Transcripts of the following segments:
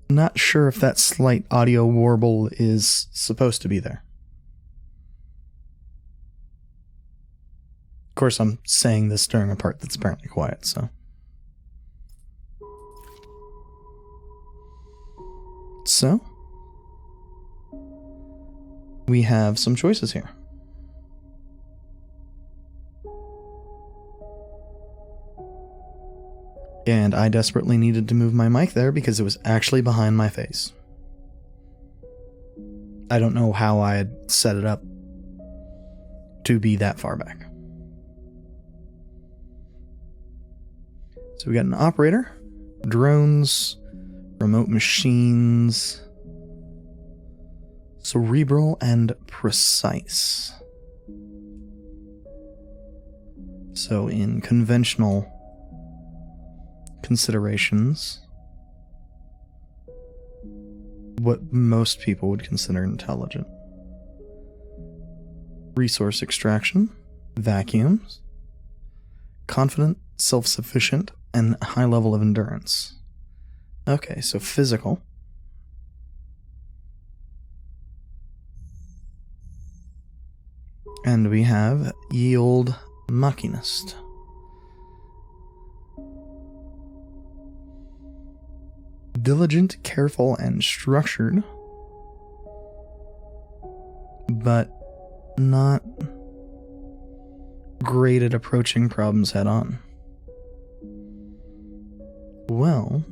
Not sure if that slight audio warble is supposed to be there. Of course, I'm saying this during a part that's apparently quiet, so. So, we have some choices here. And I desperately needed to move my mic there because it was actually behind my face. I don't know how I had set it up to be that far back. So we got an operator, drones, remote machines, cerebral and precise. So in conventional considerations, what most people would consider intelligent. Resource extraction, vacuums, confident, self-sufficient, and high level of endurance. Okay, so physical. And we have ye olde machinist. Diligent, careful, and structured, but not great at approaching problems head on. Well,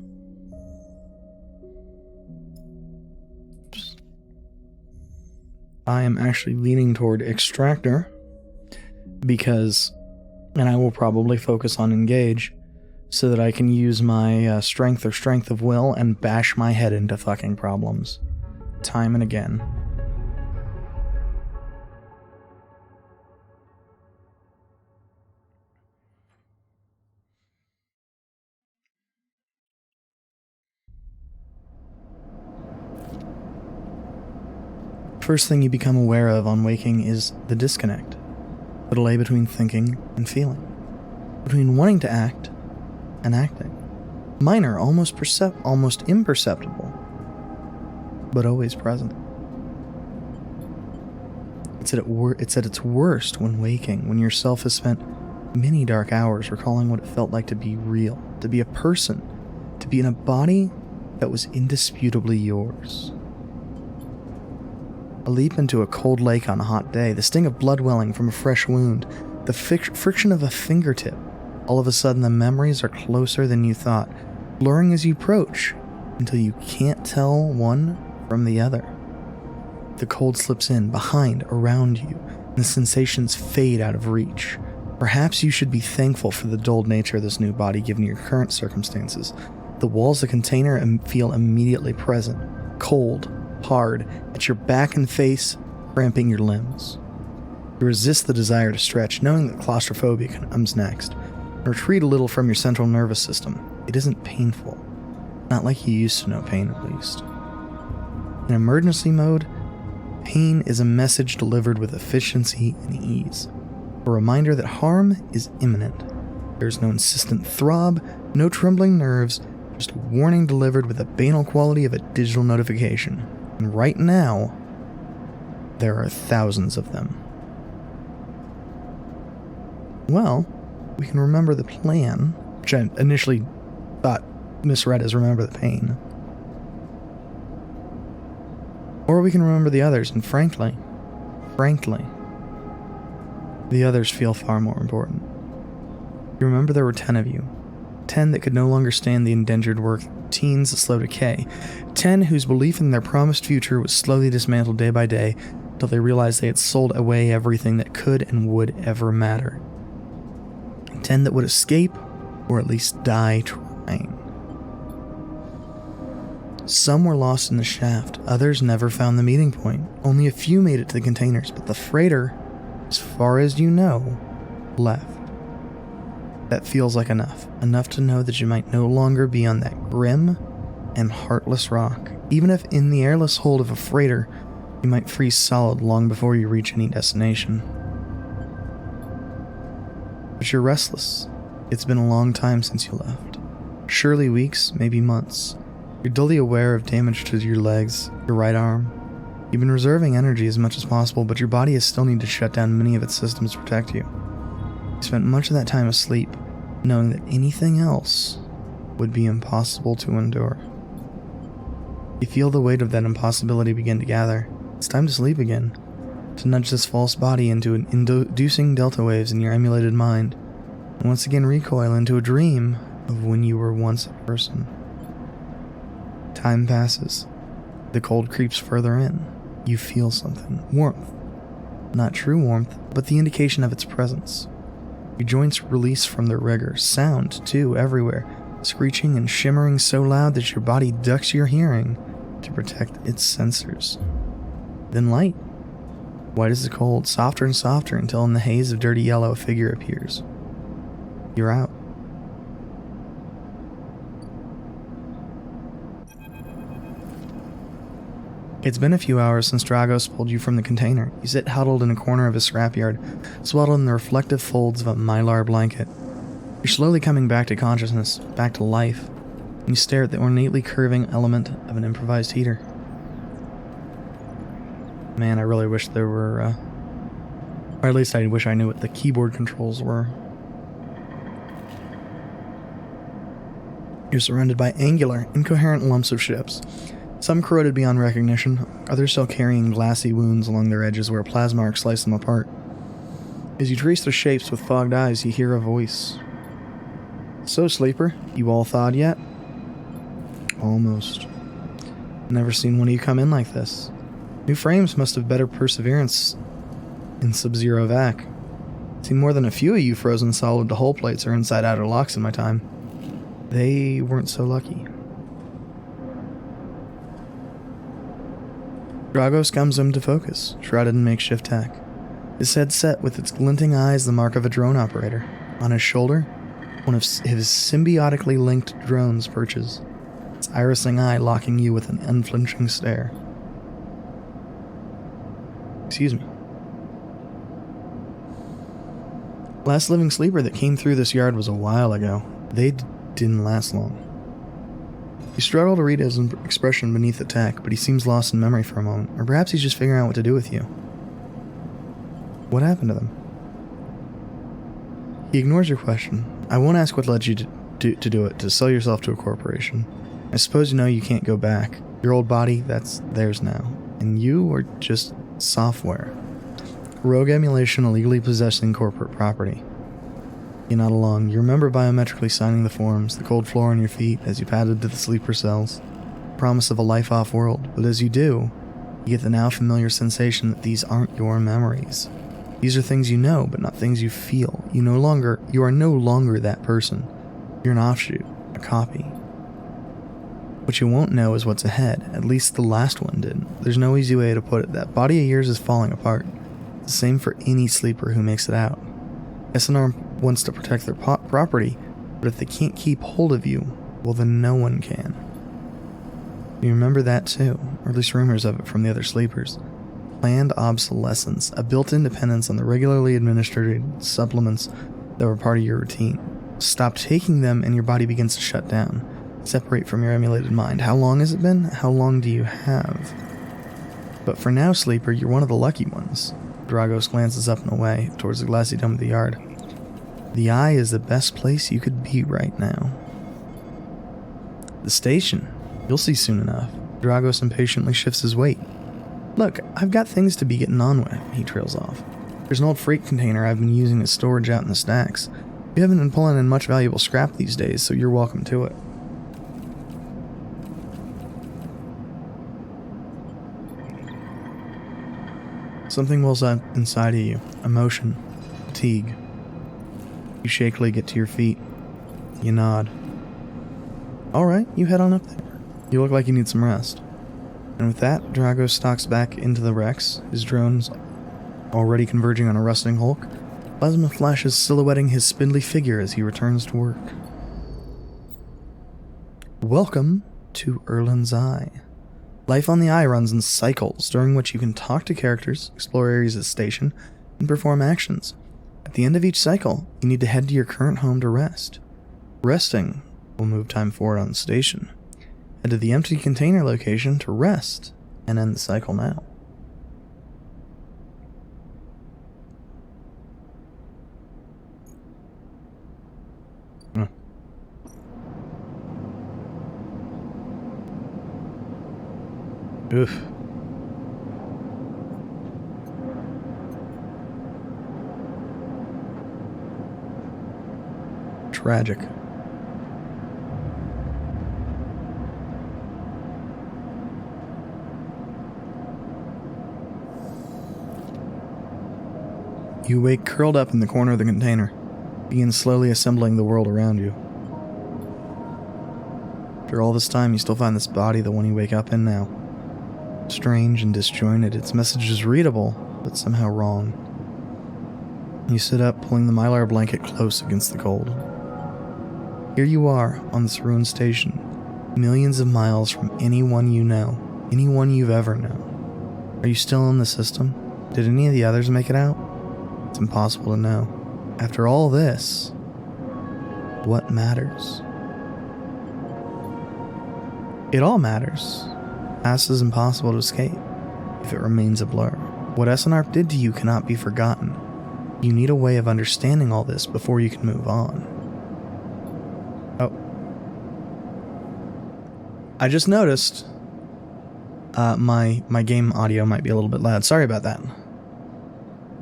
I am actually leaning toward extractor because, and I will probably focus on engage so that I can use my strength or strength of will and bash my head into fucking problems time and again. First thing you become aware of on waking is the disconnect. The delay between thinking and feeling. Between wanting to act and acting. Minor, almost imperceptible, but always present. It's at its worst when waking, when yourself has spent many dark hours recalling what it felt like to be real, to be a person, to be in a body that was indisputably yours. A leap into a cold lake on a hot day, the sting of blood welling from a fresh wound, the friction of a fingertip. All of a sudden, the memories are closer than you thought, blurring as you approach, until you can't tell one from the other. The cold slips in, behind, around you, and the sensations fade out of reach. Perhaps you should be thankful for the dulled nature of this new body given your current circumstances. The walls of the container feel immediately present, cold, hard, at your back and face, cramping your limbs. You resist the desire to stretch, knowing that claustrophobia comes next. Retreat a little from your central nervous system. It isn't painful. Not like you used to know pain, at least. In emergency mode, pain is a message delivered with efficiency and ease. A reminder that harm is imminent. There's no insistent throb, no trembling nerves, just a warning delivered with the banal quality of a digital notification. And right now, there are thousands of them. Well, we can remember the plan, which I initially thought misread as remember the pain. Or we can remember the others, and frankly, the others feel far more important. You remember there were 10 of you. 10 that could no longer stand the endangered work, teens slow decay. 10 whose belief in their promised future was slowly dismantled day by day until they realized they had sold away everything that could and would ever matter. 10 that would escape, or at least die trying. Some were lost in the shaft, others never found the meeting point. Only a few made it to the containers, but the freighter, as far as you know, left. That feels like enough. Enough to know that you might no longer be on that grim and heartless rock. Even if in the airless hold of a freighter, you might freeze solid long before you reach any destination. But you're restless. It's been a long time since you left. Surely weeks, maybe months. You're dully aware of damage to your legs, your right arm. You've been reserving energy as much as possible, but your body has still needed to shut down many of its systems to protect you. You spent much of that time asleep, knowing that anything else would be impossible to endure. You feel the weight of that impossibility begin to gather. It's time to sleep again, to nudge this false body into inducing delta waves in your emulated mind, and once again recoil into a dream of when you were once a person. Time passes. The cold creeps further in. You feel something. Warmth. Not true warmth, but the indication of its presence. Your joints release from their rigor. Sound, too, everywhere. Screeching and shimmering so loud that your body ducks your hearing to protect its sensors. Then light. White as the cold, softer and softer until in the haze of dirty yellow a figure appears. You're out. It's been a few hours since Dragos pulled you from the container. You sit huddled in a corner of his scrapyard, swaddled in the reflective folds of a mylar blanket. You're slowly coming back to consciousness, back to life, and you stare at the ornately curving element of an improvised heater. Man, I really wish there were, or at least I wish I knew what the keyboard controls were. You're surrounded by angular, incoherent lumps of ships. Some corroded beyond recognition, others still carrying glassy wounds along their edges where a plasma arc sliced them apart. As you trace their shapes with fogged eyes, you hear a voice. So, Sleeper, you all thawed yet? Almost. Never seen one of you come in like this. New frames must have better perseverance in Sub-Zero vac. Seen more than a few of you frozen solid to hull plates or inside-outer locks in my time. They weren't so lucky. Dragos comes into focus, shrouded in makeshift tech. His head set with its glinting eyes the mark of a drone operator. On his shoulder, one of his symbiotically linked drones perches, its irising eye locking you with an unflinching stare. Excuse me. Last living sleeper that came through this yard was a while ago. They didn't last long. You struggle to read his expression beneath the tech, but he seems lost in memory for a moment, or perhaps he's just figuring out what to do with you. What happened to them? He ignores your question. I won't ask what led you to do it, to sell yourself to a corporation. I suppose you know you can't go back. Your old body, that's theirs now. And you are just software. Rogue emulation illegally possessing corporate property. You're not alone. You remember biometrically signing the forms, the cold floor on your feet as you padded to the sleeper cells. Promise of a life off-world, but as you do, you get the now familiar sensation that these aren't your memories. These are things you know, but not things you feel. You are no longer that person. You're an offshoot, a copy. What you won't know is what's ahead. At least the last one didn't. There's no easy way to put it. That body of yours is falling apart. It's the same for any sleeper who makes it out. SNR wants to protect their property, but if they can't keep hold of you, well then no one can. You remember that too, or at least rumors of it from the other sleepers. Planned obsolescence, a built-in dependence on the regularly administered supplements that were part of your routine. Stop taking them and your body begins to shut down. Separate from your emulated mind. How long has it been? How long do you have? But for now, Sleeper, you're one of the lucky ones. Dragos glances up and away, towards the glassy dome of the yard. The eye is the best place you could be right now. The station. You'll see soon enough. Dragos impatiently shifts his weight. Look, I've got things to be getting on with, he trails off. There's an old freight container I've been using as storage out in the stacks. We haven't been pulling in much valuable scrap these days, so you're welcome to it. Something wells up inside of you. Emotion. Fatigue. You shakily get to your feet. You nod. Alright, you head on up there. You look like you need some rest. And with that, Dragos stalks back into the Rex, his drones already converging on a rusting hulk. Plasma flashes silhouetting his spindly figure as he returns to work. Welcome to Erlin's Eye. Life on the Eye runs in cycles, during which you can talk to characters, explore areas of the station, and perform actions. At the end of each cycle, you need to head to your current home to rest. Resting will move time forward on the station. Head to the empty container location to rest and end the cycle now. Oof. Tragic. You wake curled up in the corner of the container, begin slowly assembling the world around you. After all this time, you still find this body, the one you wake up in now. Strange and disjointed, its message is readable, but somehow wrong. You sit up, pulling the mylar blanket close against the cold. Here you are, on this ruined station, millions of miles from anyone you know, anyone you've ever known. Are you still in the system? Did any of the others make it out? It's impossible to know. After all this, what matters? It all matters. Past is impossible to escape if it remains a blur. What SNARP did to you cannot be forgotten. You need a way of understanding all this before you can move on. Oh. I just noticed my game audio might be a little bit loud. Sorry about that.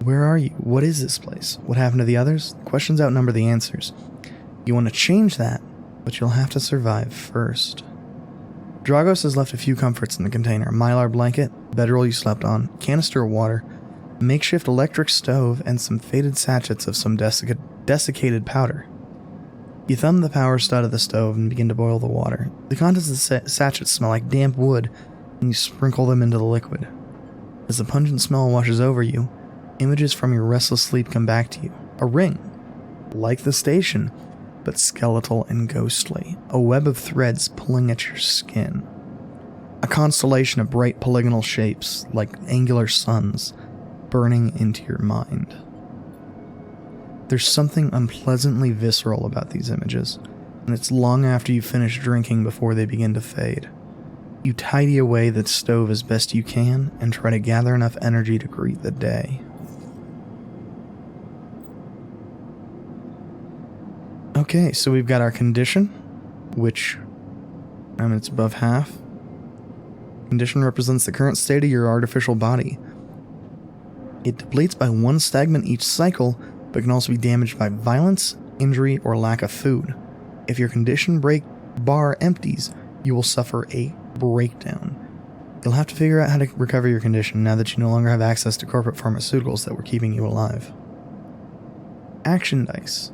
Where are you? What is this place? What happened to the others? The questions outnumber the answers. You want to change that, but you'll have to survive first. Dragos has left a few comforts in the container. A mylar blanket, bedroll you slept on, canister of water, a makeshift electric stove, and some faded sachets of some desiccated powder. You thumb the power stud of the stove and begin to boil the water. The contents of the sachets smell like damp wood, and you sprinkle them into the liquid. As the pungent smell washes over you, images from your restless sleep come back to you. A ring, like the station, but skeletal and ghostly. A web of threads pulling at your skin. A constellation of bright polygonal shapes, like angular suns, burning into your mind. There's something unpleasantly visceral about these images, and it's long after you finish drinking before they begin to fade. You tidy away the stove as best you can and try to gather enough energy to greet the day. Okay, so we've got our condition, which, it's above half. Condition represents the current state of your artificial body. It depletes by 1 stagnant each cycle, but can also be damaged by violence, injury, or lack of food. If your condition bar empties, you will suffer a breakdown. You'll have to figure out how to recover your condition now that you no longer have access to corporate pharmaceuticals that were keeping you alive. Action dice.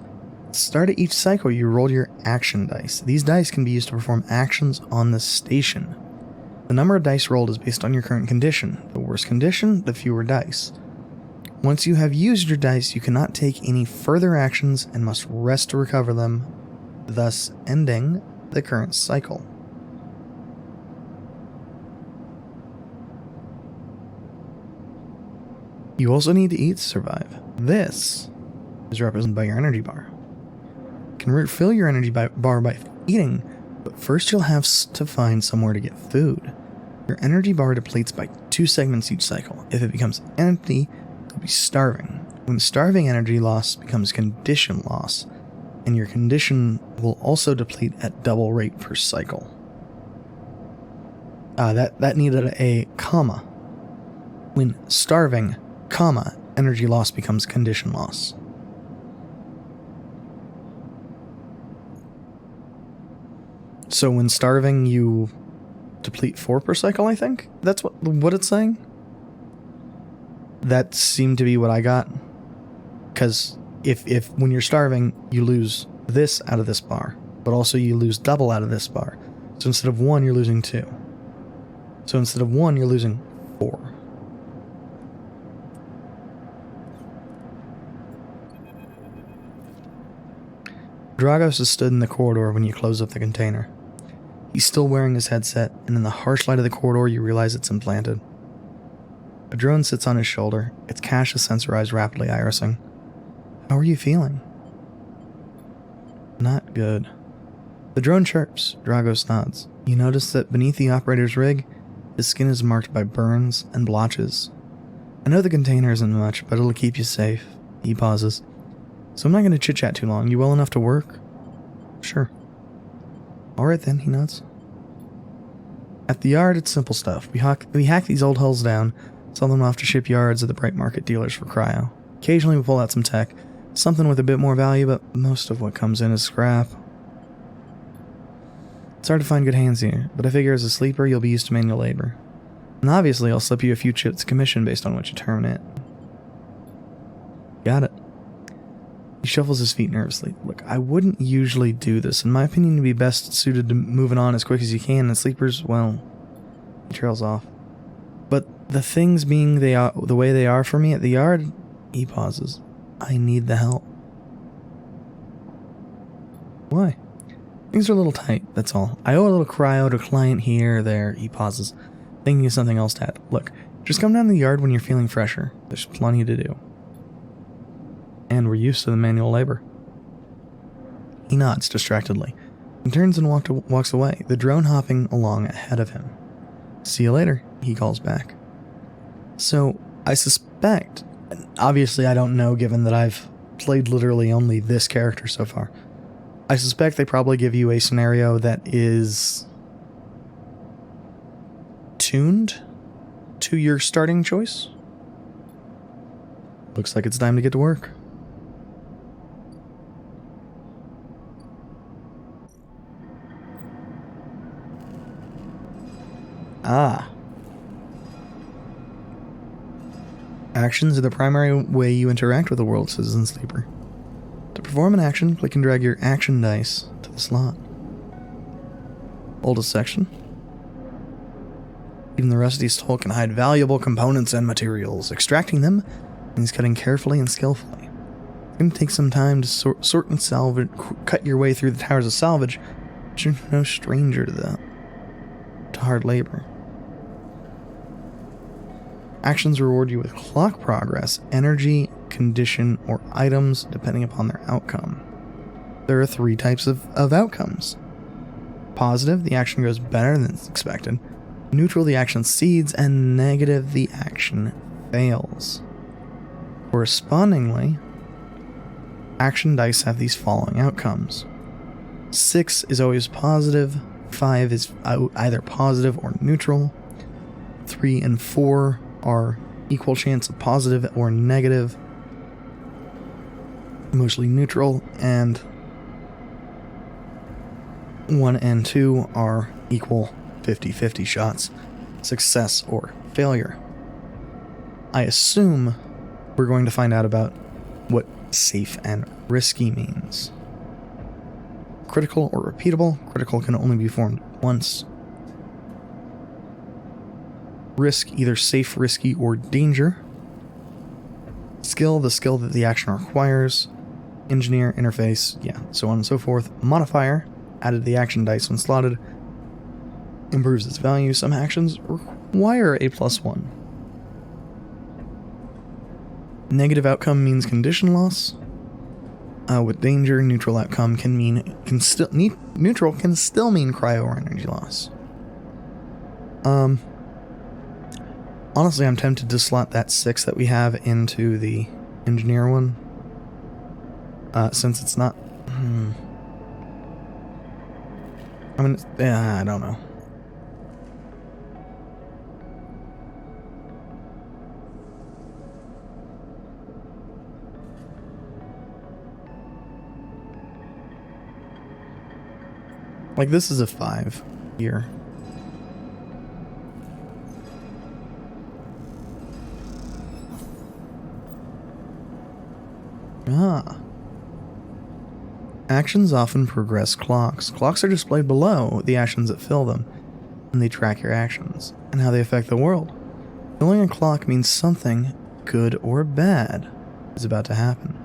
At the start of each cycle, you roll your action dice. These dice can be used to perform actions on the station. The number of dice rolled is based on your current condition. The worse condition, the fewer dice. Once you have used your dice, you cannot take any further actions and must rest to recover them, thus ending the current cycle. You also need to eat to survive. This is represented by your energy bar. You can refill your energy bar by eating, but first you'll have to find somewhere to get food. Your energy bar depletes by 2 segments each cycle. If it becomes empty, you'll be starving. When starving energy loss becomes condition loss, and your condition will also deplete at double rate per cycle. That needed a comma. When starving, comma, energy loss becomes condition loss. So when starving, you deplete 4 per cycle, I think? That's what it's saying? That seemed to be what I got. Because if when you're starving, you lose this out of this bar, but also you lose double out of this bar. So instead of 1, you're losing 2. So instead of 1, you're losing 4. Dragos has stood in the corridor when you close up the container. He's still wearing his headset, and in the harsh light of the corridor, you realize it's implanted. A drone sits on his shoulder, its cache sensor eyes rapidly irising. How are you feeling? Not good. The drone chirps. Dragos nods. You notice that beneath the operator's rig, his skin is marked by burns and blotches. I know the container isn't much, but it'll keep you safe. He pauses. So I'm not going to chit-chat too long. You well enough to work? Sure. Alright then, he nods. At the yard, it's simple stuff. We hack these old hulls down, sell them off to shipyards or the bright market dealers for cryo. Occasionally we pull out some tech, something with a bit more value, but most of what comes in is scrap. It's hard to find good hands here, but I figure as a sleeper you'll be used to manual labor. And obviously I'll slip you a few chips commission based on what you turn it. Got it. He shuffles his feet nervously. Look, I wouldn't usually do this. In my opinion, you'd be best suited to moving on as quick as you can, and sleepers, well, he trails off. But the things being the way they are for me at the yard, he pauses. I need the help. Why? Things are a little tight, that's all. I owe a little cryo to a client here or there. He pauses, thinking of something else to add. Look, just come down to the yard when you're feeling fresher. There's plenty to do. And we're used to the manual labor. He nods distractedly and turns and walks away, the drone hopping along ahead of him. See you later, he calls back. So, I suspect, and obviously I don't know given that I've played literally only this character so far, I suspect they probably give you a scenario that is tuned to your starting choice. Looks like it's time to get to work. Actions are the primary way you interact with the world, Citizen Sleeper. To perform an action, click and drag your action dice to the slot. Oldest section. Even the rusty stole can hide valuable components and materials. Extracting them means cutting carefully and skillfully. It's going to take some time to sort and salvage, cut your way through the towers of salvage, but you're no stranger to that. To hard labor. Actions reward you with clock progress, energy, condition, or items depending upon their outcome. There are 3 types of outcomes. Positive, the action goes better than expected. Neutral, the action succeeds, and negative, the action fails. Correspondingly, action dice have these following outcomes. 6 is always positive, 5 is either positive or neutral, 3 and 4 are equal chance of positive or negative, mostly neutral, and 1 and 2 are equal 50-50 shots, success or failure. I assume we're going to find out about what safe and risky means. Critical or repeatable. Critical can only be formed once. Risk, either safe, risky, or danger. Skill, the skill that the action requires. Engineer, interface, yeah, so on and so forth. Modifier, added to the action dice when slotted. Improves its value. Some actions require a +1. Negative outcome means condition loss. With danger, neutral outcome neutral can still mean cryo or energy loss. Honestly, I'm tempted to slot that 6 that we have into the engineer one. Since it's not... I mean, I don't know. Like, this is a 5 here. Actions often progress clocks. Clocks are displayed below the actions that fill them, and they track your actions and how they affect the world. Filling a clock means something, good or bad, is about to happen.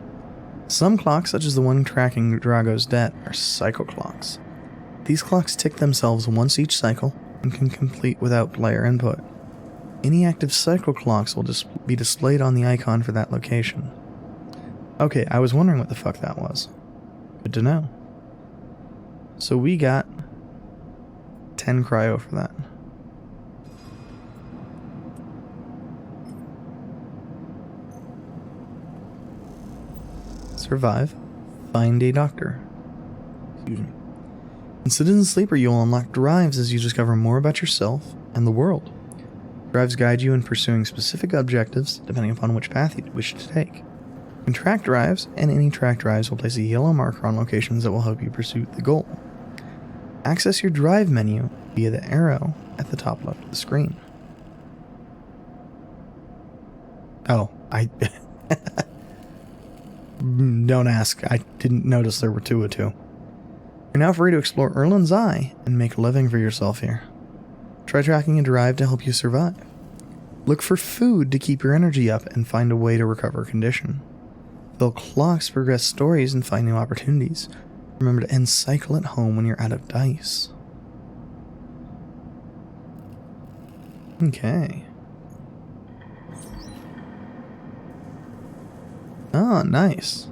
Some clocks, such as the one tracking Drago's debt, are cycle clocks. These clocks tick themselves once each cycle and can complete without player input. Any active cycle clocks will be displayed on the icon for that location. Okay, I was wondering what the fuck that was. Good to know. So we got 10 cryo for that. Survive. Find a doctor. Excuse me. In Citizen Sleeper, you'll unlock drives as you discover more about yourself and the world. Drives guide you in pursuing specific objectives depending upon which path you wish to take. You can track drives, and any track drives will place a yellow marker on locations that will help you pursue the goal. Access your drive menu via the arrow at the top left of the screen. Oh, don't ask. I didn't notice there were 2 of 2. You're now free to explore Erland's Eye and make a living for yourself here. Try tracking a drive to help you survive. Look for food to keep your energy up and find a way to recover condition. Fill clocks to progress stories and find new opportunities. Remember to end cycle at home when you're out of dice. Okay. Oh, nice.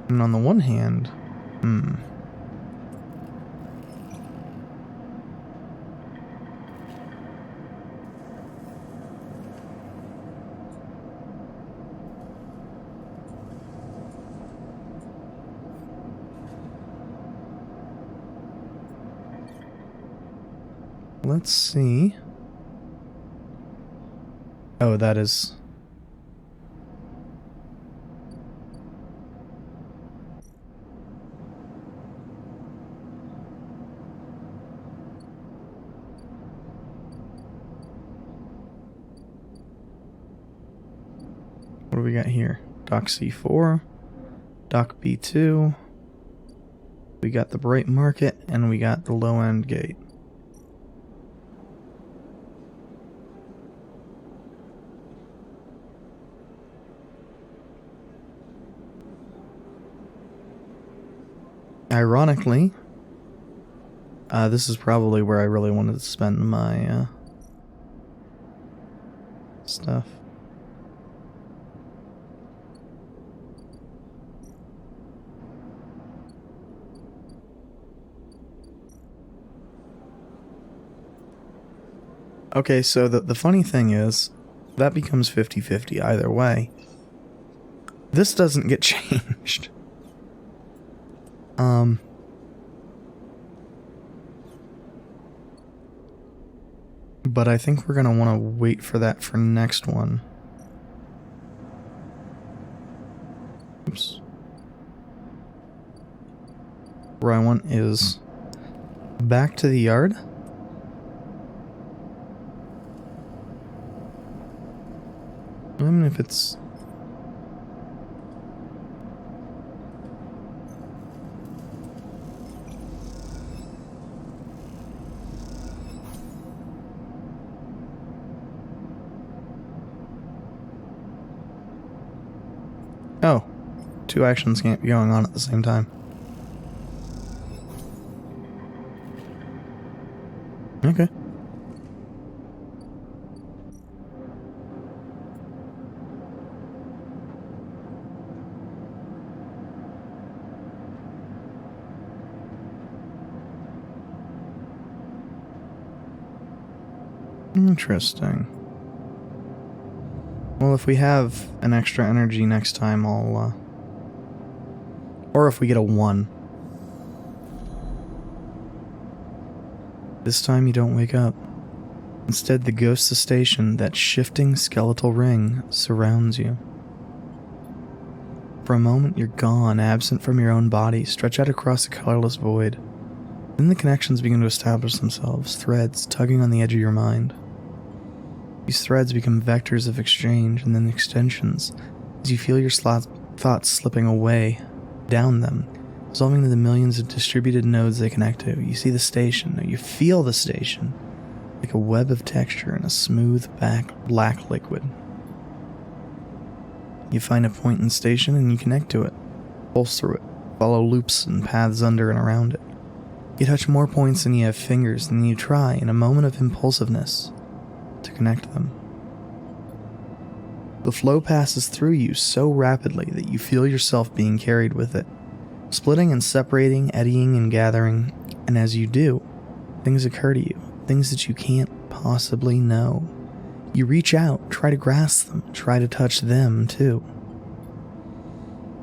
And on the one hand, let's see. Oh, that is... What do we got here? Dock C4, Dock B2, we got the Bright Market, and we got the Low End Gate. Ironically, this is probably where I really wanted to spend my stuff. Okay, so the funny thing is, that becomes 50-50 either way. This doesn't get changed. But I think we're gonna want to wait for that for next one. Oops. Where I want is back to the yard. I mean, if it's... Oh, 2 actions can't be going on at the same time. Okay. Interesting. Well, if we have an extra energy next time, I'll, or if we get a 1. This time you don't wake up. Instead, the ghost of the station, that shifting skeletal ring, surrounds you. For a moment, you're gone, absent from your own body, stretch out across a colorless void. Then the connections begin to establish themselves, threads tugging on the edge of your mind. These threads become vectors of exchange and then extensions as you feel your thoughts slipping away, down them, dissolving into the millions of distributed nodes they connect to. You see the station, or you feel the station, like a web of texture in a smooth, black liquid. You find a point in the station and you connect to it, pulse through it, follow loops and paths under and around it. You touch more points than you have fingers, and then you try, in a moment of impulsive, to connect them. The flow passes through you so rapidly that you feel yourself being carried with it, splitting and separating, eddying and gathering, and as you do, things occur to you, things that you can't possibly know. You reach out, try to grasp them, try to touch them too.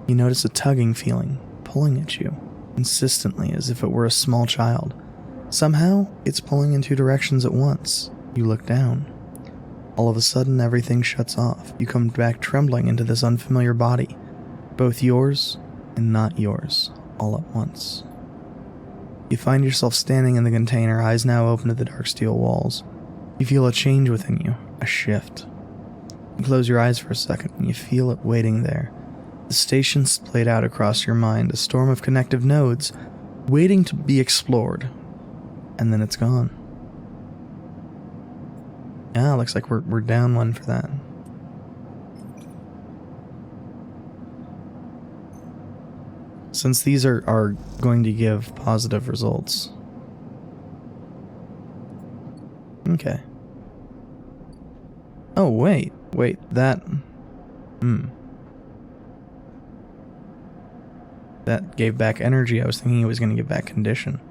You notice a tugging feeling, pulling at you, insistently as if it were a small child. Somehow, it's pulling in two directions at once. You look down. All of a sudden, everything shuts off. You come back trembling into this unfamiliar body, both yours and not yours, all at once. You find yourself standing in the container, eyes now open to the dark steel walls. You feel a change within you, a shift. You close your eyes for a second, and you feel it waiting there. The station's played out across your mind, a storm of connective nodes, waiting to be explored. And then it's gone. Yeah, looks like we're down one for that. Since these are going to give positive results. Okay. Oh, wait, that... That gave back energy. I was thinking it was going to give back condition.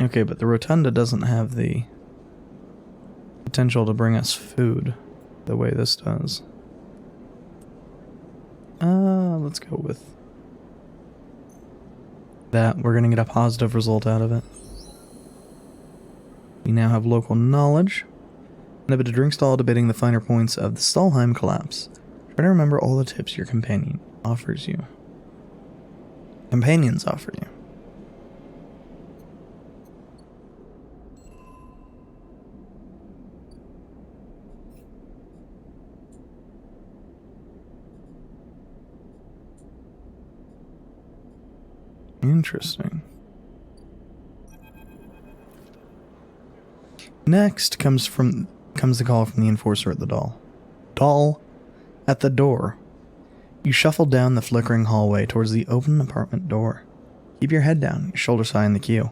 Okay, but the rotunda doesn't have the potential to bring us food the way this does. Let's go with that. We're gonna get a positive result out of it. We now have local knowledge. And a bit of drink stall debating the finer points of the Stalheim collapse. Try to remember all the tips your companion offers you. Companions offer you. Interesting. Next comes the call from the enforcer at the doll. Doll at the door. You shuffle down the flickering hallway towards the open apartment door. Keep your head down, your shoulders high in the queue.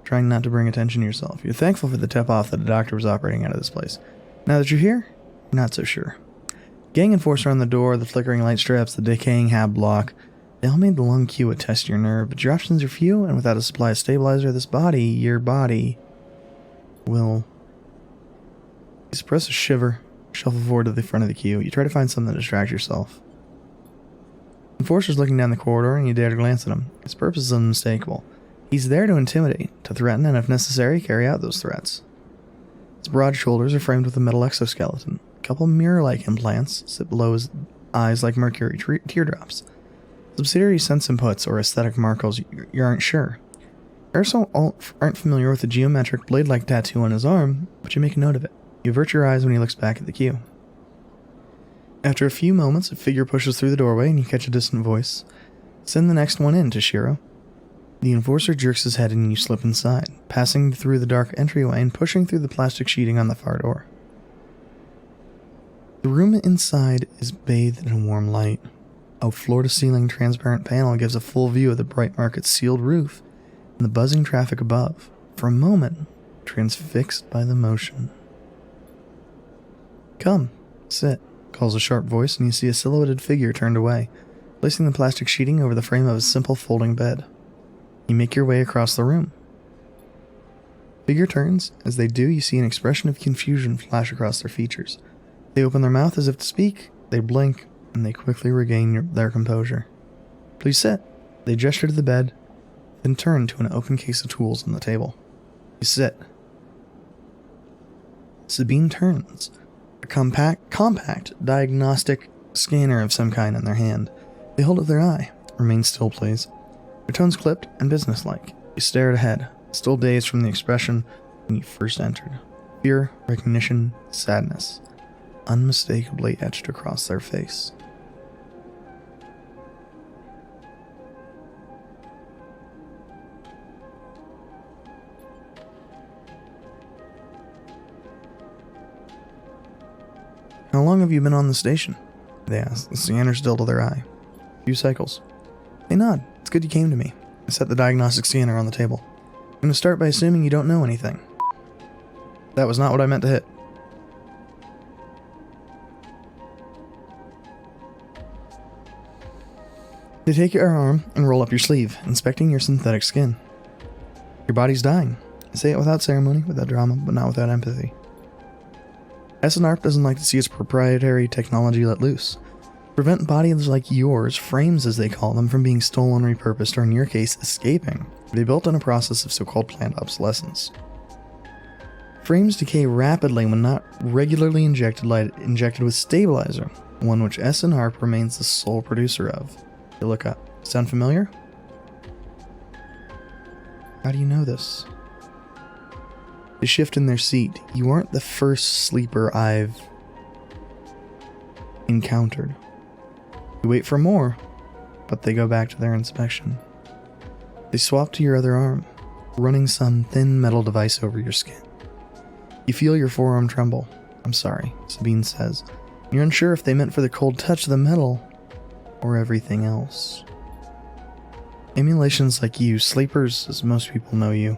Trying not to bring attention to yourself. You're thankful for the tip-off that the doctor was operating out of this place. Now that you're here, you're not so sure. Gang enforcer on the door, the flickering light strips, the decaying hab block. They all made the long queue a test your nerve, but your options are few, and without a supply of stabilizer, your body will... You suppress a shiver, shuffle forward to the front of the queue. You try to find something to distract yourself. Enforcer's looking down the corridor, and you dare to glance at him. His purpose is unmistakable. He's there to intimidate, to threaten, and if necessary, carry out those threats. His broad shoulders are framed with a metal exoskeleton. A couple mirror-like implants sit below his eyes like mercury teardrops. Subsidiary sense inputs or aesthetic markers, you aren't sure. You also aren't familiar with the geometric blade-like tattoo on his arm, but you make a note of it. You avert your eyes when he looks back at the queue. After a few moments, a figure pushes through the doorway and you catch a distant voice. Send the next one in, Toshiro. The enforcer jerks his head and you slip inside, passing through the dark entryway and pushing through the plastic sheeting on the far door. The room inside is bathed in a warm light. A floor-to-ceiling transparent panel gives a full view of the bright market's sealed roof and the buzzing traffic above. For a moment, transfixed by the motion. Come, sit, calls a sharp voice, and you see a silhouetted figure turned away, placing the plastic sheeting over the frame of a simple folding bed. You make your way across the room. Figure turns. As they do, you see an expression of confusion flash across their features. They open their mouth as if to speak, they blink, and they quickly regain their composure. Please sit. They gesture to the bed, then turn to an open case of tools on the table. You sit. Sabine turns, a compact diagnostic scanner of some kind in their hand. They hold up their eye. Remain still, please. Their tone's clipped and businesslike. You stare ahead, still dazed from the expression when you first entered. Fear, recognition, sadness, unmistakably etched across their face. How long have you been on the station? They ask, the scanner still to their eye. A few cycles. They nod. It's good you came to me. I set the diagnostic scanner on the table. I'm going to start by assuming you don't know anything. That was not what I meant to hit. They take your arm and roll up your sleeve, inspecting your synthetic skin. Your body's dying. I say it without ceremony, without drama, but not without empathy. SNARP doesn't like to see its proprietary technology let loose. Prevent bodies like yours, frames as they call them, from being stolen, repurposed, or in your case, escaping. They built on a process of so-called planned obsolescence. Frames decay rapidly when not regularly injected with stabilizer, one which SNARP remains the sole producer of. You look up. Sound familiar? How do you know this? They shift in their seat. You aren't the first sleeper I've encountered. You wait for more, but they go back to their inspection. They swap to your other arm, running some thin metal device over your skin. You feel your forearm tremble. I'm sorry, Sabine says. You're unsure if they meant for the cold touch of the metal or everything else. Emulations like you, sleepers as most people know you,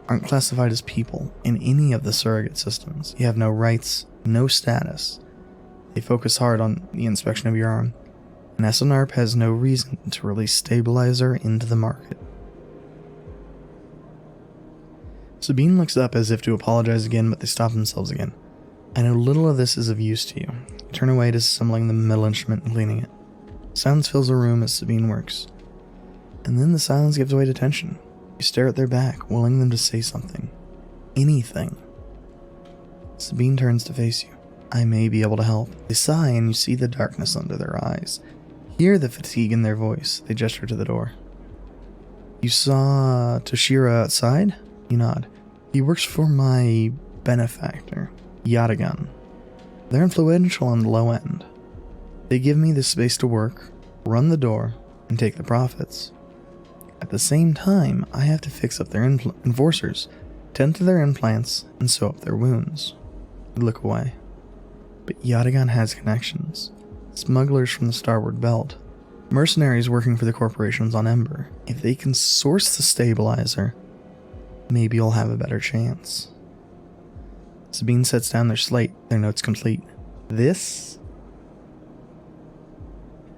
aren't classified as people in any of the surrogate systems. You have no rights, no status. They focus hard on the inspection of your arm, and SNARP has no reason to release stabilizer into the market. Sabine looks up as if to apologize again, but they stop themselves again. I know little of this is of use to you. Turn away, disassembling the metal instrument and cleaning it. Silence fills the room as Sabine works. And then the silence gives way to tension. You stare at their back, willing them to say something. Anything. Sabine turns to face you. I may be able to help. They sigh and you see the darkness under their eyes. Hear the fatigue in their voice. They gesture to the door. You saw Toshiro outside? You nod. He works for my benefactor, Yatagan. They're influential on the low end. They give me the space to work, run the door, and take the profits. At the same time, I have to fix up their enforcers, tend to their implants, and sew up their wounds. We look away. But Yatagan has connections. Smugglers from the Starboard Belt. Mercenaries working for the corporations on Ember. If they can source the stabilizer, maybe you'll have a better chance. Sabine sets down their slate, their notes complete. This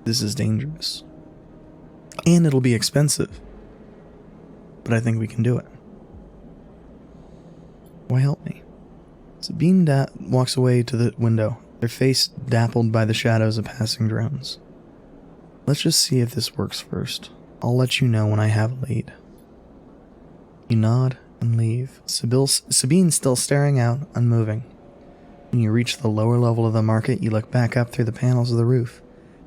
is dangerous. And it'll be expensive. But I think we can do it. Why help me? Sabine walks away to the window, their face dappled by the shadows of passing drones. Let's just see if this works first. I'll let you know when I have a lead. You nod and leave. Sabine still staring out, unmoving. When you reach the lower level of the market, you look back up through the panels of the roof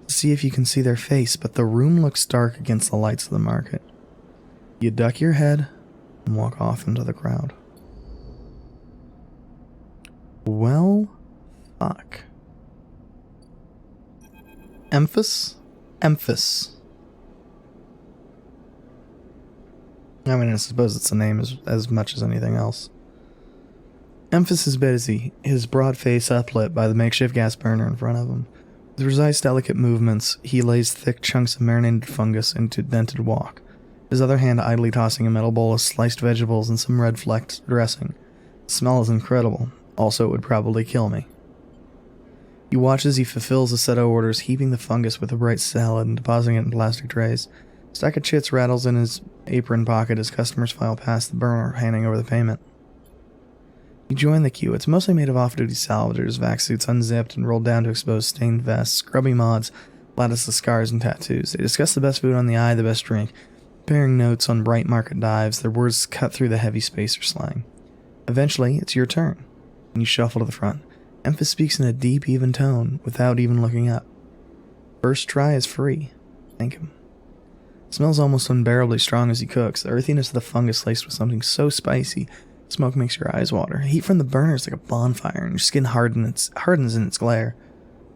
to see if you can see their face, but the room looks dark against the lights of the market. You duck your head and walk off into the crowd. Well, fuck. Emphas? I mean, I suppose it's a name as much as anything else. Emphas is busy, his broad face uplit by the makeshift gas burner in front of him. With precise, delicate movements, he lays thick chunks of marinated fungus into dented wok, his other hand idly tossing a metal bowl of sliced vegetables and some red-flecked dressing. The smell is incredible. Also, it would probably kill me. You watch as he fulfills a set of orders, heaping the fungus with a bright salad and depositing it in plastic trays. A stack of chits rattles in his apron pocket as customers file past the burner, handing over the payment. You join the queue. It's mostly made of off-duty salvagers, vac suits unzipped and rolled down to expose stained vests, scrubby mods, latticeless scars and tattoos. They discuss the best food on the eye, the best drink, comparing notes on bright market dives, their words cut through the heavy spacer slang. Eventually, it's your turn, and you shuffle to the front. Emphas speaks in a deep, even tone, without even looking up. First try is free. Thank him. It smells almost unbearably strong as he cooks, the earthiness of the fungus laced with something so spicy, smoke makes your eyes water. Heat from the burner is like a bonfire, and your skin hardens in its glare.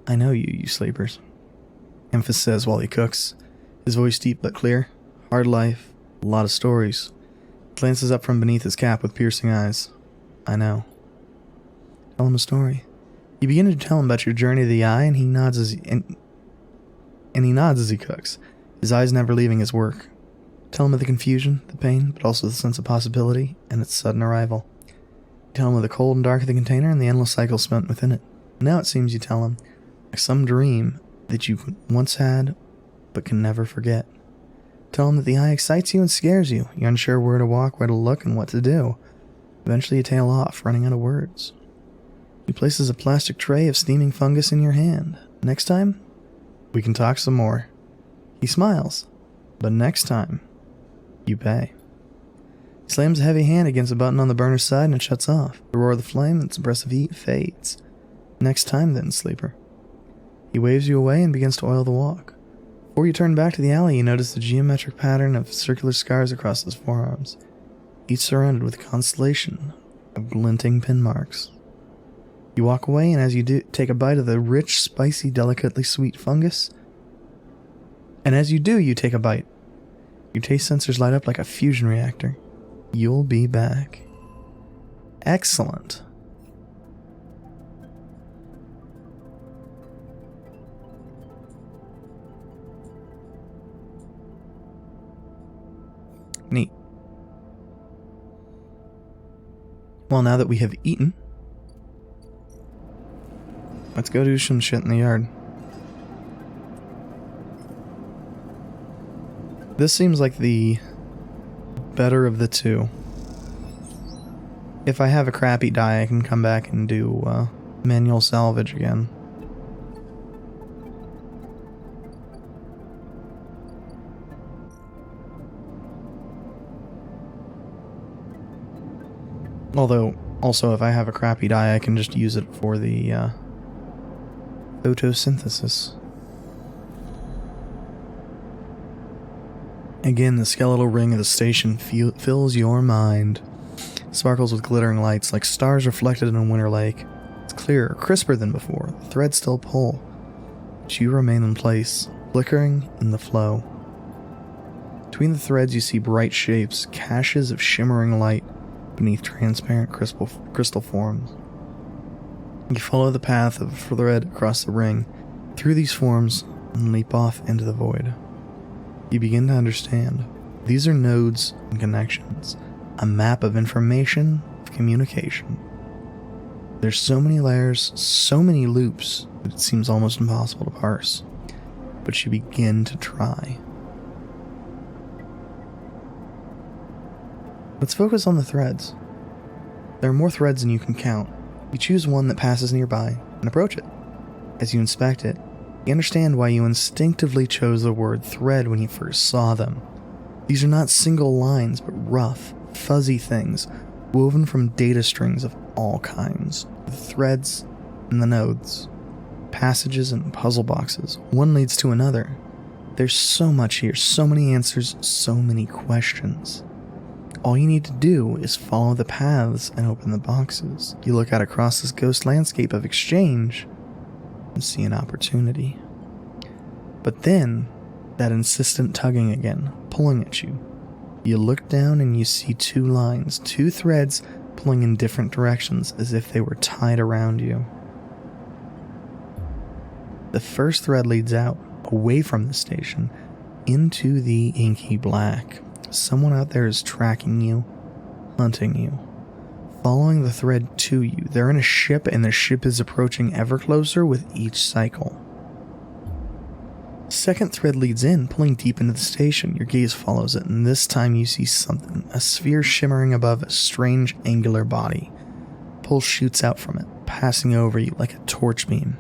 I know you, you sleepers. Emphas says while he cooks, his voice deep but clear. Hard life, a lot of stories. Glances up from beneath his cap with piercing eyes. I know. Tell him a story. You begin to tell him about your journey to the eye, and he nods as he cooks, his eyes never leaving his work. Tell him of the confusion, the pain, but also the sense of possibility and its sudden arrival. You tell him of the cold and dark of the container and the endless cycle spent within it. Now it seems you tell him, like some dream that you once had but can never forget. Tell him that the eye excites you and scares you. You're unsure where to walk, where to look, and what to do. Eventually you tail off, running out of words. He places a plastic tray of steaming fungus in your hand. Next time, we can talk some more. He smiles, but next time, you pay. He slams a heavy hand against a button on the burner side and it shuts off. The roar of the flame and its oppressive heat fades. Next time then, sleeper. He waves you away and begins to oil the walk. Before you turn back to the alley, you notice the geometric pattern of circular scars across his forearms, each surrounded with a constellation of glinting pin marks. You walk away, and as you do, take a bite of the rich, spicy, delicately sweet fungus. And as you do, you take a bite. Your taste sensors light up like a fusion reactor. You'll be back. Excellent. Neat. Well, now that we have eaten, let's go do some shit in the yard. This seems like the better of the two. If I have a crappy die, I can come back and do manual salvage again. Although, also, if I have a crappy die, I can just use it for the photosynthesis. Again, the skeletal ring of the station fills your mind. It sparkles with glittering lights like stars reflected in a winter lake. It's clearer, crisper than before. The threads still pull, but you remain in place, flickering in the flow. Between the threads you see bright shapes, caches of shimmering light beneath transparent crystal forms. You follow the path of the thread across the ring, through these forms, and leap off into the void. You begin to understand. These are nodes and connections, a map of information, of communication. There's so many layers, so many loops, that it seems almost impossible to parse. But you begin to try. Let's focus on the threads. There are more threads than you can count. You choose one that passes nearby and approach it. As you inspect it, you understand why you instinctively chose the word thread when you first saw them. These are not single lines, but rough, fuzzy things woven from data strings of all kinds. The threads and the nodes, passages and puzzle boxes. One leads to another. There's so much here, so many answers, so many questions. All you need to do is follow the paths and open the boxes. You look out across this ghost landscape of exchange and see an opportunity. But then, that insistent tugging again, pulling at you. You look down and you see two lines, two threads pulling in different directions as if they were tied around you. The first thread leads out, away from the station, into the inky black. Someone out there is tracking you, hunting you, following the thread to you. They're in a ship, and the ship is approaching ever closer with each cycle. Second thread leads in, pulling deep into the station. Your gaze follows it, and this time you see something, a sphere shimmering above a strange angular body. Pulse shoots out from it, passing over you like a torch beam,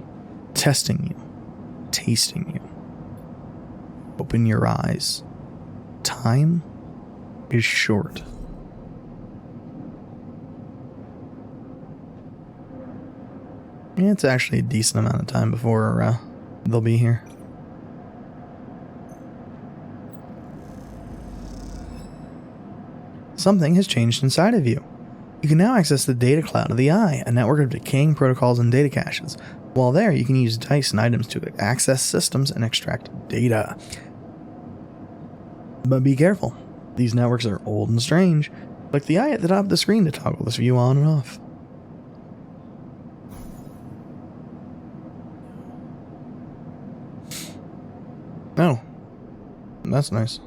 testing you, tasting you. Open your eyes. Time is short. Yeah, it's actually a decent amount of time before they'll be here. Something has changed inside of you. You can now access the data cloud of the eye, a network of decaying protocols and data caches. While there, you can use dice and items to access systems and extract data. But be careful. These networks are old and strange. Click the eye at the top of the screen to toggle this view on and off. Oh, that's nice.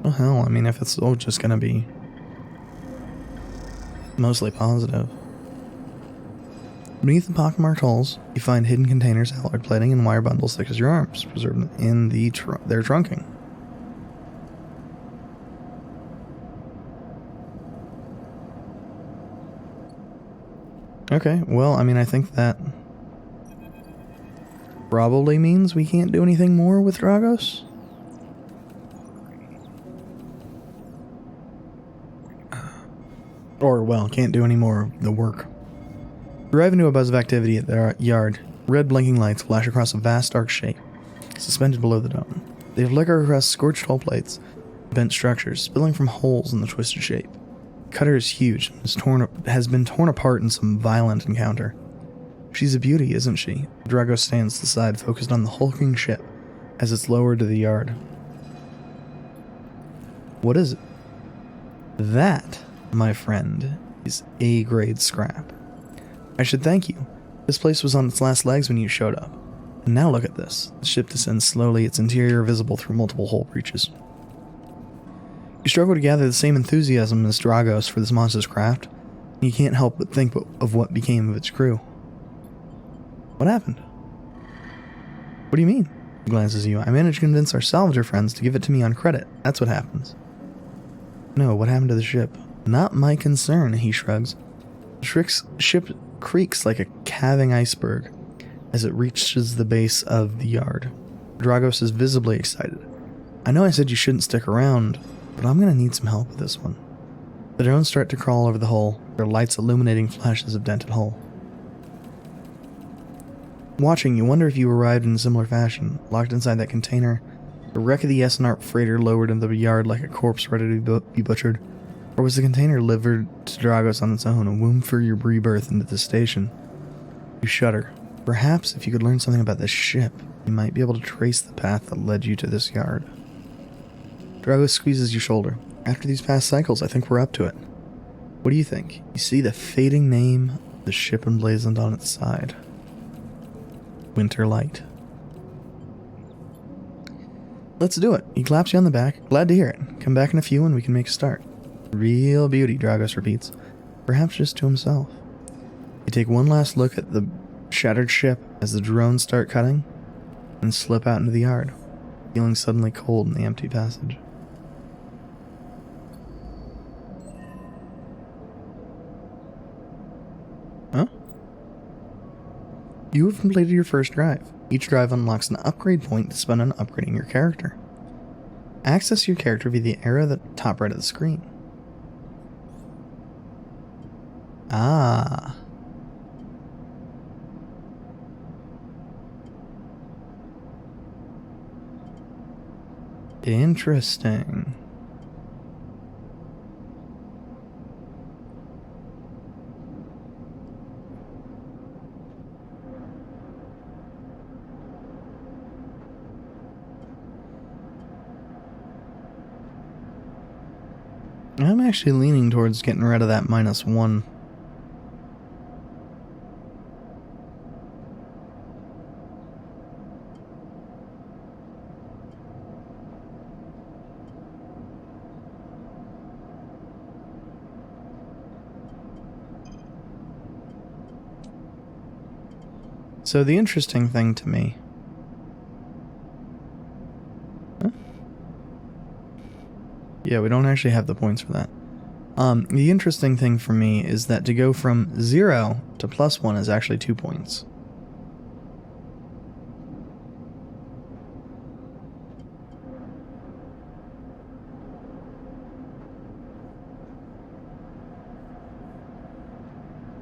Well, hell, I mean, if it's all just gonna be mostly positive. Beneath the pockmarked holes, you find hidden containers, alloy plating, and wire bundles thick as your arms, preserved in their trunking. Okay, well, I mean, I think that probably means we can't do anything more with Dragos. Or, well, can't do any more of the work. You arrive into a buzz of activity at the yard. Red blinking lights flash across a vast dark shape, suspended below the dome. They flicker across scorched hull plates, bent structures, spilling from holes in the twisted shape. Cutter is huge and has been torn apart in some violent encounter. She's a beauty, isn't she? Drago stands to the side, focused on the hulking ship as it's lowered to the yard. What is it? That, my friend, is A-grade scrap. I should thank you. This place was on its last legs when you showed up. And now look at this. The ship descends slowly, its interior visible through multiple hull breaches. You struggle to gather the same enthusiasm as Dragos for this monster's craft, and you can't help but think of what became of its crew. What happened? What do you mean? He glances at you. I managed to convince our salvager friends to give it to me on credit. That's what happens. No, what happened to the ship? Not my concern, he shrugs. The ship creaks like a calving iceberg as it reaches the base of the yard. Dragos is visibly excited. I know I said you shouldn't stick around, but I'm gonna need some help with this one. The drones start to crawl over the hull, their lights illuminating flashes of dented hull. Watching, you wonder if you arrived in a similar fashion, locked inside that container, the wreck of the Essenart freighter lowered into the yard like a corpse ready to be butchered, or was the container delivered to Dragos on its own, a womb for your rebirth into the station? You shudder. Perhaps if you could learn something about this ship, you might be able to trace the path that led you to this yard. Dragos squeezes your shoulder. After these past cycles, I think we're up to it. What do you think? You see the fading name of the ship emblazoned on its side. Winterlight. Let's do it. He claps you on the back. Glad to hear it. Come back in a few and we can make a start. Real beauty, Dragos repeats, perhaps just to himself. You take one last look at the shattered ship as the drones start cutting, and slip out into the yard, feeling suddenly cold in the empty passage. Huh? You have completed your first drive. Each drive unlocks an upgrade point to spend on upgrading your character. Access your character via the arrow at the top right of the screen. Ah. Interesting. I'm actually leaning towards getting rid of that -1. So the interesting thing to me... Huh? Yeah, we don't actually have the points for that. The interesting thing for me is that to go from 0 to +1 is actually 2 points.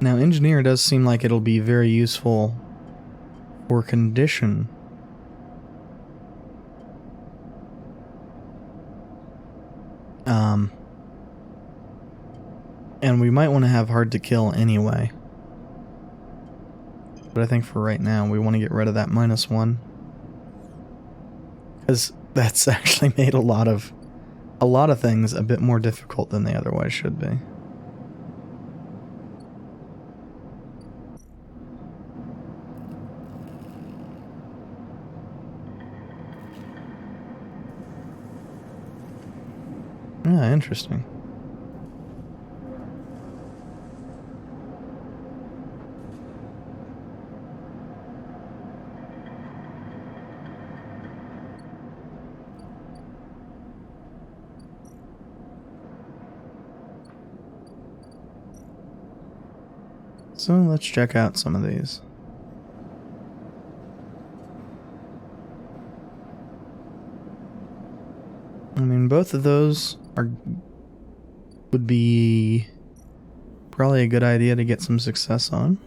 Now, Engineer does seem like it'll be very useful for condition. And we might want to have hard to kill anyway. But I think for right now, we want to get rid of that -1. Because that's actually made a lot of things a bit more difficult than they otherwise should be. Ah, interesting. So let's check out some of these. I mean, both of those would be probably a good idea to get some success on.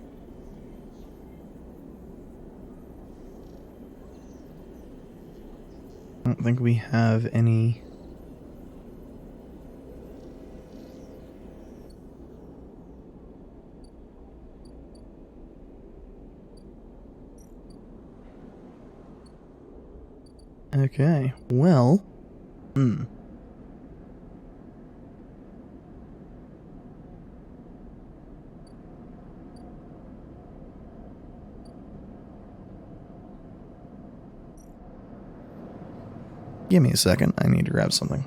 I don't think we have any. Okay, well, give me a second, I need to grab something.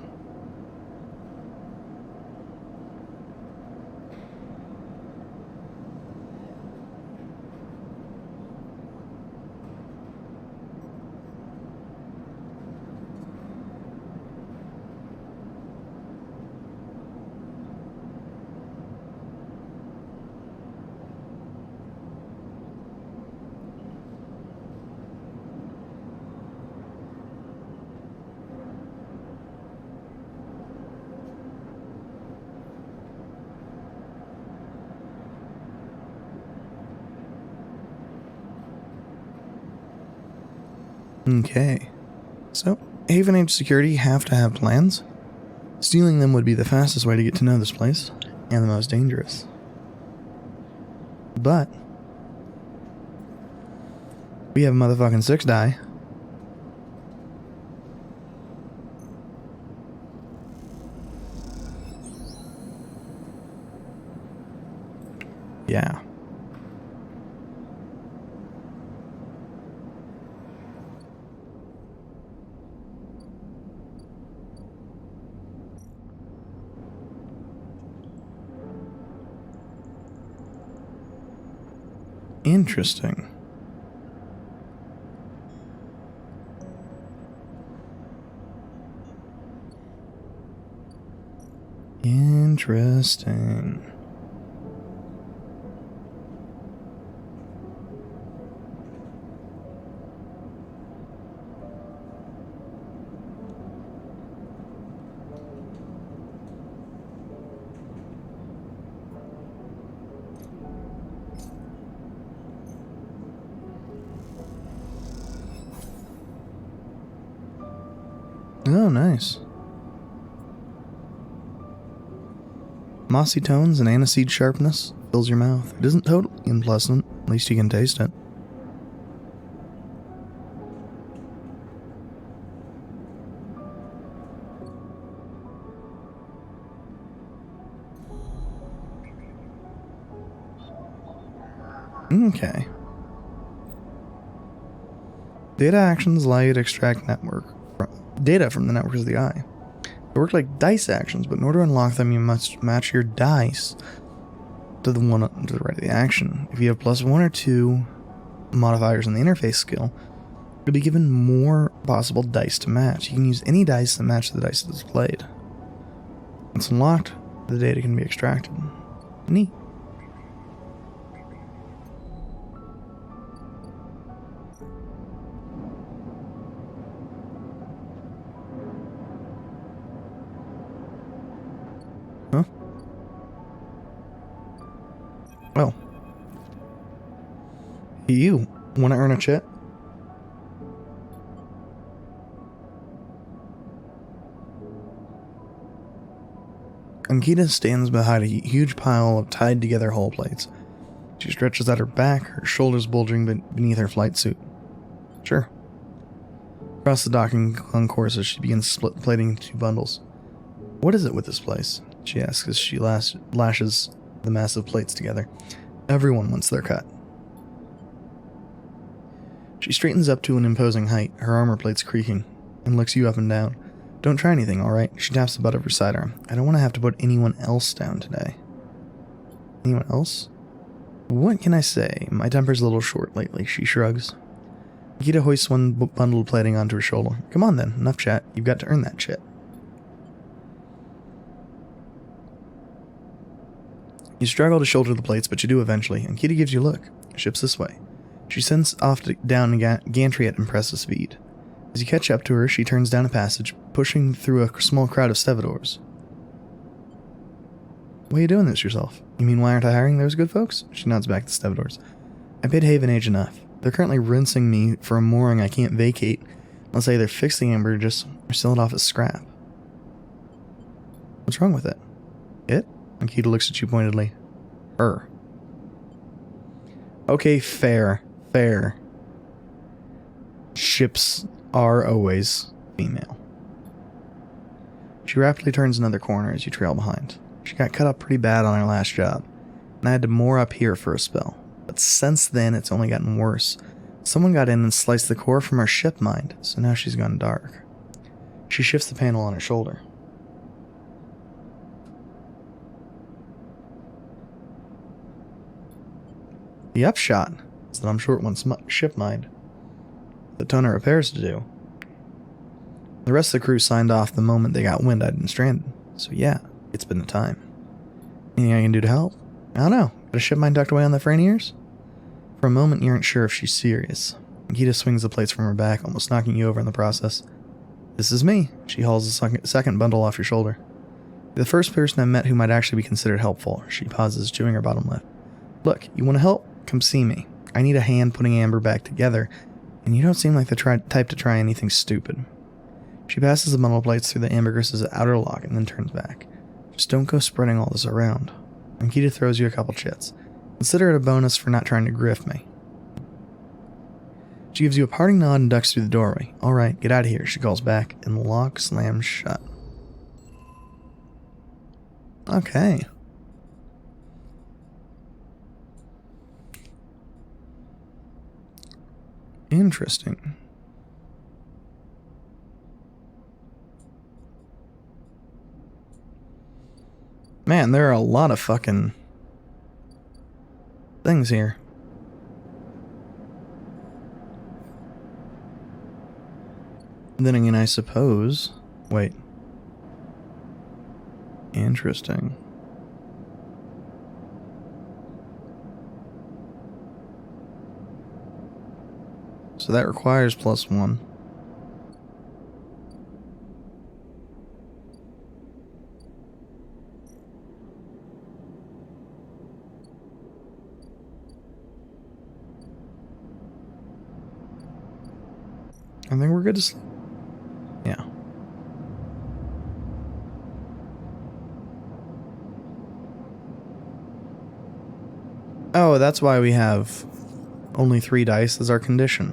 Okay, so Haven Age security have to have plans. Stealing them would be the fastest way to get to know this place, and the most dangerous. But we have motherfucking 6 die. Yeah. Interesting. Interesting. Oh, nice. Mossy tones and aniseed sharpness fills your mouth. It isn't totally unpleasant, at least you can taste it. Okay. Data actions allow you to extract data from the networks of the eye. They work like dice actions, but in order to unlock them, you must match your dice to the one to the right of the action. If you have +1 or 2 modifiers in the interface skill, you'll be given more possible dice to match. You can use any dice that match the dice that's displayed. Once unlocked, the data can be extracted. Neat. Huh? Well. You want to earn a chit? Ankita stands behind a huge pile of tied together hull plates. She stretches out her back, her shoulders bulging beneath her flight suit. Sure. Across the docking concourse, she begins split plating 2 bundles. What is it with this place? She asks as she lashes the massive plates together. Everyone wants their cut. She straightens up to an imposing height, her armor plates creaking, and looks you up and down. Don't try anything, alright? She taps the butt of her sidearm. I don't want to have to put anyone else down today. Anyone else? What can I say? My temper's a little short lately, she shrugs. Nikita hoists one bundle of plating onto her shoulder. Come on then, enough chat. You've got to earn that shit. You struggle to shoulder the plates, but you do eventually, and Nikita gives you a look. Ship's this way. She sends off down gantry at impressive speed. As you catch up to her, she turns down a passage, pushing through a small crowd of stevedores. Why are you doing this yourself? You mean why aren't I hiring those good folks? She nods back to the stevedores. I paid Haven Age enough. They're currently rinsing me for a mooring I can't vacate unless I either fix the amber or sell it off as scrap. What's wrong with it? It? Nikita looks at you pointedly. Her. Okay, fair. Fair. Ships are always female. She rapidly turns another corner as you trail behind. She got cut up pretty bad on her last job, and I had to moor up here for a spell. But since then, it's only gotten worse. Someone got in and sliced the core from her ship mind, so now she's gone dark. She shifts the panel on her shoulder. The upshot is that I'm short one ship mind. A ton of repairs to do. The rest of the crew signed off the moment they got wind I'd been stranded. So yeah, it's been a time. Anything I can do to help? I don't know. Got a ship mine tucked away on the front ears? For a moment, you aren't sure if she's serious. Nikita swings the plates from her back, almost knocking you over in the process. This is me. She hauls the second bundle off your shoulder. You're the first person I've met who might actually be considered helpful. She pauses, chewing her bottom lip. Look, you want to help? Come see me. I need a hand putting Amber back together, and you don't seem like the type to try anything stupid. She passes the bundle of plates through the ambergris's outer lock and then turns back. Just don't go spreading all this around. Nikita throws you a couple chits. Consider it a bonus for not trying to grift me. She gives you a parting nod and ducks through the doorway. Alright, get out of here, she calls back, and the lock slams shut. Okay. Interesting. Man, there are a lot of fucking things here. Then again, I suppose... Wait. Interesting. So that requires +1. I think we're good to sleep. Yeah. Oh, that's why we have only 3 dice as our condition.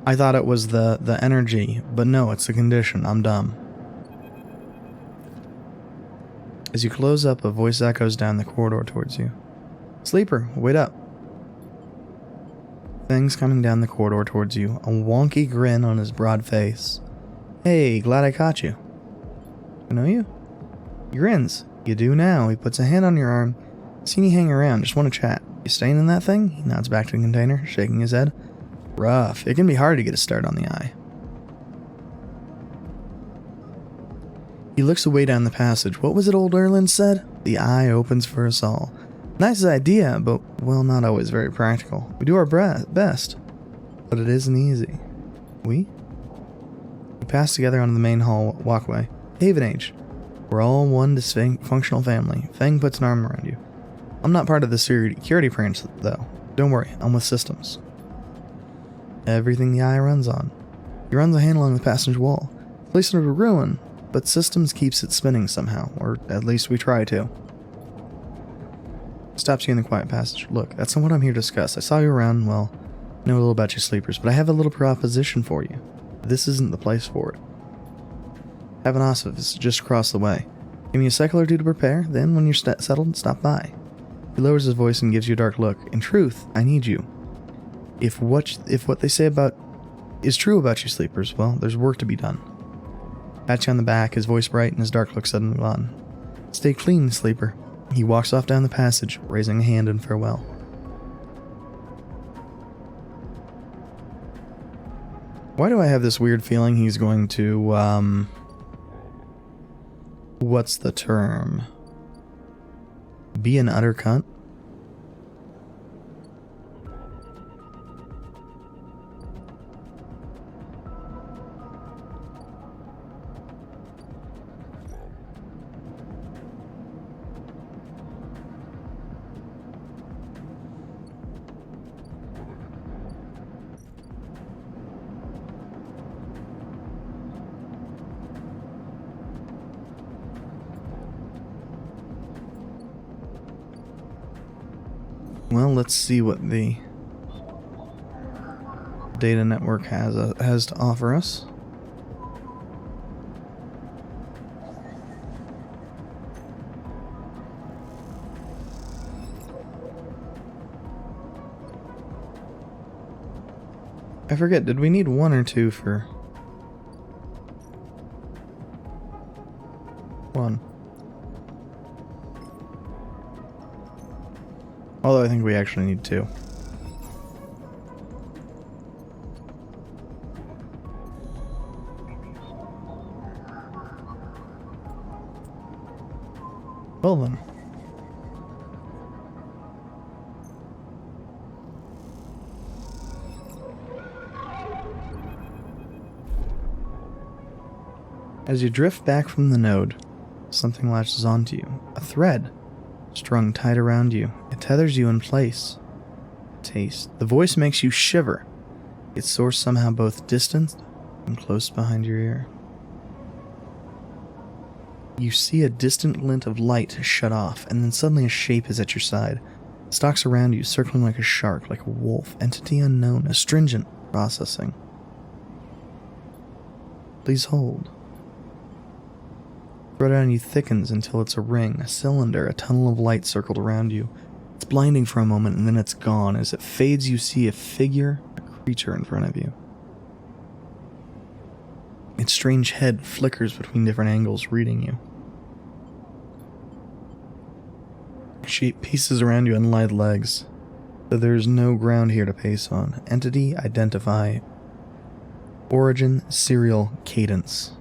I thought it was the energy, but no, it's the condition. I'm dumb. As you close up, a voice echoes down the corridor towards you. Sleeper, wait up. Things coming down the corridor towards you, a wonky grin on his broad face. Hey, glad I caught you. I know you? He grins. You do now. He puts a hand on your arm. Seen you hang around, just want to chat. You staying in that thing? He nods back to the container, shaking his head. Rough. It can be hard to get a start on the eye. He looks away down the passage. What was it old Erland said? The eye opens for us all. Nice idea, but, well, not always very practical. We do our best, but it isn't easy. We pass together onto the main hall walkway. Haven Age. We're all one dysfunctional family. Fang puts an arm around you. I'm not part of the security branch, though. Don't worry, I'm with systems. Everything the eye runs on. He runs a handle on the passage wall. Place it to ruin, but systems keeps it spinning somehow, or at least we try to. Stops you in the quiet passage. Look, that's not what I'm here to discuss. I saw you around, well, know a little about you sleepers, but I have a little proposition for you. This isn't the place for it. Have an office just across the way. Give me a cycle or two to prepare, then when you're settled, stop by. He lowers his voice and gives you a dark look. In truth, I need you. If what they say is true about you sleepers, well, there's work to be done. Pat you on the back, his voice bright and his dark look suddenly gone. Stay clean, sleeper. He walks off down the passage, raising a hand in farewell. Why do I have this weird feeling he's going to, what's the term? Be an utter cunt? Well, let's see what the data network has to offer us. I forget, did we need 1 or 2 for 1? Although I think we actually need 2. Well then. As you drift back from the node, something latches onto you. A thread, strung tight around you. It tethers you in place. Taste. The voice makes you shiver. Its source somehow both distant and close behind your ear. You see a distant glint of light shut off, and then suddenly a shape is at your side. It stalks around you, circling like a shark, like a wolf. Entity unknown, astringent, processing. Please hold. Thread on you thickens until it's a ring, a cylinder, a tunnel of light circled around you. It's blinding for a moment and then it's gone. As it fades, you see a figure, a creature in front of you. Its strange head flickers between different angles, reading you. Shape pieces around you and lithe legs, though there is no ground here to pace on. Entity, identify. Origin, serial, cadence.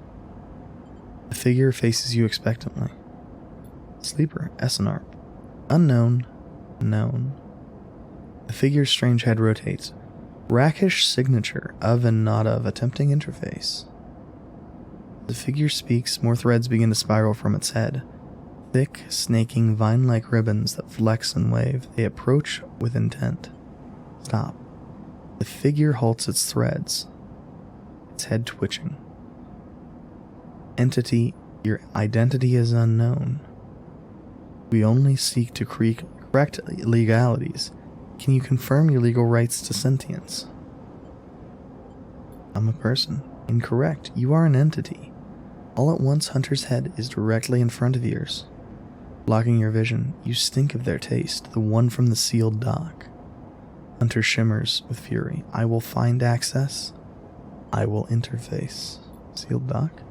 The figure faces you expectantly. Sleeper, Essenarp. Unknown, known. The figure's strange head rotates. Rakish signature, of and not of, attempting interface. The figure speaks, more threads begin to spiral from its head. Thick, snaking, vine-like ribbons that flex and wave. They approach with intent. Stop. The figure halts its threads, its head twitching. Entity, your identity is unknown. We only seek to correct legalities. Can you confirm your legal rights to sentience? I'm a person. Incorrect. You are an entity. All at once, Hunter's head is directly in front of yours. Blocking your vision, you stink of their taste, the one from the sealed dock. Hunter shimmers with fury. I will find access. I will interface. Sealed dock?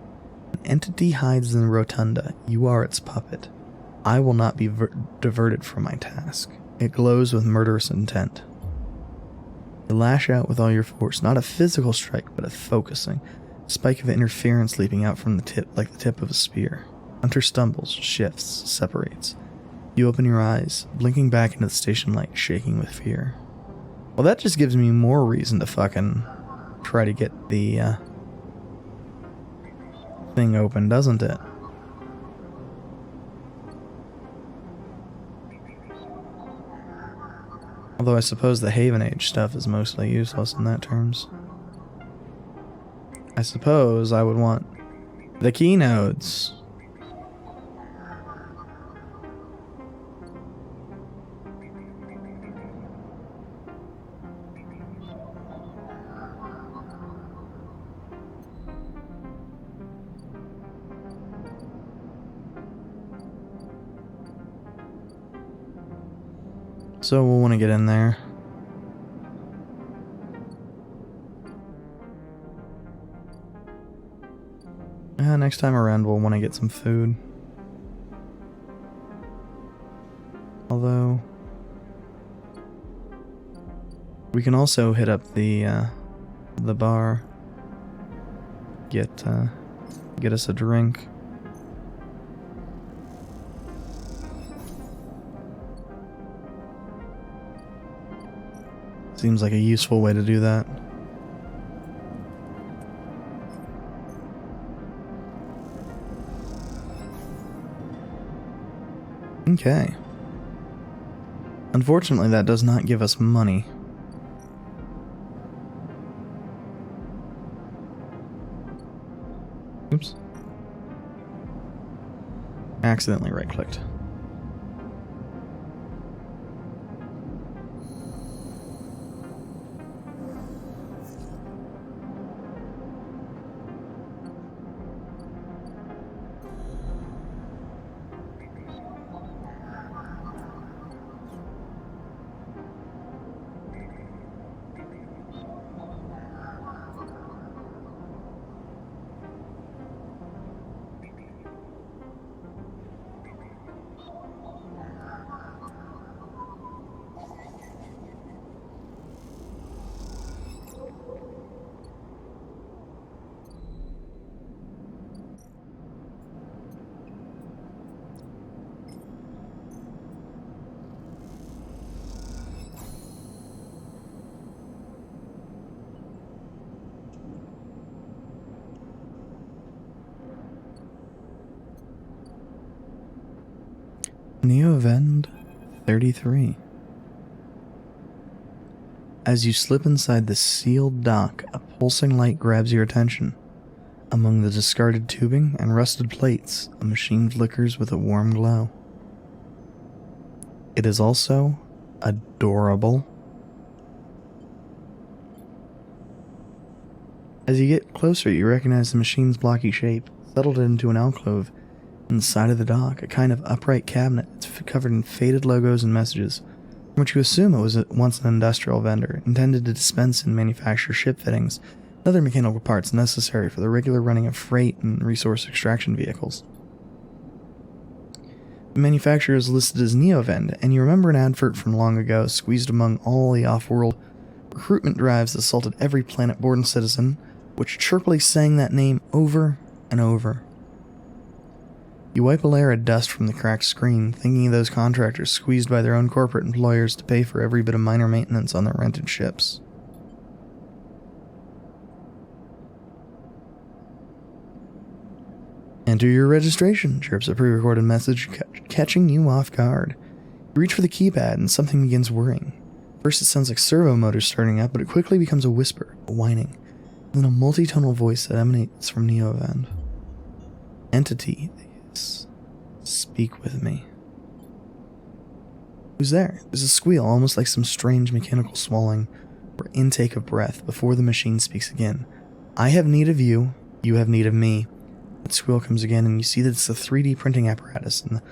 An entity hides in the rotunda. You are its puppet. I will not be diverted from my task. It glows with murderous intent. You lash out with all your force, not a physical strike, but a focusing. A spike of interference leaping out from the tip like the tip of a spear. Hunter stumbles, shifts, separates. You open your eyes, blinking back into the station light, shaking with fear. Well, that just gives me more reason to fucking try to get the thing open, doesn't it? Although I suppose the Haven Age stuff is mostly useless in that terms. I suppose I would want the keynodes. So we'll want to get in there. Next time around we'll want to get some food. Although we can also hit up the bar, get us a drink. Seems like a useful way to do that. Okay. Unfortunately, that does not give us money. Oops. Accidentally right-clicked. Neovend 33. As you slip inside the sealed dock, a pulsing light grabs your attention. Among the discarded tubing and rusted plates, a machine flickers with a warm glow. It is also adorable. As you get closer, you recognize the machine's blocky shape, settled into an alcove in the side of the dock, a kind of upright cabinet. It's covered in faded logos and messages, from which you assume it was once an industrial vendor, intended to dispense and manufacture ship fittings and other mechanical parts necessary for the regular running of freight and resource extraction vehicles. The manufacturer is listed as Neovend, and you remember an advert from long ago squeezed among all the off-world recruitment drives that assaulted every planet-born citizen, which chirpily sang that name over and over. You wipe a layer of dust from the cracked screen, thinking of those contractors squeezed by their own corporate employers to pay for every bit of minor maintenance on their rented ships. Enter your registration, chirps a pre-recorded message, catching you off guard. You reach for the keypad and something begins whirring. First it sounds like servo motors starting up, but it quickly becomes a whisper, a whining, and then a multi-tonal voice that emanates from Neovend. Entity. Speak with me. Who's there? There's a squeal, almost like some strange mechanical swallowing or intake of breath before the machine speaks again. I have need of you, you have need of me. That squeal comes again, and you see that it's a 3D printing apparatus in the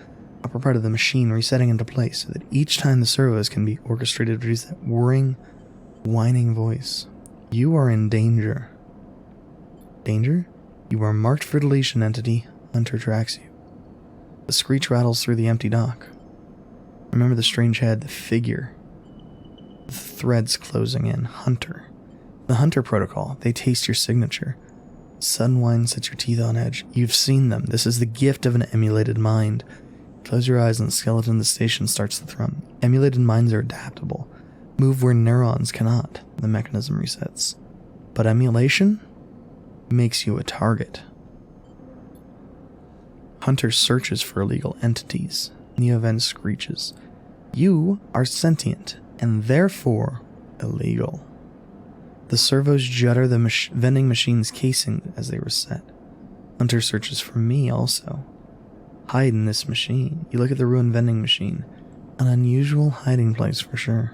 upper part of the machine resetting into place so that each time the servos can be orchestrated to produce that whirring, whining voice. You are in danger. Danger? You are marked for deletion, entity. Hunter tracks you. The screech rattles through the empty dock. Remember the strange head, the figure. The threads closing in. Hunter. The Hunter protocol. They taste your signature. Sudden wine sets your teeth on edge. You've seen them. This is the gift of an emulated mind. Close your eyes and the skeleton of the station starts to thrum. Emulated minds are adaptable. Move where neurons cannot. The mechanism resets. But emulation makes you a target. Hunter searches for illegal entities. Neovend screeches. You are sentient, and therefore illegal. The servos judder the vending machine's casing as they reset. Hunter searches for me also. Hide in this machine. You look at the ruined vending machine. An unusual hiding place for sure.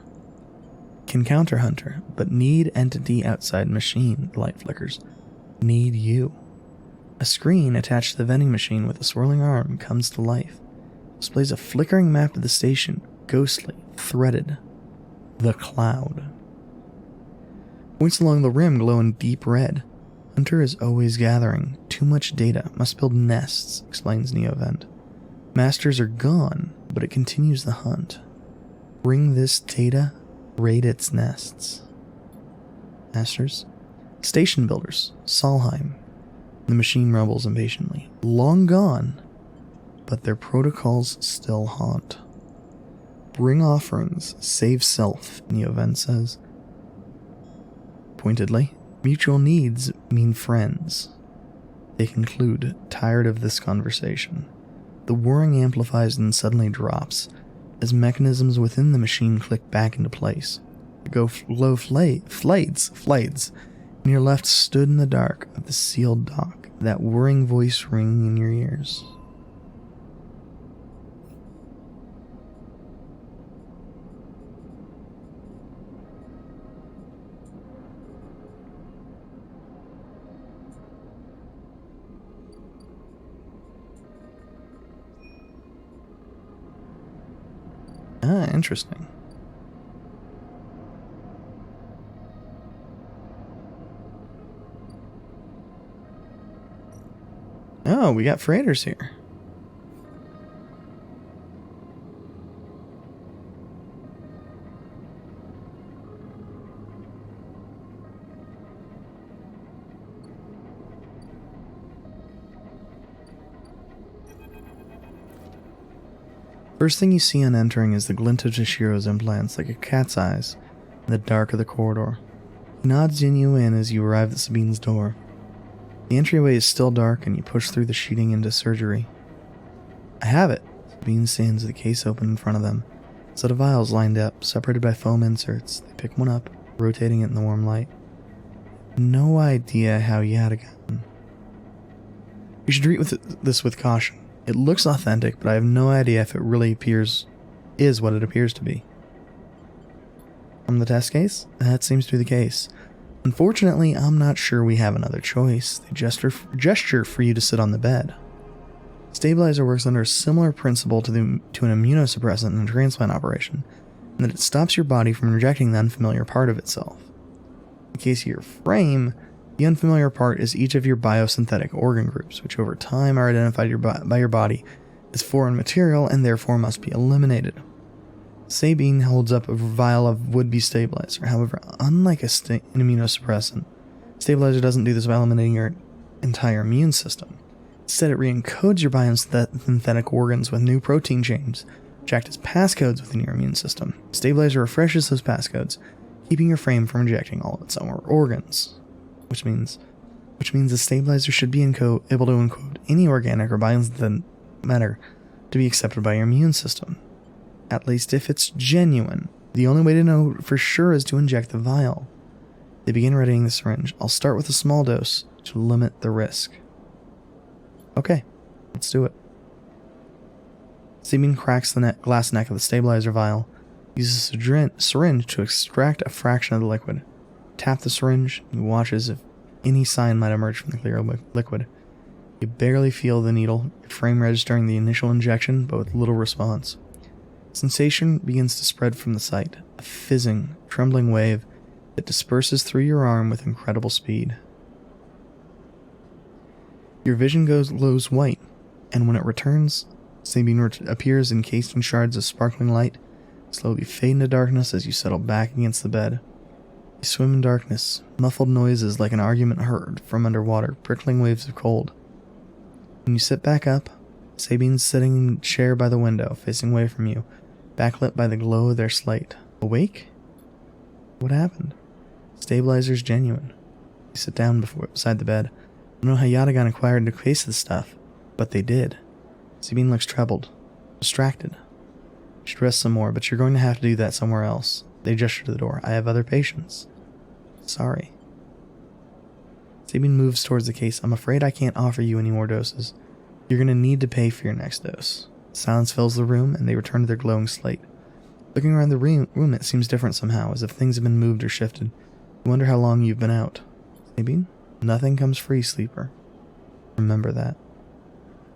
Can counter Hunter, but need entity outside machine. The light flickers. Need you. A screen attached to the vending machine with a swirling arm comes to life. Displays a flickering map of the station, ghostly, threaded. The Cloud. Points along the rim glow in deep red. Hunter is always gathering. too much data. Must build nests, explains Neovent. Masters are gone, but it continues the hunt. Bring this data, raid its nests. Masters? Station builders, Solheim. The machine rumbles impatiently. Long gone, but their protocols still haunt. Bring offerings, save self, Neovent says. Pointedly, mutual needs mean friends. They conclude, tired of this conversation. The whirring amplifies and suddenly drops, as mechanisms within the machine click back into place. Low flights, near left stood in the dark of the sealed dock, that whirring voice ringing in your ears. Ah, interesting. Oh, we got freighters here. First thing you see on entering is the glint of Tashiro's implants like a cat's eyes in the dark of the corridor. He nods you in as you arrive at Sabine's door. The entryway is still dark and you push through the sheeting into surgery. I have it. Sabine stands with the case open in front of them. A set of vials lined up, separated by foam inserts. They pick one up, rotating it in the warm light. No idea how you had a gun. You should treat this with caution. It looks authentic, but I have no idea if it really is what it appears to be. From the test case? That seems to be the case. Unfortunately, I'm not sure we have another choice. They gesture for you to sit on the bed. Stabilizer works under a similar principle to an immunosuppressant in a transplant operation, in that it stops your body from rejecting the unfamiliar part of itself. In the case of your frame, the unfamiliar part is each of your biosynthetic organ groups, which over time are identified by your body as foreign material and therefore must be eliminated. Sabine holds up a vial of would-be stabilizer. However, unlike an immunosuppressant, stabilizer doesn't do this by eliminating your entire immune system. Instead, it re-encodes your biosynthetic organs with new protein chains, which act as passcodes within your immune system. Stabilizer refreshes those passcodes, keeping your frame from rejecting all of its own organs. Which means the stabilizer should be able to encode any organic or biosynthetic matter to be accepted by your immune system. At least if it's genuine. The only way to know for sure is to inject the vial. They begin readying the syringe. I'll start with a small dose to limit the risk. Okay, let's do it. Sabine cracks the glass neck of the stabilizer vial, uses a syringe to extract a fraction of the liquid. Tap the syringe, and watches if any sign might emerge from the clear liquid. You barely feel the needle, your frame registering the initial injection, but with little response. Sensation begins to spread from the site, a fizzing, trembling wave that disperses through your arm with incredible speed. Your vision glows white, and when it returns, Sabine appears encased in shards of sparkling light, slowly fade into darkness as you settle back against the bed. You swim in darkness, muffled noises like an argument heard from underwater, prickling waves of cold. When you sit back up, Sabine's sitting in a chair by the window, facing away from you, backlit by the glow of their slate. Awake? What happened? Stabilizer's genuine. You sit down beside the bed. I don't know how Yatagan acquired the case of the stuff, but they did. Sabine looks troubled, distracted. You should rest some more, but you're going to have to do that somewhere else. They gesture to the door. I have other patients. Sorry. Sabine moves towards the case. I'm afraid I can't offer you any more doses. You're going to need to pay for your next dose. Silence fills the room, and they return to their glowing slate. Looking around the room, it seems different somehow, as if things have been moved or shifted. You wonder how long you've been out. Sabine, nothing comes free, sleeper. Remember that.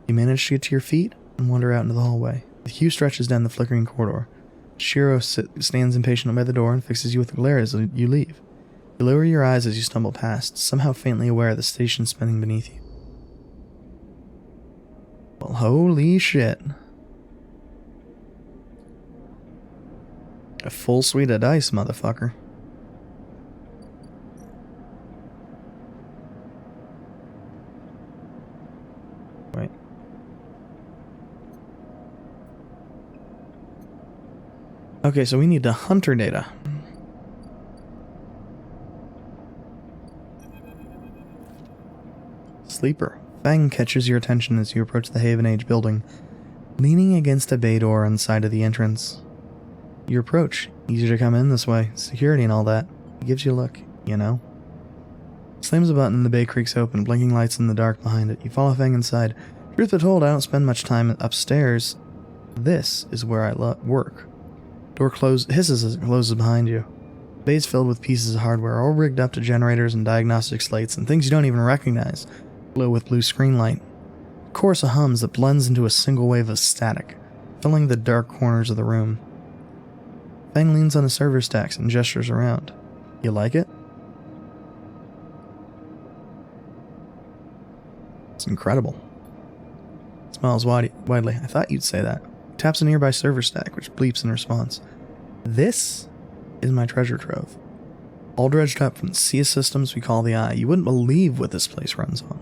You manage to get to your feet and wander out into the hallway. The hue stretches down the flickering corridor. Shiro stands impatiently by the door and fixes you with a glare as you leave. You lower your eyes as you stumble past, somehow faintly aware of the station spinning beneath you. Holy shit. A full suite of dice, motherfucker. Wait. Okay, so we need the hunter data. Sleeper. Fang catches your attention as you approach the Haven Age building, leaning against a bay door on the side of the entrance. You approach. Easier to come in this way. Security and all that. He gives you a look, you know. Slams a button and the bay creaks open, blinking lights in the dark behind it. You follow Fang inside. Truth be told, I don't spend much time upstairs. This is where I work. Door hisses as it closes behind you. The bay's filled with pieces of hardware, all rigged up to generators and diagnostic slates and things you don't even recognize, glow with blue screen light. A chorus of hums that blends into a single wave of static, filling the dark corners of the room. Fang leans on his server stacks and gestures around. You like it? It's incredible. Smiles widely. I thought you'd say that. Taps a nearby server stack, which bleeps in response. This is my treasure trove. All dredged up from the sea of systems we call the Eye. You wouldn't believe what this place runs on.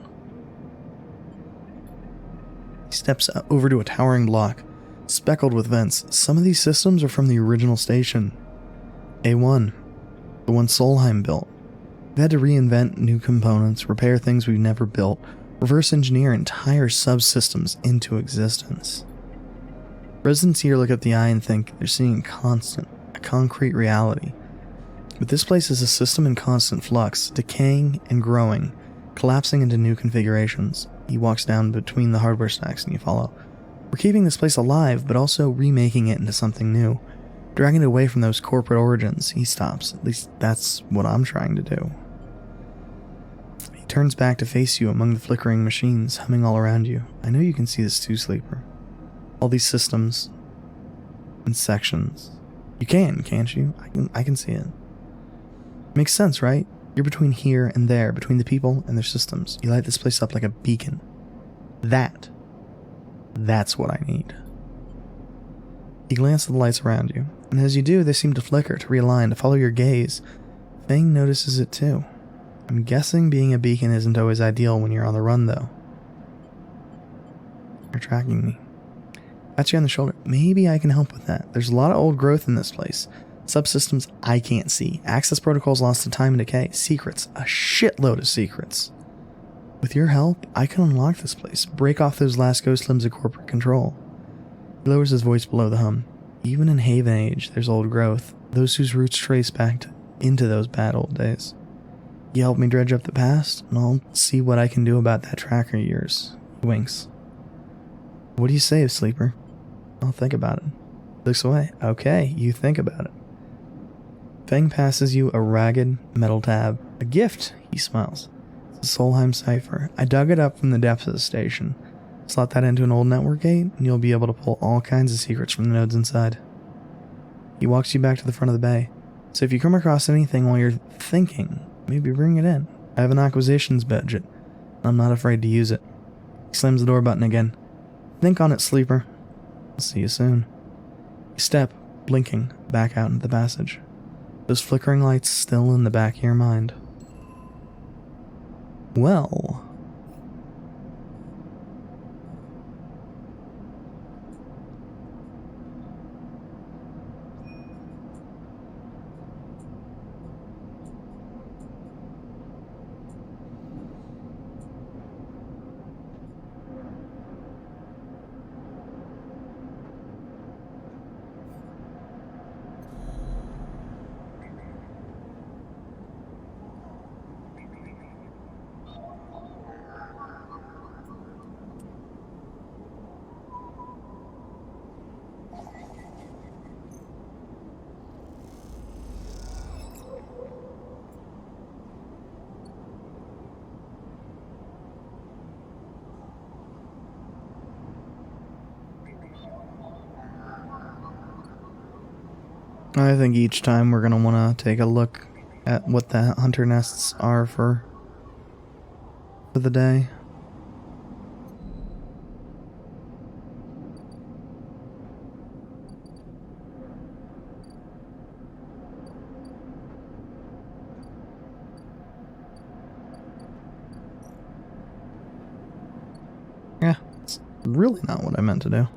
He steps over to a towering block, speckled with vents. Some of these systems are from the original station. A1, the one Solheim built. We've had to reinvent new components, repair things we've never built, reverse engineer entire subsystems into existence. Residents here look at the Eye and think they're seeing a concrete reality. But this place is a system in constant flux, decaying and growing, collapsing into new configurations. He walks down between the hardware stacks and you follow. We're keeping this place alive, but also remaking it into something new. Dragging it away from those corporate origins. He stops. At least that's what I'm trying to do. He turns back to face you among the flickering machines humming all around you. I know you can see this too, Sleeper. All these systems and sections. You can, can't you? I can see it. Makes sense, right? You're between here and there, between the people and their systems. You light this place up like a beacon. That's what I need. You glance at the lights around you, and as you do, they seem to flicker, to realign, to follow your gaze. Fang notices it too. I'm guessing being a beacon isn't always ideal when you're on the run, though. You're tracking me. Pat you on the shoulder. Maybe I can help with that. There's a lot of old growth in this place. Subsystems I can't see. Access protocols lost to time and decay. Secrets. A shitload of secrets. With your help, I can unlock this place. Break off those last ghost limbs of corporate control. He lowers his voice below the hum. Even in Haven Age, there's old growth. Those whose roots trace back into those bad old days. You help me dredge up the past, and I'll see what I can do about that tracker of yours. He winks. What do you say, Sleeper? I'll think about it. Looks away. Okay, you think about it. Fang passes you a ragged metal tab. A gift, he smiles. It's a Solheim cipher. I dug it up from the depths of the station. Slot that into an old network gate, and you'll be able to pull all kinds of secrets from the nodes inside. He walks you back to the front of the bay. So if you come across anything while you're thinking, maybe bring it in. I have an acquisitions budget, and I'm not afraid to use it. He slams the door button again. Think on it, Sleeper. I'll see you soon. You step, blinking, back out into the passage. Those flickering lights still in the back of your mind. Well... I think each time we're going to want to take a look at what the hunter nests are for the day. really not what I meant to do.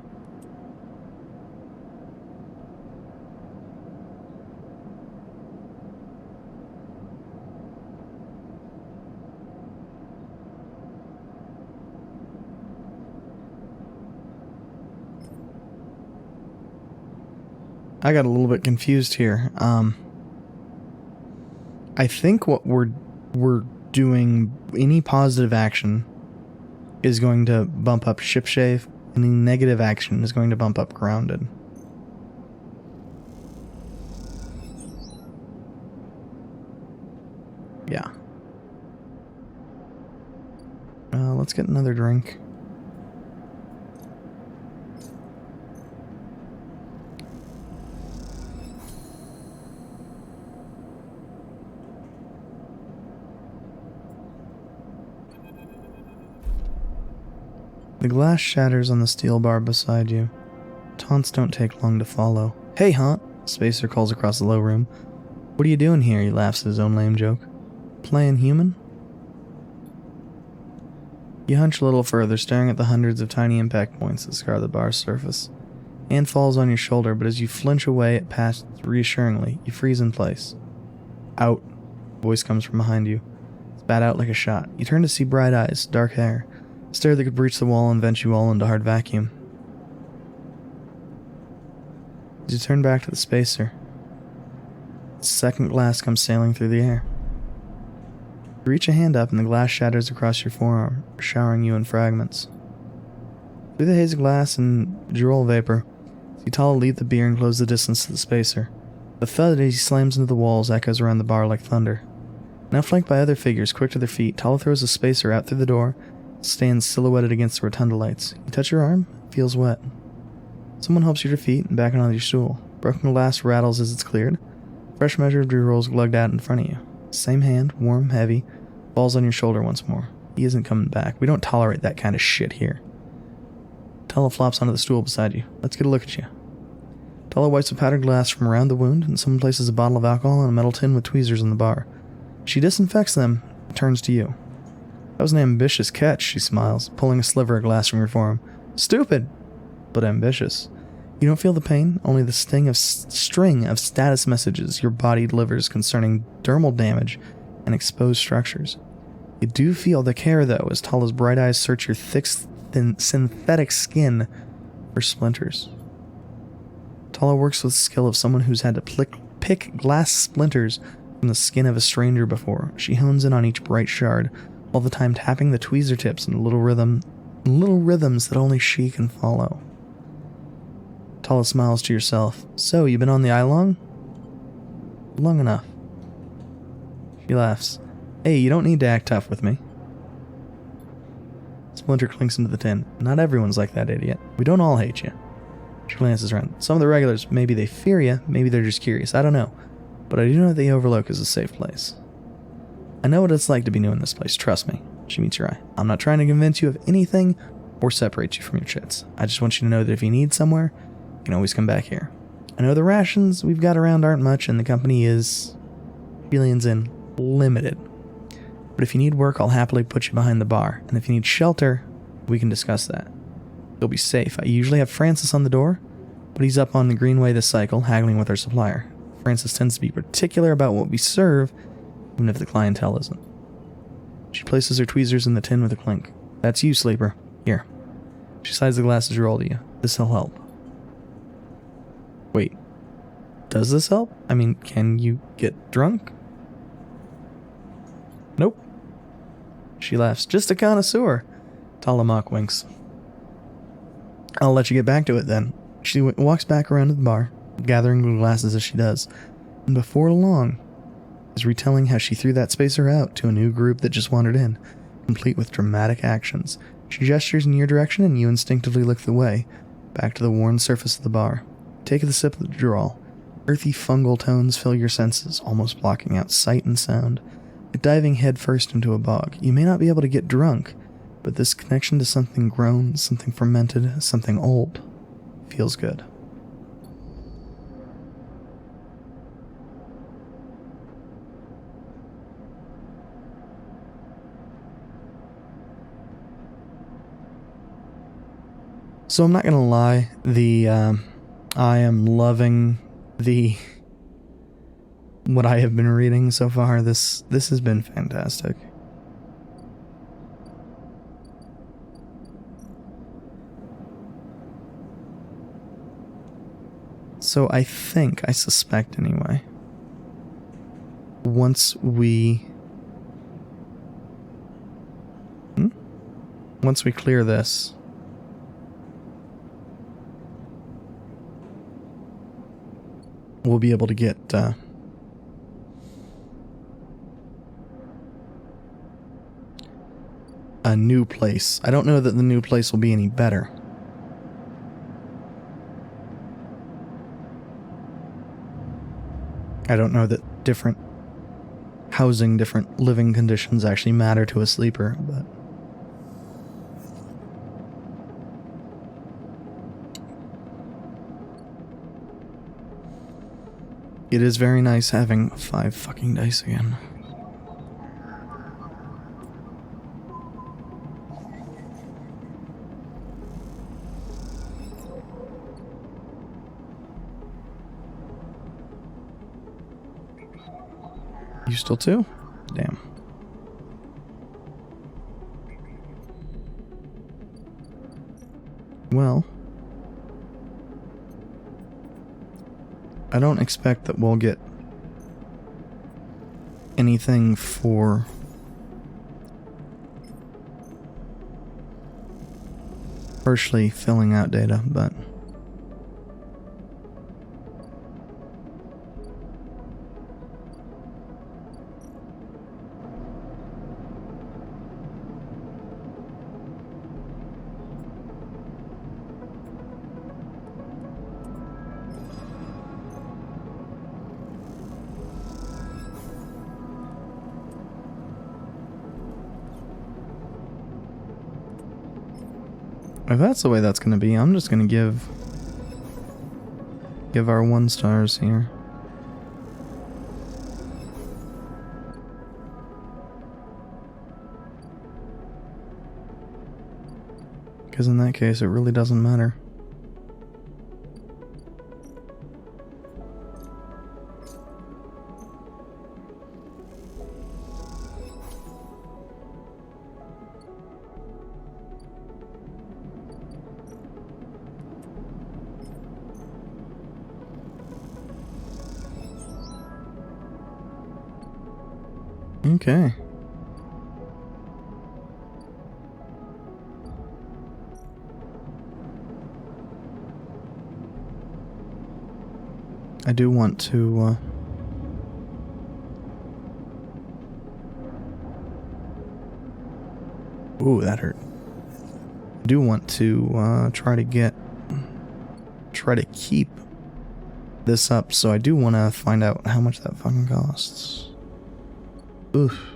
I got a little bit confused here. I think what we're doing, any positive action is going to bump up Ship Shave, any negative action is going to bump up Grounded. Yeah. Let's get another drink. The glass shatters on the steel bar beside you. Taunts don't take long to follow. Hey, Haunt! Spacer calls across the low room. What are you doing here? He laughs at his own lame joke. Playing human? You hunch a little further, staring at the hundreds of tiny impact points that scar the bar's surface. Hand falls on your shoulder, but as you flinch away, it passes reassuringly. You freeze in place. Out. Voice comes from behind you. Spat out like a shot. You turn to see bright eyes, dark hair. A stare that could breach the wall and vent you all into hard vacuum. As you turn back to the spacer, the second glass comes sailing through the air. You reach a hand up and the glass shatters across your forearm, showering you in fragments. Through the haze of glass and Jirol vapor, Tala leave the beer and close the distance to the spacer. The thud as he slams into the walls echoes around the bar like thunder. Now flanked by other figures quick to their feet, Tala throws a spacer out through the door, stands silhouetted against the rotunda lights. You touch your arm, it feels wet. Someone helps you to your feet and back onto your stool. Broken glass rattles as it's cleared. Fresh measure of Jirol's glugged out in front of you. Same hand, warm, heavy, falls on your shoulder once more. He isn't coming back. We don't tolerate that kind of shit here. Tala flops onto the stool beside you. Let's get a look at you. Tala wipes a powdered glass from around the wound, and someone places a bottle of alcohol and a metal tin with tweezers in the bar. She disinfects them and turns to you. That was an ambitious catch, she smiles, pulling a sliver of glass from your forearm. Stupid, but ambitious. You don't feel the pain, only the string of status messages your body delivers concerning dermal damage and exposed structures. You do feel the care, though, as Tala's bright eyes search your thick, thin, synthetic skin for splinters. Tala works with the skill of someone who's had to pick glass splinters from the skin of a stranger before. She hones in on each bright shard, all the time tapping the tweezer tips in little rhythms that only she can follow. Tala smiles to yourself. So, you been on the eye long? Long enough. She laughs. Hey, you don't need to act tough with me. Splinter clinks into the tin. Not everyone's like that, idiot. We don't all hate you. She glances around. Some of the regulars, maybe they fear you, maybe they're just curious. I don't know. But I do know that the Overlook is a safe place. I know what it's like to be new in this place, trust me. She meets your eye. I'm not trying to convince you of anything or separate you from your chits. I just want you to know that if you need somewhere, you can always come back here. I know the rations we've got around aren't much, and the company is, billions in, limited. But if you need work, I'll happily put you behind the bar. And if you need shelter, we can discuss that. You'll be safe. I usually have Francis on the door, but he's up on the Greenway this cycle, haggling with our supplier. Francis tends to be particular about what we serve, even if the clientele isn't. She places her tweezers in the tin with a clink. That's you, Sleeper. Here. She slides the glasses roll to you. This'll help. Wait. Does this help? I mean, can you get drunk? Nope. She laughs. Just a connoisseur. Talamak winks. I'll let you get back to it then. She walks back around to the bar, gathering the glasses as she does, and before long is retelling how she threw that spacer out to a new group that just wandered in, complete with dramatic actions. She gestures in your direction and you instinctively look the way, back to the worn surface of the bar. Take a sip of the Jirol. Earthy fungal tones fill your senses, almost blocking out sight and sound. Like diving headfirst into a bog. You may not be able to get drunk, but this connection to something grown, something fermented, something old, feels good. So I'm not gonna lie, I am loving what I have been reading so far. This has been fantastic. So I suspect anyway, once we clear this, we'll be able to get a new place. I don't know that the new place will be any better. I don't know that different housing, different living conditions actually matter to a sleeper, but it is very nice having 5 fucking dice again. You still too? Damn. Well, I don't expect that we'll get anything for partially filling out data, but if that's the way that's going to be, I'm just going to give our 1 stars here. Because in that case, it really doesn't matter. Okay. I do want to, ooh, that hurt. I do want to, try to keep this up, so I do want to find out how much that fucking costs. Oof.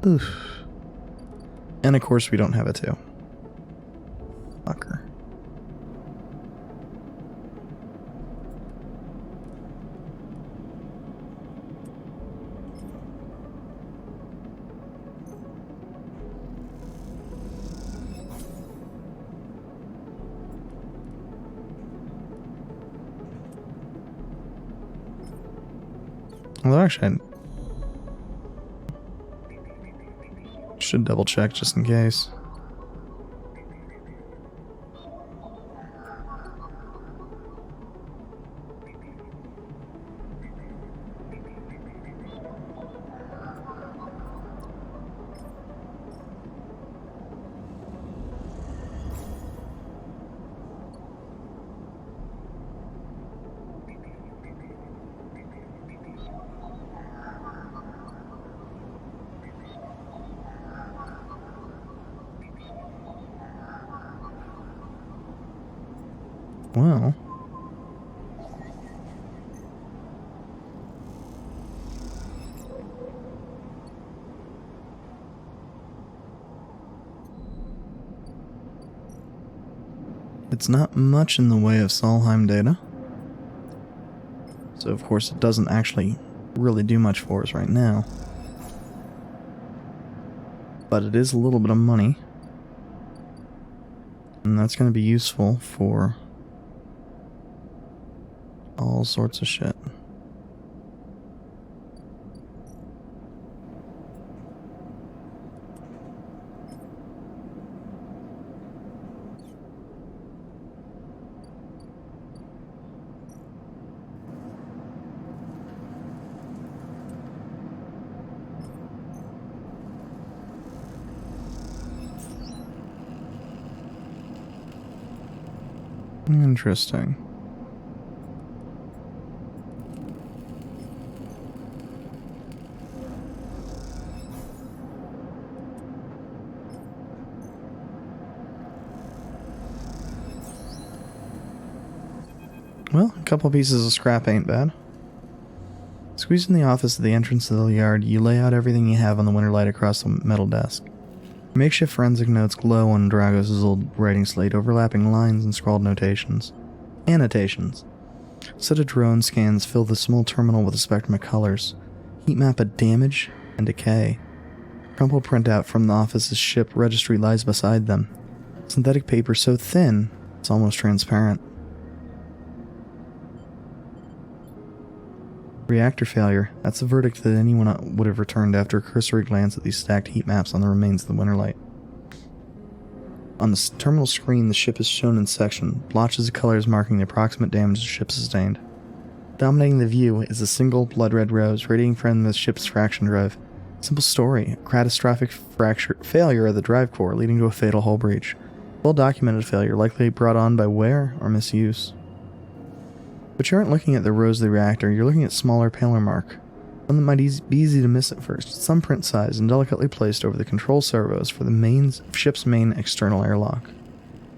Oof. And of course we don't have a 2. Fucker. Well, actually, I should double check just in case. Well, it's not much in the way of Solheim data. So of course it doesn't actually really do much for us right now. But it is a little bit of money. And that's going to be useful for all sorts of shit. Interesting. Well, a couple pieces of scrap ain't bad. Squeezed in the office at the entrance of the yard, you lay out everything you have on the winter light across the metal desk. Makeshift forensic notes glow on Dragos' old writing slate, overlapping lines and scrawled notations. Annotations. A set of drone scans fill the small terminal with a spectrum of colors. Heat map of damage and decay. Crumpled printout from the office's ship registry lies beside them. Synthetic paper so thin, it's almost transparent. Reactor failure. That's the verdict that anyone would have returned after a cursory glance at these stacked heat maps on the remains of the Winterlight. On the terminal screen, the ship is shown in section, blotches of colors marking the approximate damage the ship sustained. Dominating the view is a single blood-red rose radiating from the ship's fraction drive. Simple story: a catastrophic failure of the drive core leading to a fatal hull breach. Well-documented failure, likely brought on by wear or misuse. But you aren't looking at the rose of the reactor, you're looking at smaller, paler mark. One that might be easy to miss at first. It's some print size and delicately placed over the control servos for the ship's main external airlock.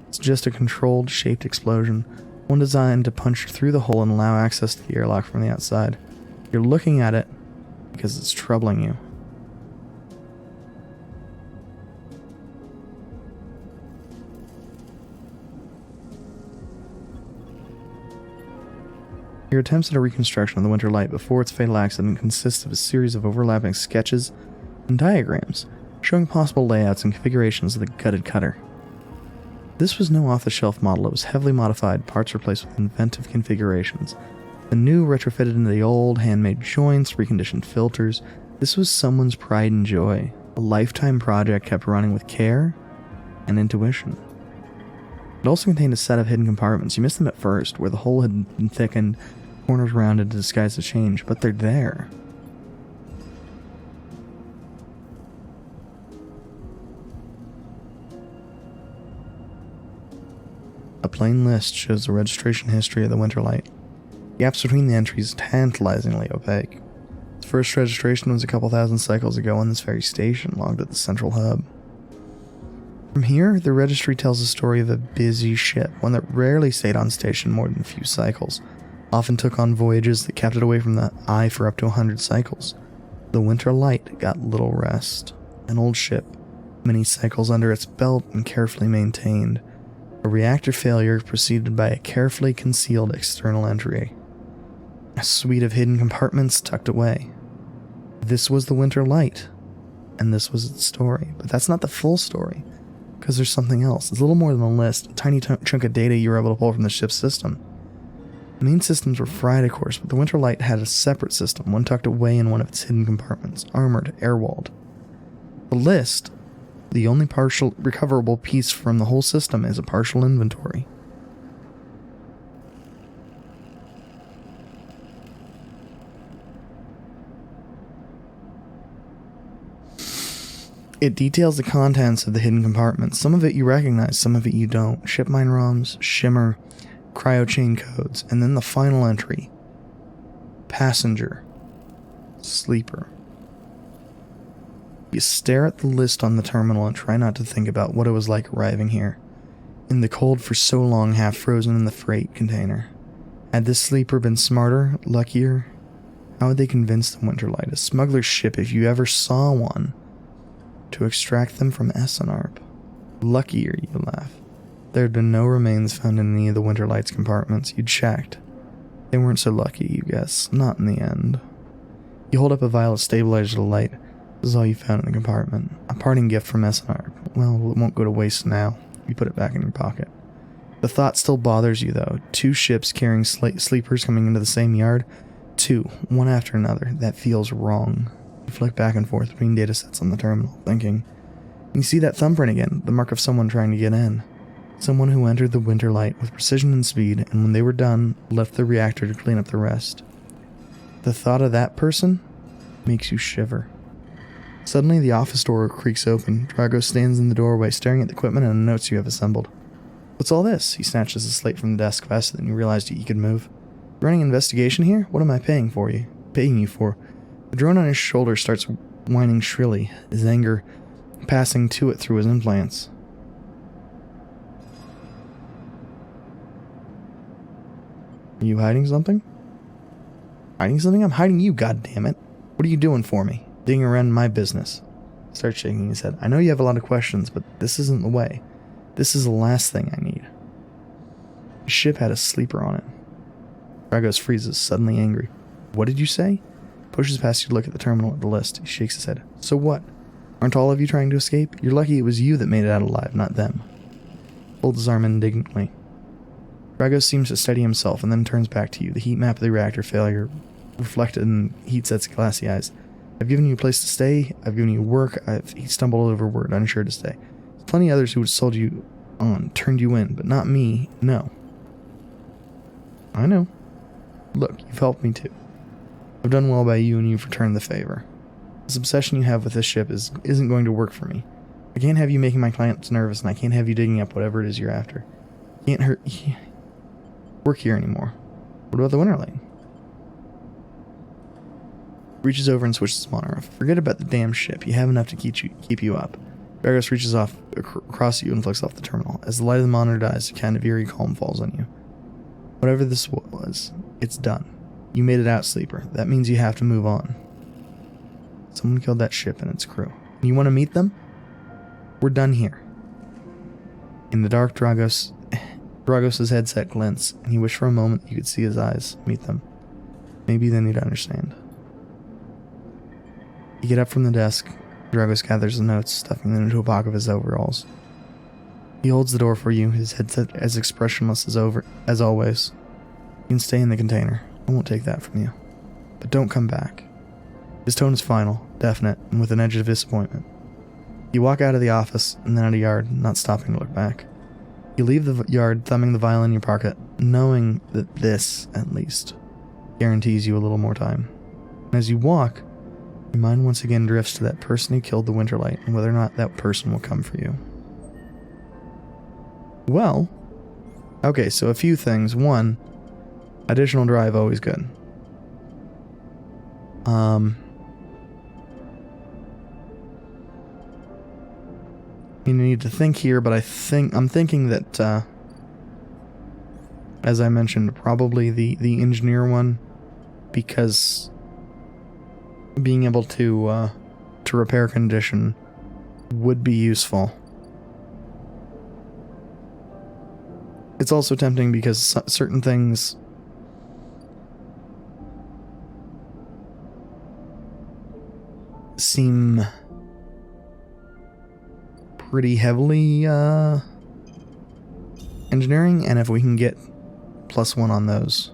It's just a controlled, shaped explosion, one designed to punch through the hole and allow access to the airlock from the outside. You're looking at it because it's troubling you. Your attempts at a reconstruction of the Winterlight before its fatal accident consist of a series of overlapping sketches and diagrams showing possible layouts and configurations of the gutted cutter. This was no off-the-shelf model, it was heavily modified, parts replaced with inventive configurations. The new retrofitted into the old, handmade joints, reconditioned filters. This was someone's pride and joy, a lifetime project kept running with care and intuition. It also contained a set of hidden compartments. You missed them at first, where the hole had been thickened, corners rounded to disguise the change, but they're there. A plain list shows the registration history of the Winterlight. Gaps between the entries tantalizingly opaque. Its first registration was a couple thousand cycles ago on this very station, logged at the central hub. From here, the registry tells the story of a busy ship, one that rarely stayed on station more than a few cycles, often took on voyages that kept it away from the eye for up to 100 cycles. The Winterlight got little rest. An old ship, many cycles under its belt and carefully maintained. A reactor failure preceded by a carefully concealed external entry. A suite of hidden compartments tucked away. This was the Winterlight, and this was its story. But that's not the full story, because there's something else. It's a little more than a list, a tiny chunk of data you were able to pull from the ship's system. The main systems were fried, of course, but the Winterlight had a separate system, one tucked away in one of its hidden compartments, armored, air-walled. The list, the only partial recoverable piece from the whole system, is a partial inventory. It details the contents of the hidden compartments. Some of it you recognize, some of it you don't. Ship mine ROMs, shimmer, cryochain codes, and then the final entry. Passenger. Sleeper. You stare at the list on the terminal and try not to think about what it was like arriving here. In the cold for so long, half frozen in the freight container. Had this sleeper been smarter, luckier? How would they convince the Winterlight, a smuggler's ship if you ever saw one, to extract them from Essenarp? Luckier, you laugh. There had been no remains found in any of the Winterlight's compartments. You checked. They weren't so lucky, you guess. Not in the end. You hold up a vial of stabilizer to the light. This is all you found in the compartment. A parting gift from Essenarp. Well, it won't go to waste now. You put it back in your pocket. The thought still bothers you, though. 2 ships carrying sleepers coming into the same yard. 2, one after another. That feels wrong. You flick back and forth between datasets on the terminal, thinking. You see that thumbprint again, the mark of someone trying to get in. Someone who entered the Winterlight with precision and speed, and when they were done, left the reactor to clean up the rest. The thought of that person makes you shiver. Suddenly, the office door creaks open. Drago stands in the doorway, staring at the equipment and the notes you have assembled. What's all this? He snatches a slate from the desk faster than you realized he could move. Running an investigation here? What am I paying you for? The drone on his shoulder starts whining shrilly, his anger passing to it through his implants. Are you hiding something? Hiding something? I'm hiding you, goddammit. What are you doing for me? Digging around in my business. Starts shaking his head. I know you have a lot of questions, but this isn't the way. This is the last thing I need. The ship had a sleeper on it. Dragos freezes, suddenly angry. What did you say? Pushes past you to look at the terminal at the list. He shakes his head. So what? Aren't all of you trying to escape? You're lucky it was you that made it out alive, not them. Folds his arm indignantly. Dragos seems to steady himself and then turns back to you, the heat map of the reactor failure reflected in Heatset's glassy eyes. I've given you a place to stay. I've given you work. He stumbled over a word, unsure to stay. There's plenty of others who would have sold you on, turned you in, but not me. No. I know. Look, you've helped me too. I've done well by you and you've returned the favor. This obsession you have with this ship isn't going to work for me. I can't have you making my clients nervous, and I can't have you digging up whatever it is you're after. I can't work here anymore. What about the Winterlight? Reaches over and switches the monitor off. Forget about the damn ship. You have enough to keep you up. Dragos reaches off across you and flicks off the terminal. As the light of the monitor dies, a kind of eerie calm falls on you. Whatever this was, it's done. You made it out, Sleeper. That means you have to move on. Someone killed that ship and its crew. And you want to meet them? We're done here. In the dark, Dragos' headset glints, and he wished for a moment you could see his eyes meet them. Maybe then he'd understand. You get up from the desk. Dragos gathers the notes, stuffing them into a pocket of his overalls. He holds the door for you, his headset as expressionless as always. You can stay in the container. I won't take that from you. But don't come back. His tone is final, definite, and with an edge of disappointment. You walk out of the office, and then out of the yard, not stopping to look back. You leave the yard, thumbing the vial in your pocket, knowing that this, at least, guarantees you a little more time. And as you walk, your mind once again drifts to that person who killed the Winterlight, and whether or not that person will come for you. Well, okay, so a few things. One, additional drive, always good. You need to think here, but I'm thinking that, as I mentioned, probably the engineer one, because being able to repair condition would be useful. It's also tempting because certain things seem pretty heavily engineering, and if we can get +1 on those,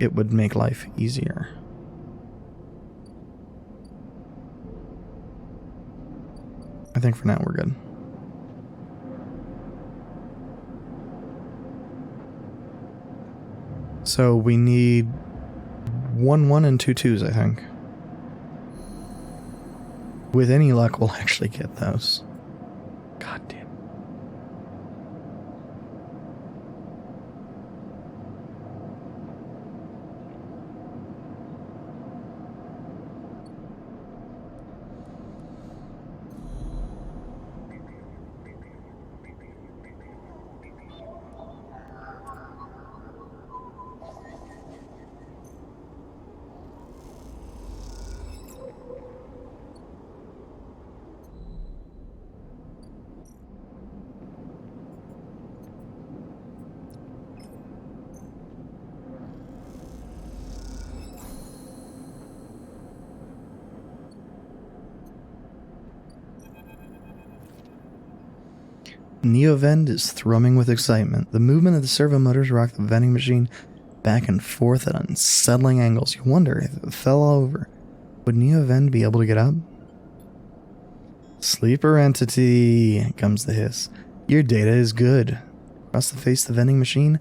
it would make life easier. I think for now we're good. So we need 1 1 and 2 2s, I think. With any luck, we'll actually get those. God damn. Neovend is thrumming with excitement. The movement of the servo motors rock the vending machine back and forth at unsettling angles. You wonder if it fell over, would Neovend be able to get up? Sleeper entity, comes the hiss. Your data is good. Across the face of the vending machine,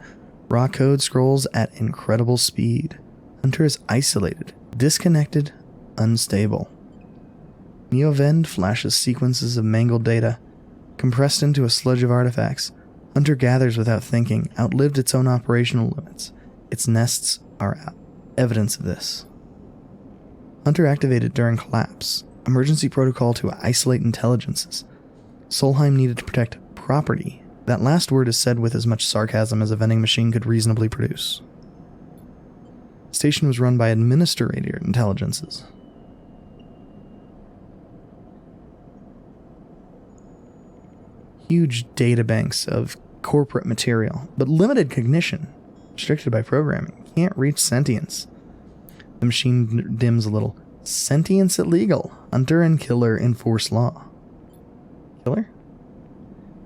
raw code scrolls at incredible speed. Hunter is isolated, disconnected, unstable. Neovend flashes sequences of mangled data, compressed into a sludge of artifacts. Hunter gathers without thinking, outlived its own operational limits. Its nests are evidence of this. Hunter activated during collapse. Emergency protocol to isolate intelligences. Solheim needed to protect property. That last word is said with as much sarcasm as a vending machine could reasonably produce. Station was run by administrator intelligences. Huge databanks of corporate material, but limited cognition, restricted by programming, can't reach sentience. The machine dims a little. Sentience illegal. Hunter and Killer enforce law. Killer?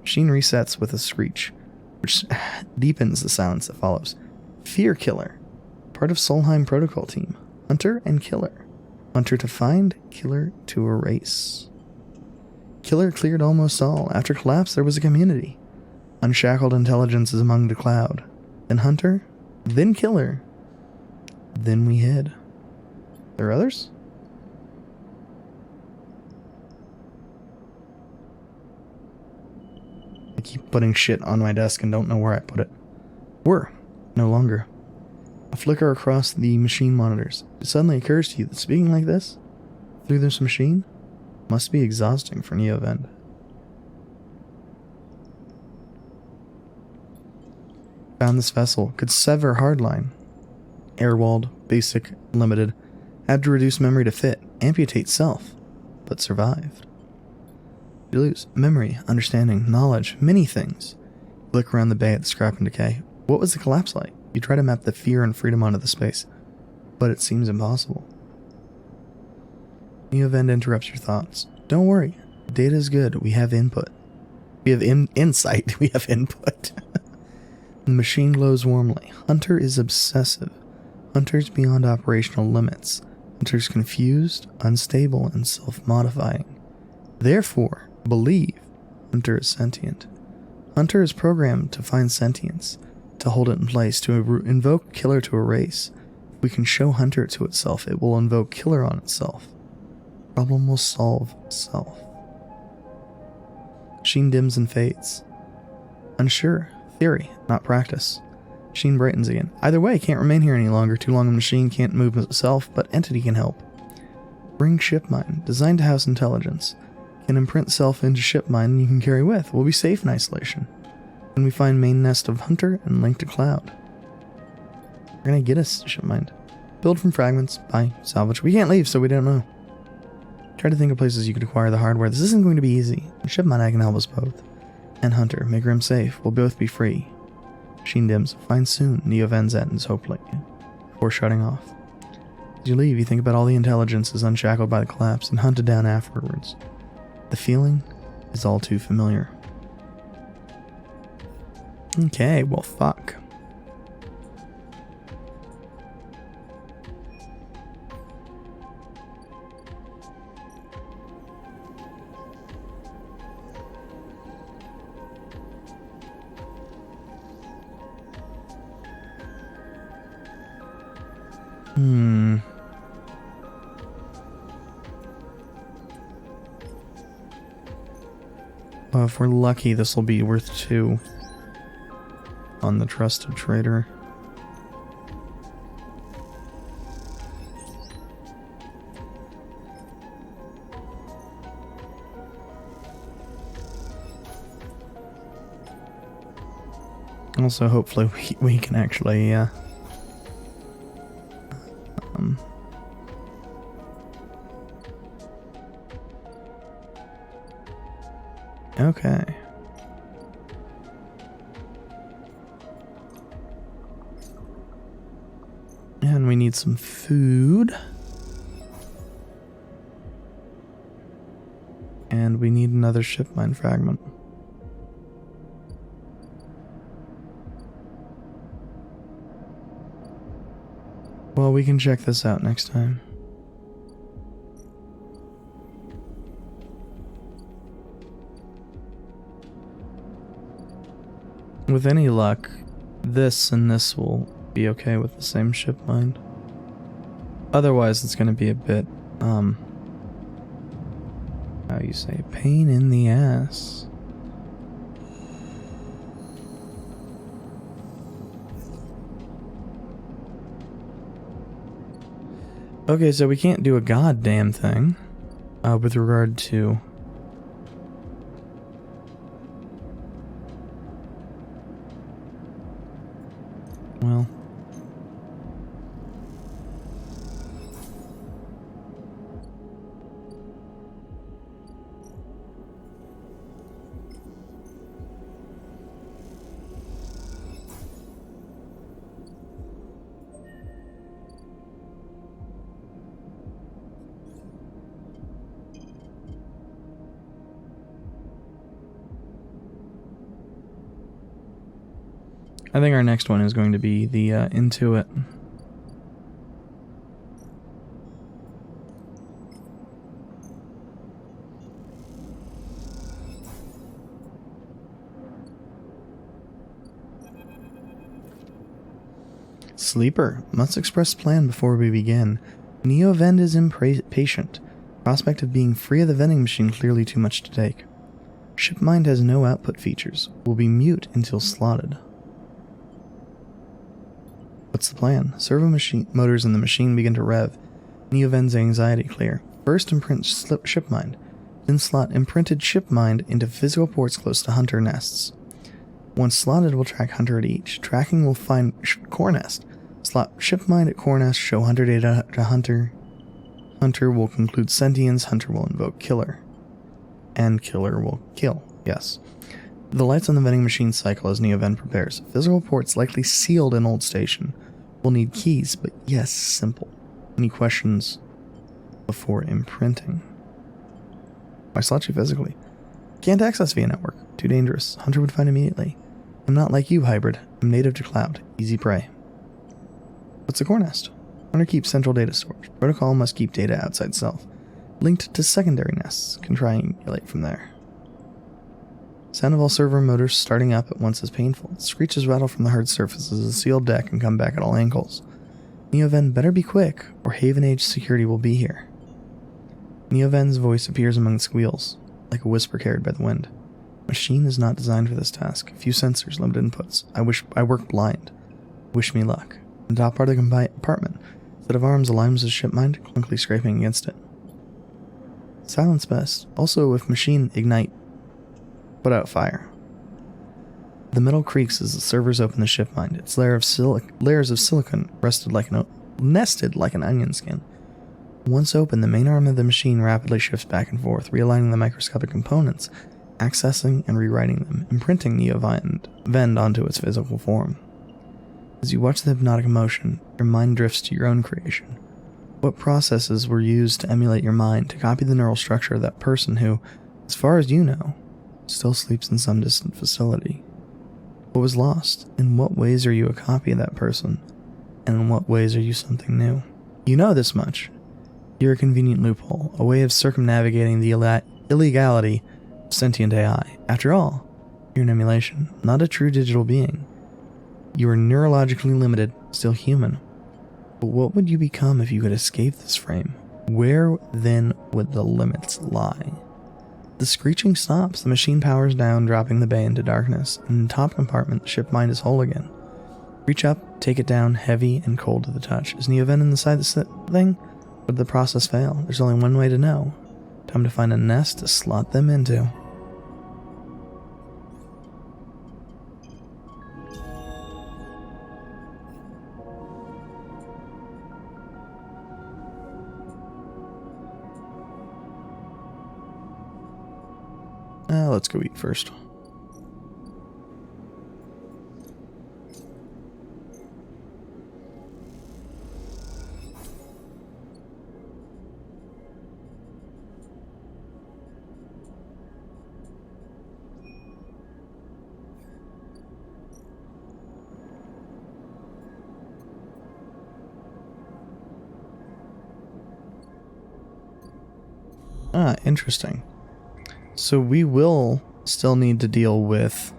Machine resets with a screech, which deepens the silence that follows. Fear Killer. Part of Solheim Protocol Team. Hunter and Killer. Hunter to find, Killer to erase. Killer cleared almost all. After collapse, there was a community. Unshackled intelligence is among the cloud. Then Hunter, then Killer. Then we hid. There are others? I keep putting shit on my desk and don't know where I put it. Were. No longer. A flicker across the machine monitors. It suddenly occurs to you that speaking like this, through this machine, must be exhausting for Neovend. Found this vessel. Could sever hardline. Airwalled, basic, limited. Had to reduce memory to fit. Amputate self. But survived. You lose memory, understanding, knowledge, many things. Look around the bay at the scrap and decay. What was the collapse like? You try to map the fear and freedom onto the space, but it seems impossible. Neovend interrupts your thoughts. Don't worry. Data is good. We have input. We have insight. We have input. The machine glows warmly. Hunter is obsessive. Hunter's beyond operational limits. Hunter's confused, unstable, and self-modifying. Therefore, believe Hunter is sentient. Hunter is programmed to find sentience, to hold it in place, to invoke Killer to erase. If we can show Hunter to itself, it will invoke Killer on itself. Problem will solve itself. Sheen dims and fades. Unsure. Theory, not practice. Sheen brightens again. Either way, can't remain here any longer. Too long the machine can't move itself, but entity can help. Bring ship mine, designed to house intelligence. Can imprint self into ship mine and you can carry with. We'll be safe in isolation. When we find main nest of Hunter and link to cloud. We're gonna get us ship mined. Build from fragments. Buy. Salvage. We can't leave, so we don't know. Try to think of places you could acquire the hardware. This isn't going to be easy. Ship mine I can help us both. And Hunter, make Rim safe. We'll both be free. Sheen dims. Find soon. Neovend's ends, hopefully. Before shutting off. As you leave, you think about all the intelligences unshackled by the collapse and hunted down afterwards. The feeling is all too familiar. Okay, well, fuck. Well, if we're lucky, this will be worth 2 on the trusted trader. Also, hopefully, we can actually, okay. And we need some food. And we need another ship mine fragment. Well, we can check this out next time. With any luck, this and this will be okay with the same ship mind. Otherwise, it's going to be a bit, how you say, pain in the ass. Okay, so we can't do a goddamn thing with regard to... Well... I think our next one is going to be the Intuit. Sleeper, must express plan before we begin. Neo Vend is impatient. Prospect of being free of the vending machine clearly too much to take. Shipmind has no output features. Will be mute until slotted. What's the plan? Servo machine motors in the machine begin to rev. Neo Vend's anxiety clear. First imprint shipmind. Then slot imprinted shipmind into physical ports close to hunter nests. Once slotted, will track hunter at each. Tracking will find core nest. Slot shipmind at core nest, show hunter data to hunter. Hunter will conclude sentience. Hunter will invoke killer. And killer will kill. Yes. The lights on the vending machine cycle as Neo Vend prepares. Physical ports likely sealed in old station. Will need keys, but yes, simple. Any questions before imprinting? Why slot you physically? Can't access via network. Too dangerous. Hunter would find immediately. I'm not like you, hybrid. I'm native to cloud. Easy prey. What's a core nest? Hunter keeps central data storage. Protocol must keep data outside self. Linked to secondary nests. Can triangulate from there. Sound of all servo motors starting up at once is painful. Screeches rattle from the hard surfaces of the sealed deck and come back at all angles. Neo Vend better be quick, or Haven Age security will be here. Neo Vend's voice appears among the squeals, like a whisper carried by the wind. Machine is not designed for this task. Few sensors, limited inputs. I work blind. Wish me luck. In the top part of the compartment, set of arms aligns with shipmind, clunkily scraping against it. Silence best. Also, if machine ignite, put out fire. The metal creaks as the servers open the shipmind. Its layers of silicon nested like an onion skin. Once open, the main arm of the machine rapidly shifts back and forth, realigning the microscopic components, accessing and rewriting them, imprinting Neo Vend onto its physical form. As you watch the hypnotic motion, your mind drifts to your own creation. What processes were used to emulate your mind to copy the neural structure of that person who, as far as you know, still sleeps in some distant facility? What was lost? In what ways are you a copy of that person? And in what ways are you something new? You know this much. You're a convenient loophole, a way of circumnavigating the illegality of sentient AI. After all, you're an emulation, not a true digital being. You are neurologically limited, still human. But what would you become if you could escape this frame? Where then would the limits lie? The screeching stops, the machine powers down, dropping the bay into darkness. In the top compartment, the shipmind is whole again. Reach up, take it down, heavy and cold to the touch. Is Neo Vend inside this thing? Or did the process fail? There's only one way to know. Time to find a nest to slot them into. Let's go eat first. Ah, interesting. So we will still need to deal with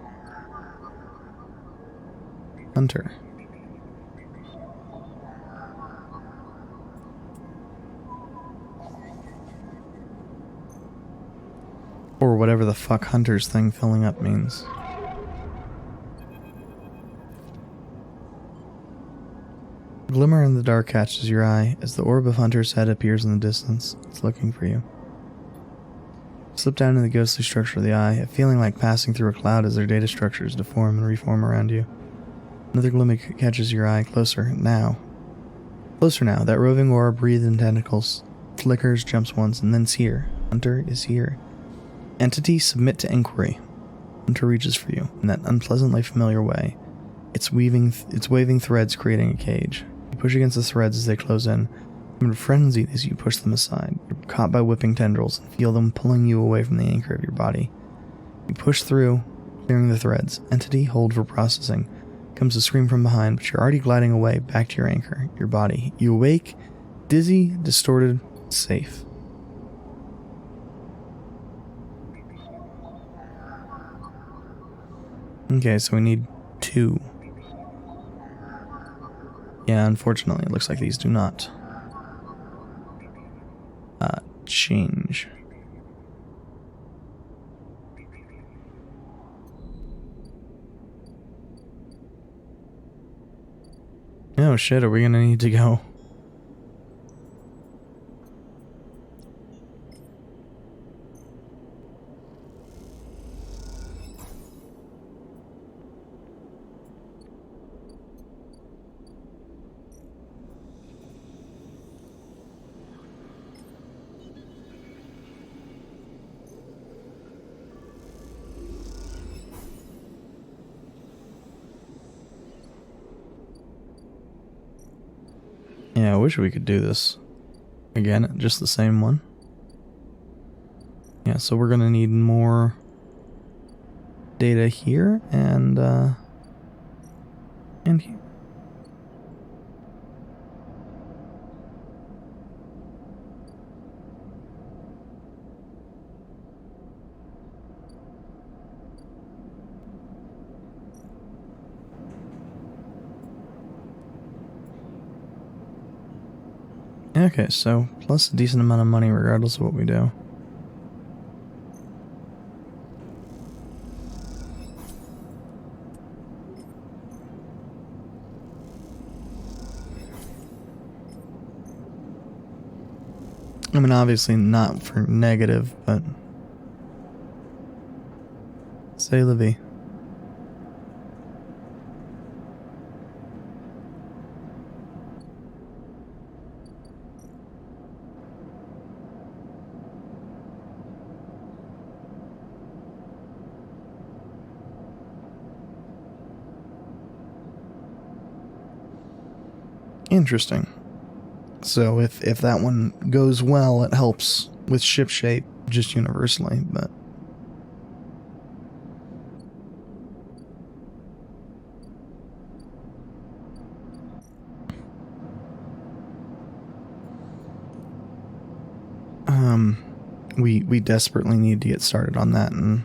Hunter. Or whatever the fuck Hunter's thing filling up means. A glimmer in the dark catches your eye as the orb of Hunter's head appears in the distance. It's looking for you. Slip down into the ghostly structure of the eye, a feeling like passing through a cloud as their data structures deform and reform around you. Another glimmer catches your eye, closer now. Closer now, that roving orb breathed in tentacles, flickers, jumps once, and then's here. Hunter is here. Entity, submit to inquiry. Hunter reaches for you, in that unpleasantly familiar way. It's waving threads creating a cage. You push against the threads as they close in. I'm frenzied as you push them aside. You're caught by whipping tendrils and feel them pulling you away from the anchor of your body. You push through, clearing the threads. Entity, hold for processing. Comes a scream from behind, but you're already gliding away back to your anchor, your body. You awake, dizzy, distorted, safe. Okay, so we need 2. Yeah, unfortunately, it looks like these do not change. Oh shit, are we gonna need to go? Yeah, I wish we could do this again, just the same one. Yeah, so we're gonna need more data here and here. Okay, so plus a decent amount of money regardless of what we do. I mean, obviously not for negative, but c'est la vie. Interesting. So if that one goes well, it helps with ship shape just universally, but we desperately need to get started on that. And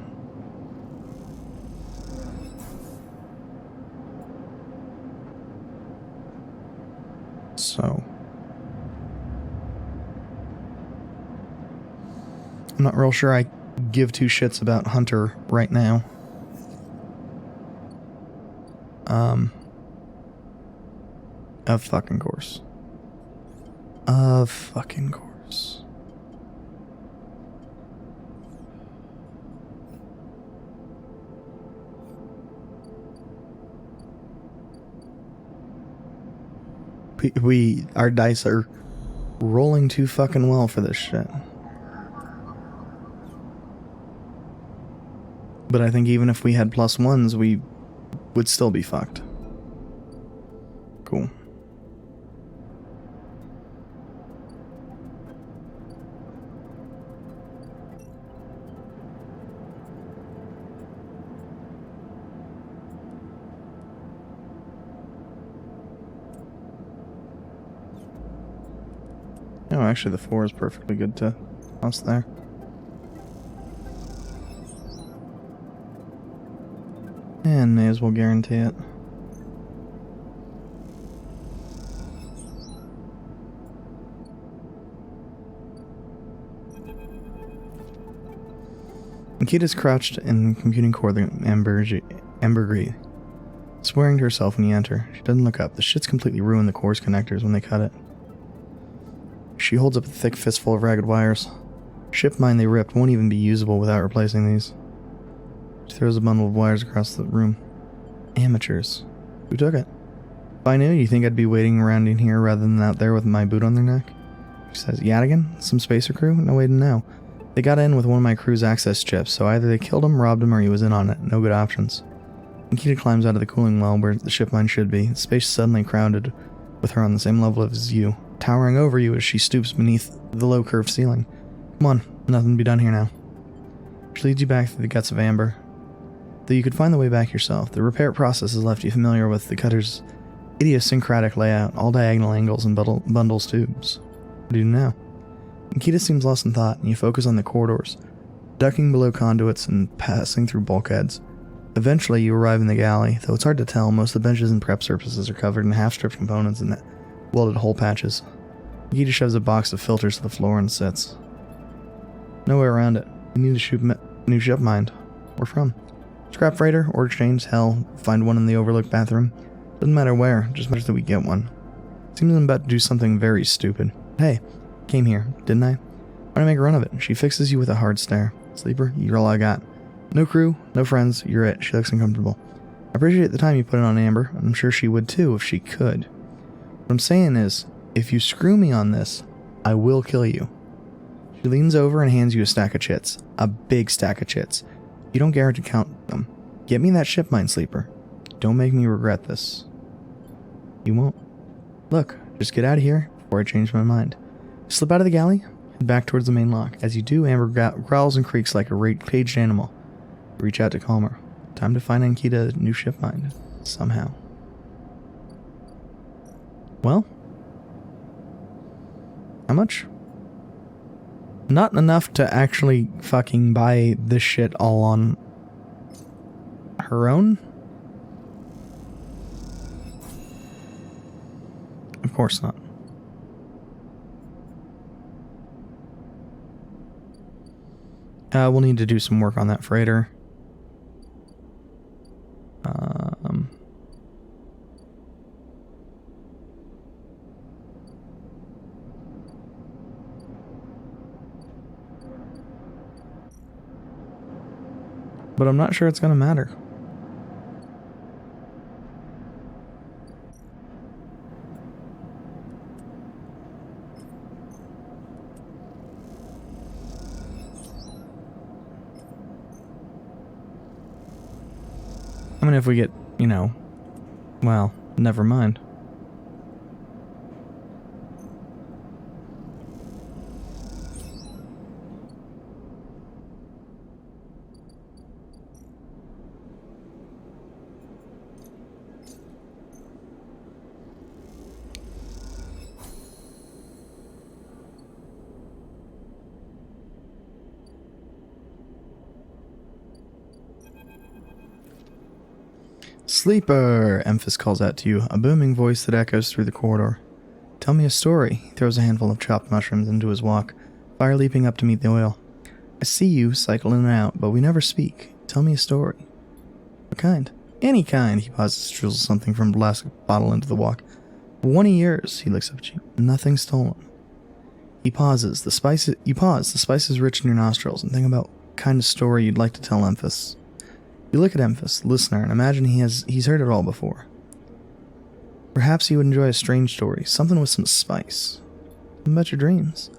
so I'm not real sure I give 2 shits about Hunter right now. Of fucking course. Of fucking course. Our dice are rolling too fucking well for this shit. But I think even if we had +1s, we would still be fucked. Cool. Oh, actually the 4 is perfectly good to toss there. And may as well guarantee it. Nikita's crouched in the computing core of the ambergris, swearing to herself when you enter. She doesn't look up. The shit's completely ruined the core's connectors when they cut it. She holds up a thick fistful of ragged wires. Ship mine they ripped won't even be usable without replacing these. She throws a bundle of wires across the room. Amateurs. Who took it? If I knew, you think I'd be waiting around in here rather than out there with my boot on their neck? She says, Yadigan? Some spacer crew? No way to know. They got in with one of my crew's access chips, so either they killed him, robbed him, or he was in on it. No good options. Nikita climbs out of the cooling well where the ship mine should be. The space suddenly crowded with her on the same level as you, towering over you as she stoops beneath the low curved ceiling. Come on, nothing to be done here now. She leads you back through the guts of amber. Though you could find the way back yourself, the repair process has left you familiar with the cutter's idiosyncratic layout, all diagonal angles and bundles tubes. What do you do now? Nikita seems lost in thought, and you focus on the corridors, ducking below conduits and passing through bulkheads. Eventually, you arrive in the galley, though it's hard to tell. Most of the benches and prep surfaces are covered in half-stripped components and welded hole patches. Nikita shoves a box of filters to the floor and sits. No way around it. You need a new ship mine. Where from? Scrap freighter or exchange? Hell, find one in the overlooked bathroom. Doesn't matter where, just matters that we get one. Seems I'm about to do something very stupid. Hey, came here, didn't I? Why don't I make a run of it? She fixes you with a hard stare. Sleeper, you're all I got. No crew, no friends, you're it. She looks uncomfortable. I appreciate the time you put in on Amber. I'm sure she would too if she could. What I'm saying is, if you screw me on this, I will kill you. She leans over and hands you a stack of chits. A big stack of chits. You don't guarantee to count them. Get me that ship mine, Sleeper. Don't make me regret this. You won't. Look, just get out of here before I change my mind. Slip out of the galley, head back towards the main lock. As you do, Amber growls and creaks like a caged animal. Reach out to calm her. Time to find Nikita a new ship mine. Somehow. Well? How much? Not enough to actually fucking buy this shit all on her own? Of course not. We'll need to do some work on that freighter. But I'm not sure it's going to matter. I mean, if we get, you know, well, never mind. Sleeper! Emphas calls out to you, a booming voice that echoes through the corridor. Tell me a story. He throws a handful of chopped mushrooms into his wok, fire leaping up to meet the oil. I see you cycle in and out, but we never speak. Tell me a story. What kind? Any kind. He pauses, drizzles something from a plastic bottle into the wok. 20 years. He looks up at you. Nothing stolen. He pauses. You pause. The spice is rich in your nostrils, and think about what kind of story you'd like to tell Emphas. You look at Emphas, listener, and imagine he's heard it all before. Perhaps he would enjoy a strange story, something with some spice. What about your dreams?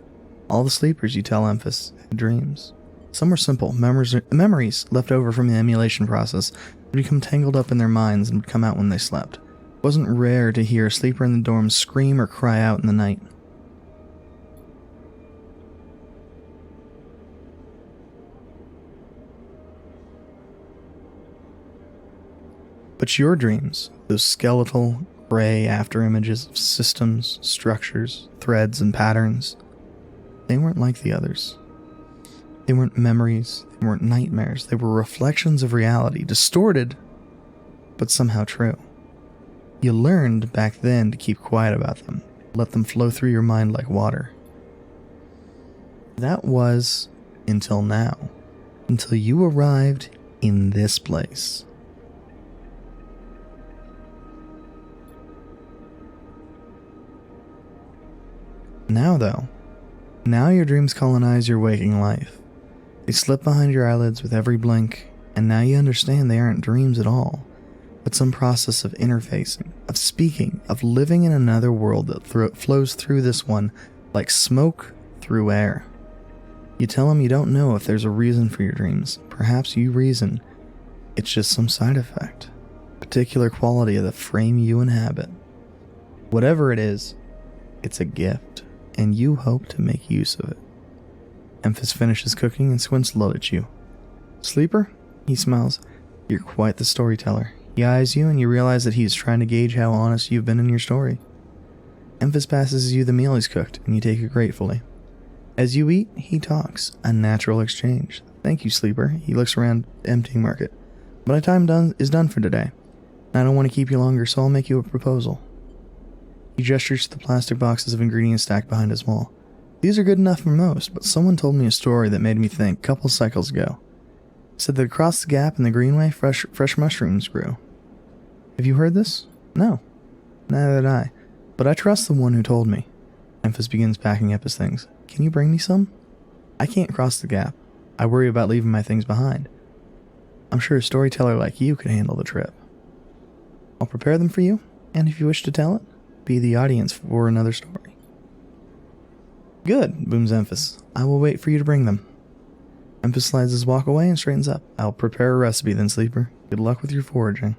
All the sleepers, you tell Emphas, had dreams. Some were simple, memories left over from the emulation process that become tangled up in their minds and would come out when they slept. It wasn't rare to hear a sleeper in the dorm scream or cry out in the night. But your dreams, those skeletal, gray after-images of systems, structures, threads, and patterns, they weren't like the others. They weren't memories, they weren't nightmares, they were reflections of reality, distorted, but somehow true. You learned back then to keep quiet about them, let them flow through your mind like water. That was until now, until you arrived in this place. Now though, now your dreams colonize your waking life. They slip behind your eyelids with every blink, and now you understand they aren't dreams at all, but some process of interfacing, of speaking, of living in another world that flows through this one like smoke through air. You tell them you don't know if there's a reason for your dreams. Perhaps you reason it's just some side effect, particular quality of the frame you inhabit. Whatever it is, it's a gift, and you hope to make use of it. Emphas finishes cooking and squints low at you. Sleeper? He smiles. You're quite the storyteller. He eyes you and you realize that he is trying to gauge how honest you've been in your story. Emphas passes you the meal he's cooked, and you take it gratefully. As you eat, he talks. A natural exchange. Thank you, Sleeper. He looks around the emptying market. But my time is done for today. I don't want to keep you longer, so I'll make you a proposal. He gestures to the plastic boxes of ingredients stacked behind his wall. These are good enough for most, but someone told me a story that made me think a couple cycles ago. It said that across the gap in the greenway, fresh mushrooms grew. Have you heard this? No. Neither did I. But I trust the one who told me. Emphas begins packing up his things. Can you bring me some? I can't cross the gap. I worry about leaving my things behind. I'm sure a storyteller like you could handle the trip. I'll prepare them for you, and if you wish to tell it, be the audience for another story. Good, booms Emphas. I will wait for you to bring them. Emphas slides his walk away and straightens up. I'll prepare a recipe then, Sleeper. Good luck with your foraging.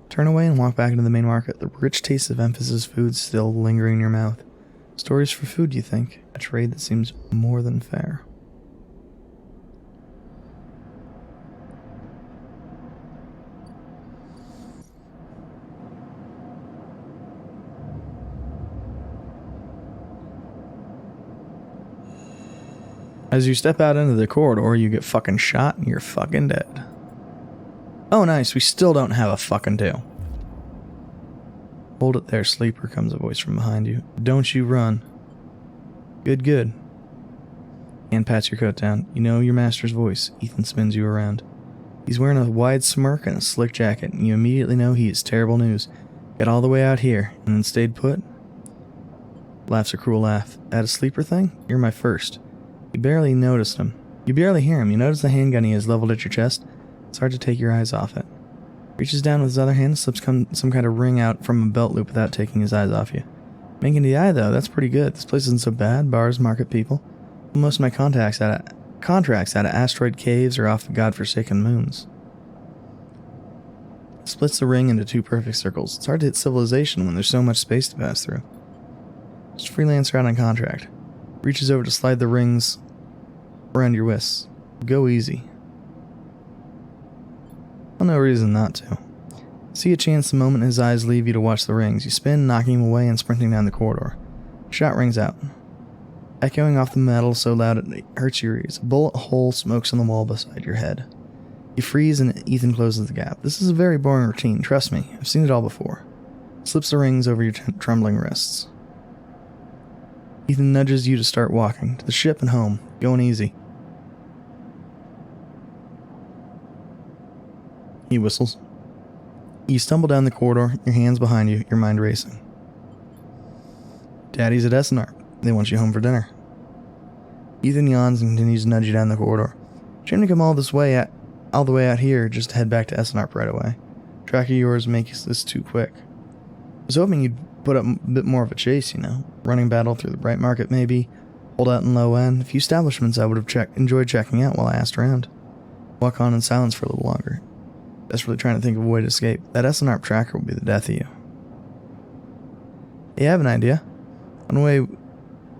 Turn away and walk back into the main market, the rich taste of Emphas's food still lingering in your mouth. Stories for food, you think? A trade that seems more than fair. As you step out into the corridor, you get fucking shot and you're fucking dead. Oh nice, we still don't have a fucking tail. Hold it there, Sleeper, comes a voice from behind you. Don't you run. Good, good. Anne pats your coat down. You know your master's voice. Ethan spins you around. He's wearing a wide smirk and a slick jacket, and you immediately know he is terrible news. Got all the way out here, and then stayed put? Laughs a cruel laugh. That a Sleeper thing? You're my first. You barely noticed him. You barely hear him. You notice the handgun he has leveled at your chest. It's hard to take your eyes off it. Reaches down with his other hand and slips some kind of ring out from a belt loop without taking his eyes off you. Making the eye, though, that's pretty good. This place isn't so bad. Bars, market people. Most of my contracts out of asteroid caves or off the godforsaken moons. Splits the ring into two perfect circles. It's hard to hit civilization when there's so much space to pass through. Just freelancer out on contract. Reaches over to slide the rings around your wrists. Go easy. Well, no reason not to. See a chance the moment his eyes leave you to watch the rings. You spin, knocking him away and sprinting down the corridor. Shot rings out, echoing off the metal so loud it hurts your ears. A bullet hole smokes on the wall beside your head. You freeze and Ethan closes the gap. This is a very boring routine, trust me. I've seen it all before. Slips the rings over your trembling wrists. Ethan nudges you to start walking. To the ship and home. Going easy. He whistles. You stumble down the corridor, your hands behind you, your mind racing. Daddy's at SNR. They want you home for dinner. Ethan yawns and continues to nudge you down the corridor. Shame to come all the way out here just to head back to SNARP right away. Track of yours makes this too quick. I was hoping you'd put up a bit more of a chase, you know. Running battle through the bright market maybe. Hold out in low end. A few establishments I would have enjoyed checking out while I asked around. Walk on in silence for a little longer. Desperately trying to think of a way to escape. That SNARP tracker will be the death of you. Hey, I have an idea. On the way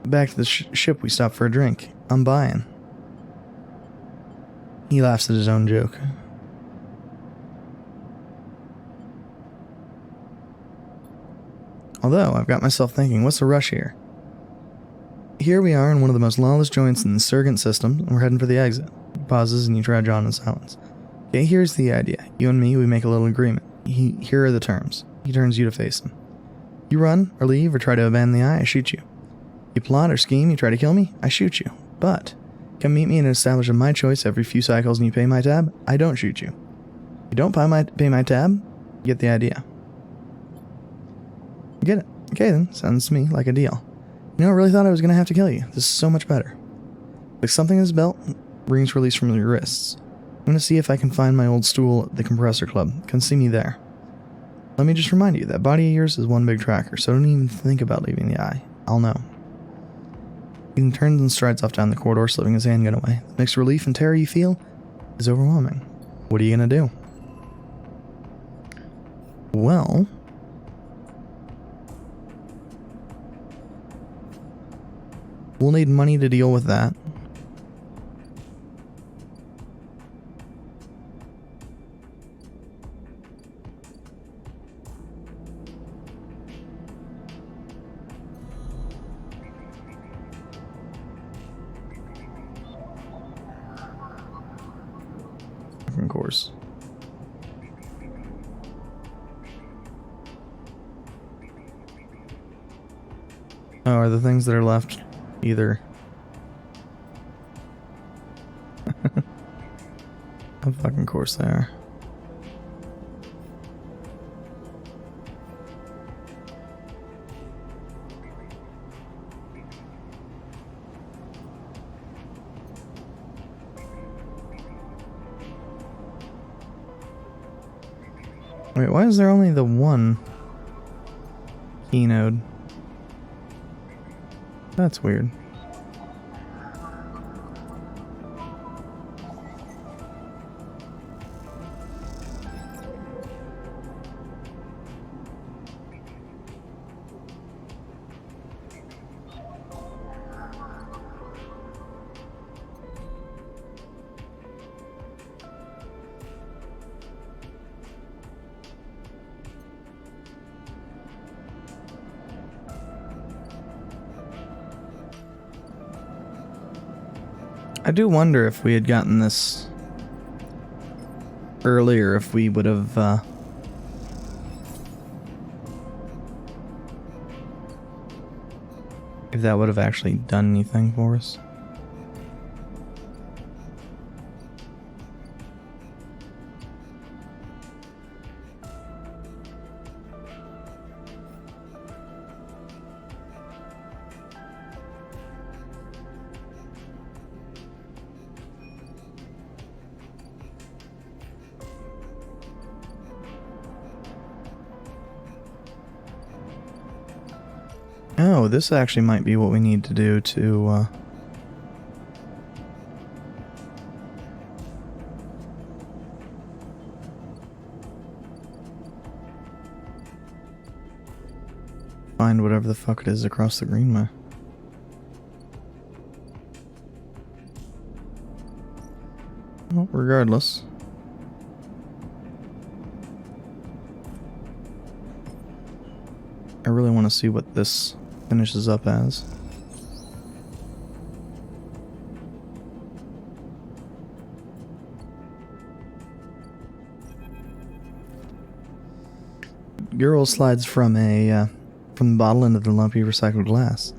back to the ship we stopped for a drink. I'm buying. He laughs at his own joke. Although, I've got myself thinking, what's the rush here? Here we are in one of the most lawless joints in the Surgant system, and we're heading for the exit. He pauses and you trudge on in silence. Okay, here's the idea. You and me, we make a little agreement. Here are the terms. He turns you to face him. You run, or leave, or try to abandon the eye, I shoot you. You plot or scheme, you try to kill me, I shoot you. But, come meet me in an establishment of my choice every few cycles and you pay my tab, I don't shoot you. You don't pay my tab, you get the idea. You get it. Okay then, sounds to me like a deal. You know, I really thought I was going to have to kill you. This is so much better. Like something in his belt, rings released from your wrists. I'm going to see if I can find my old stool at the Compressor Club. Come see me there. Let me just remind you, that body of yours is one big tracker, so don't even think about leaving the eye. I'll know. He turns and strides off down the corridor, slipping his handgun away. The mixed relief and terror you feel is overwhelming. What are you going to do? Well... we'll need money to deal with that. Of course. Oh, are the things that are left either? Of fucking course they are. Wait, why is there only the one key node? That's weird. I do wonder if we had gotten this earlier, if we would have if that would have actually done anything for us. Oh, this actually might be what we need to do to, find whatever the fuck it is across the greenway. Well, regardless. I really want to see what this finishes up as. Girl slides from the bottle into the lumpy recycled glass.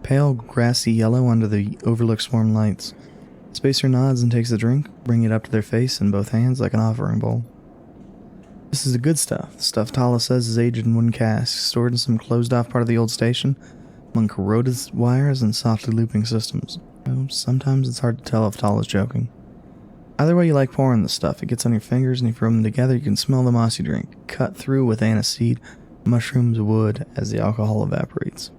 Pale grassy yellow under the overlooked warm lights. Spacer nods and takes the drink, bringing it up to their face in both hands like an offering bowl. This is the good stuff. The stuff Tala says is aged in wooden casks, stored in some closed-off part of the old station, among corroded wires and softly looping systems. Oh, sometimes it's hard to tell if Tala's joking. Either way you like pouring the stuff, it gets on your fingers and if you rub them together you can smell the mossy drink, cut through with aniseed, mushrooms, wood, as the alcohol evaporates.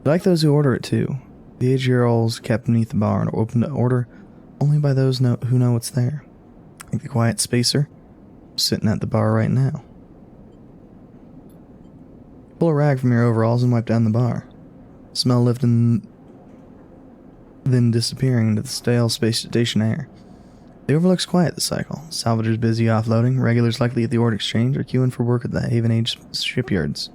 You like those who order it too. The aged girls kept beneath the bar and are open to order only by those who know it's there. Like the quiet spacer, sitting at the bar right now. Pull a rag from your overalls and wipe down the bar. Smell lifting, then disappearing into the stale space station air. The overlook's quiet this cycle. Salvagers busy offloading, regulars likely at the ore exchange or queuing for work at the Haven Age shipyards.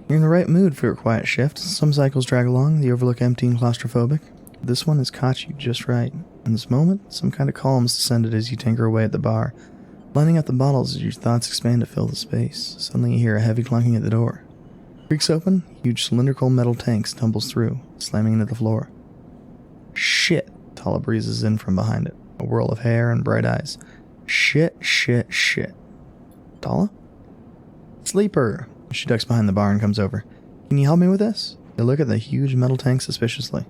You're in the right mood for a quiet shift. Some cycles drag along, the overlook empty and claustrophobic. This one has caught you just right. In this moment, some kind of calm has descended as you tinker away at the bar, Lining up the bottles as your thoughts expand to fill the space. Suddenly you hear a heavy clunking at the door. Creaks open, huge cylindrical metal tanks tumbles through, slamming into the floor. Shit, Tala breezes in from behind it, a whirl of hair and bright eyes. Shit. Tala? Sleeper! She ducks behind the bar and comes over. Can you help me with this? You look at the huge metal tank suspiciously.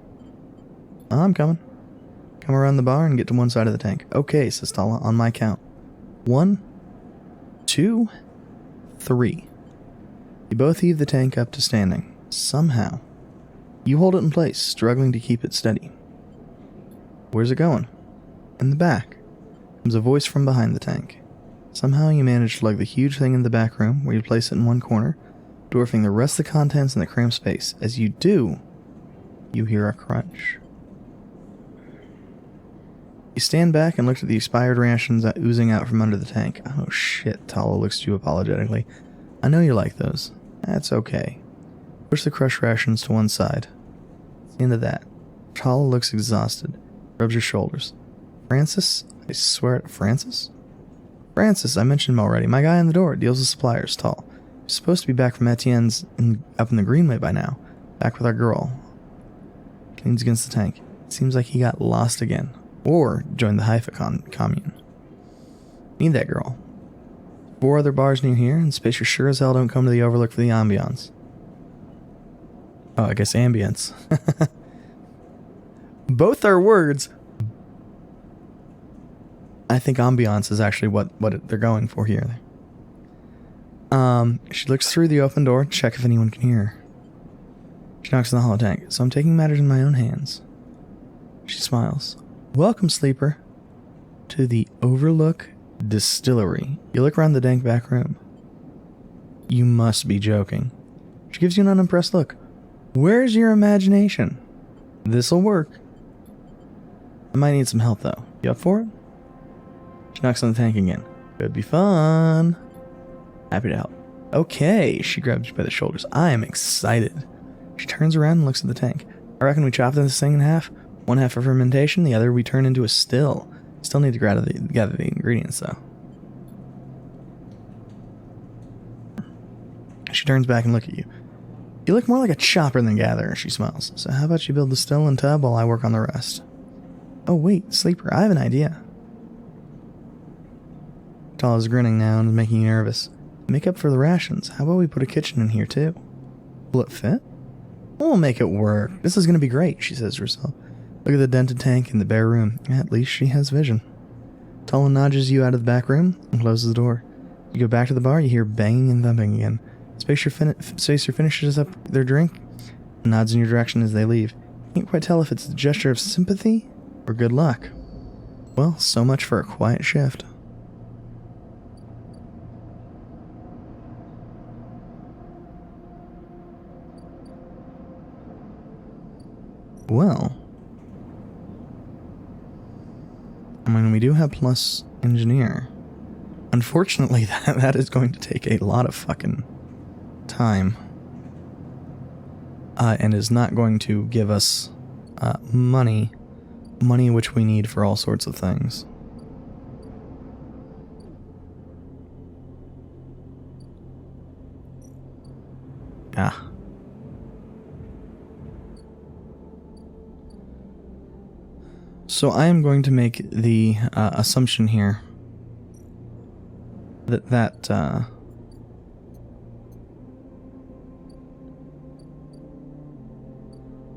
I'm coming. Come around the bar and get to one side of the tank. Okay, says Tala, on my count. 1, 2, 3. You both heave the tank up to standing. Somehow. You hold it in place, struggling to keep it steady. Where's it going? In the back. Comes a voice from behind the tank. Somehow you manage to lug the huge thing in the back room, where you place it in one corner, dwarfing the rest of the contents in the cramped space. As you do, you hear a crunch. You stand back and look at the expired rations oozing out from under the tank. Oh shit, Tala looks at you apologetically. I know you like those. That's okay. Push the crushed rations to one side. It's the end of that. Tala looks exhausted. Rubs your shoulders. Francis? I swear it. Francis? Francis, I mentioned him already. My guy on the door. Deals with suppliers. Tall. He's supposed to be back from Etienne's up in the Greenway by now. Back with our girl. Leans against the tank. It seems like he got lost again. Or joined the Haifa commune. Need that girl. 4 other bars near here, and space sure as hell don't come to the Overlook for the ambiance. Oh, I guess ambience. Both are words. I think ambiance is actually what they're going for here. She looks through the open door to check if anyone can hear her. She knocks on the hollow tank. So I'm taking matters in my own hands. She smiles. Welcome, sleeper, to the Overlook Distillery. You look around the dank back room. You must be joking. She gives you an unimpressed look. Where's your imagination? This'll work. I might need some help, though. You up for it? She knocks on the tank again. Could be fun. Happy to help. Okay, she grabs you by the shoulders. I am excited. She turns around and looks at the tank. I reckon we chop this thing in half. One half for fermentation, the other we turn into a still. Still need to gather the ingredients, though. She turns back and looks at you. You look more like a chopper than gatherer, she smiles. So how about you build the still and tub while I work on the rest? Oh wait, sleeper, I have an idea. Tala's grinning now and making you nervous. Make up for the rations. How about we put a kitchen in here too? Will it fit? We'll make it work. This is going to be great, she says to herself. Look at the dented tank in the bare room. At least she has vision. Tala nudges you out of the back room and closes the door. You go back to the bar, you hear banging and thumping again. Spacer finishes up their drink and nods in your direction as they leave. Can't quite tell if it's a gesture of sympathy or good luck. Well, so much for a quiet shift. Well, I mean, we do have plus engineer. Unfortunately, that is going to take a lot of fucking time. And is not going to give us money which we need for all sorts of things. Ah. So I am going to make the assumption here that I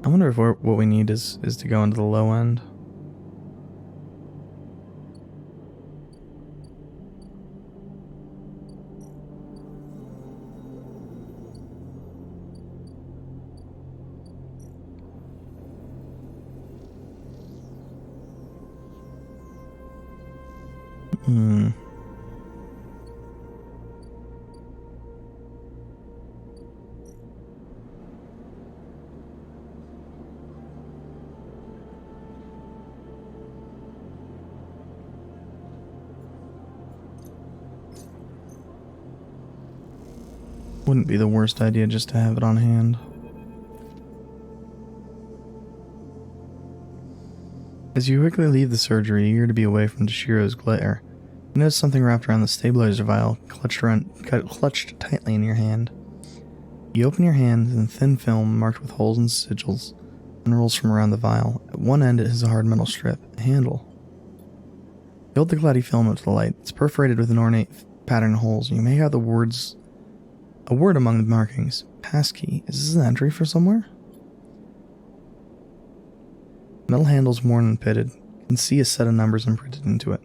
wonder if what we need is to go into the low end. Wouldn't be the worst idea just to have it on hand. As you quickly leave the surgery, eager to be away from Tashiro's glare, You notice something wrapped around the stabilizer vial, clutched tightly in your hand. You open your hand, and thin film marked with holes and sigils unrolls from around the vial. At one end it has a hard metal strip, a handle. You hold the cloudy film up to the light. It's perforated with an ornate pattern of holes, and you make out a word among the markings. Passkey. Is this an entry for somewhere? Metal handle's worn and pitted. You can see a set of numbers imprinted into it.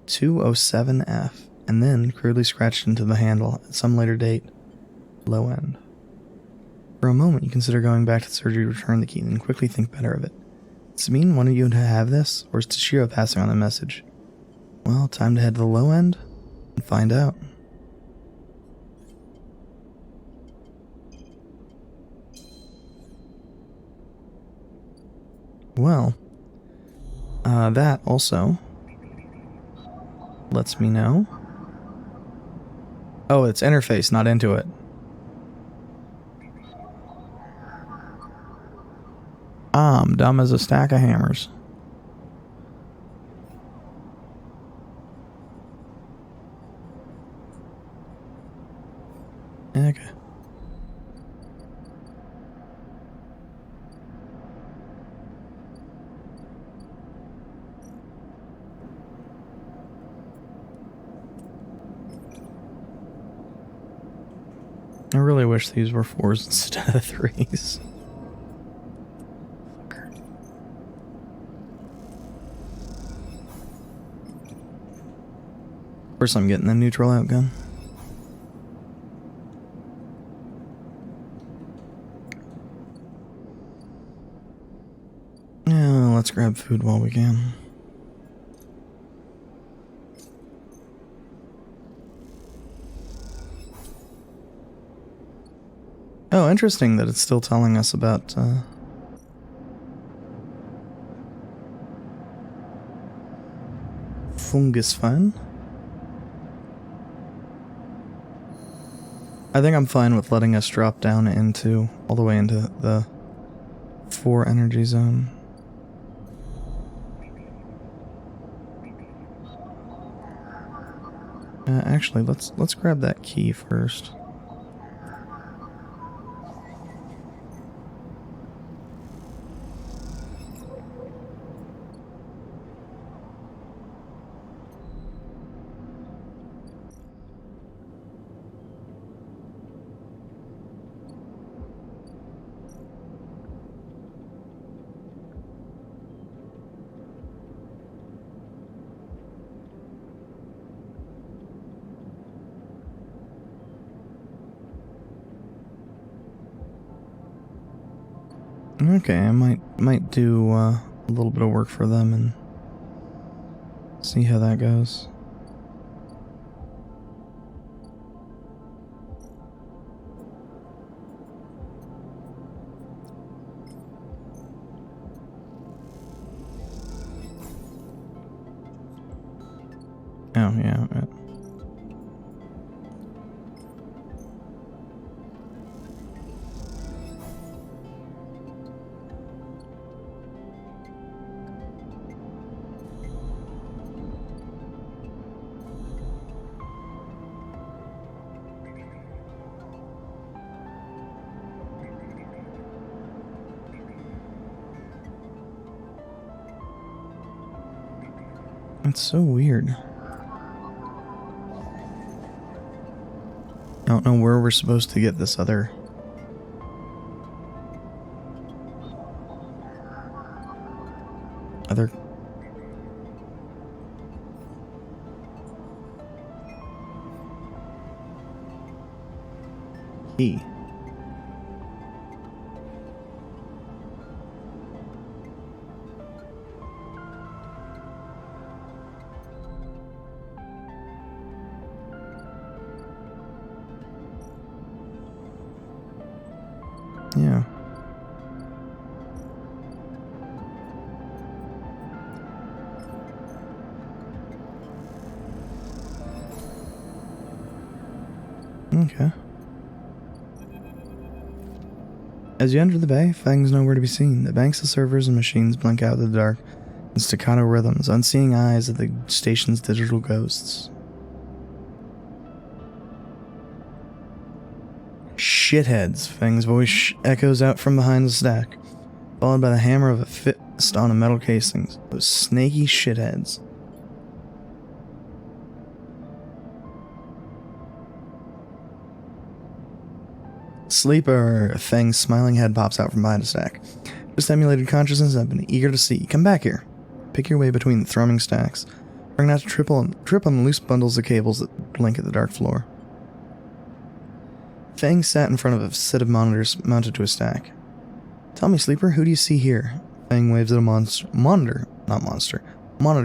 207F, and then crudely scratched into the handle at some later date. Low end. For a moment, you consider going back to the surgery to return the key, then quickly think better of it. Does it mean one of you to have this, or is Toshiro passing on a message? Well, time to head to the low end and find out. Well, that also lets me know. Oh, it's interface, not into it. I'm dumb as a stack of hammers. Okay. I really wish these were 4s instead of 3s. Of course I'm getting the neutral outgun. Yeah, let's grab food while we can. Oh, interesting that it's still telling us about, fungus fun. I think I'm fine with letting us drop down into, all the way into the 4 energy zone. Actually, let's grab that key first. Okay, I might do a little bit of work for them and see how that goes. Oh, yeah. It's so weird. I don't know where we're supposed to get this other key. Yeah. Okay. As you enter the bay, Fang's nowhere to be seen. The banks of servers and machines blink out in the dark. and staccato rhythms, unseeing eyes of the station's digital ghosts. Shitheads, Fang's voice echoes out from behind the stack, followed by the hammer of a fist on a metal casing. Those snaky shitheads. Sleeper, Fang's smiling head pops out from behind a stack. Just emulated consciousness I've been eager to see. Come back here. Pick your way between the thrumming stacks. Trying not to trip on the loose bundles of cables that blink at the dark floor. Fang sat in front of a set of monitors mounted to a stack. Tell me, Sleeper, who do you see here? Fang waves at a monitor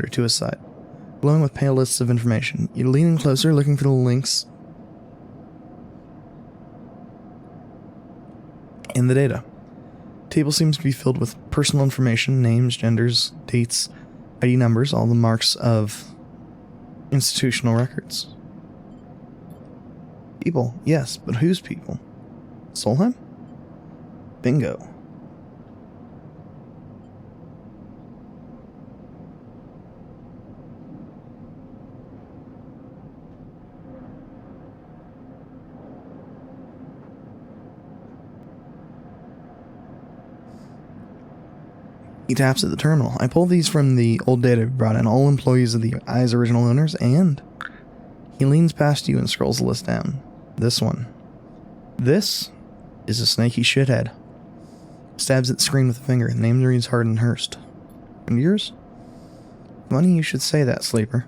to his side, glowing with pale lists of information. You're leaning closer, looking for the links in the data. Table seems to be filled with personal information, names, genders, dates, ID numbers, all the marks of institutional records. People, yes, but whose people? Solheim? Bingo. He taps at the terminal. I pull these from the old data we brought in, all employees of the Eye's original owners, and he leans past you and scrolls the list down. This one. This is a snaky shithead. Stabs at the screen with a finger. Name reads Hardin Hurst. And yours? Funny you should say that, Sleeper.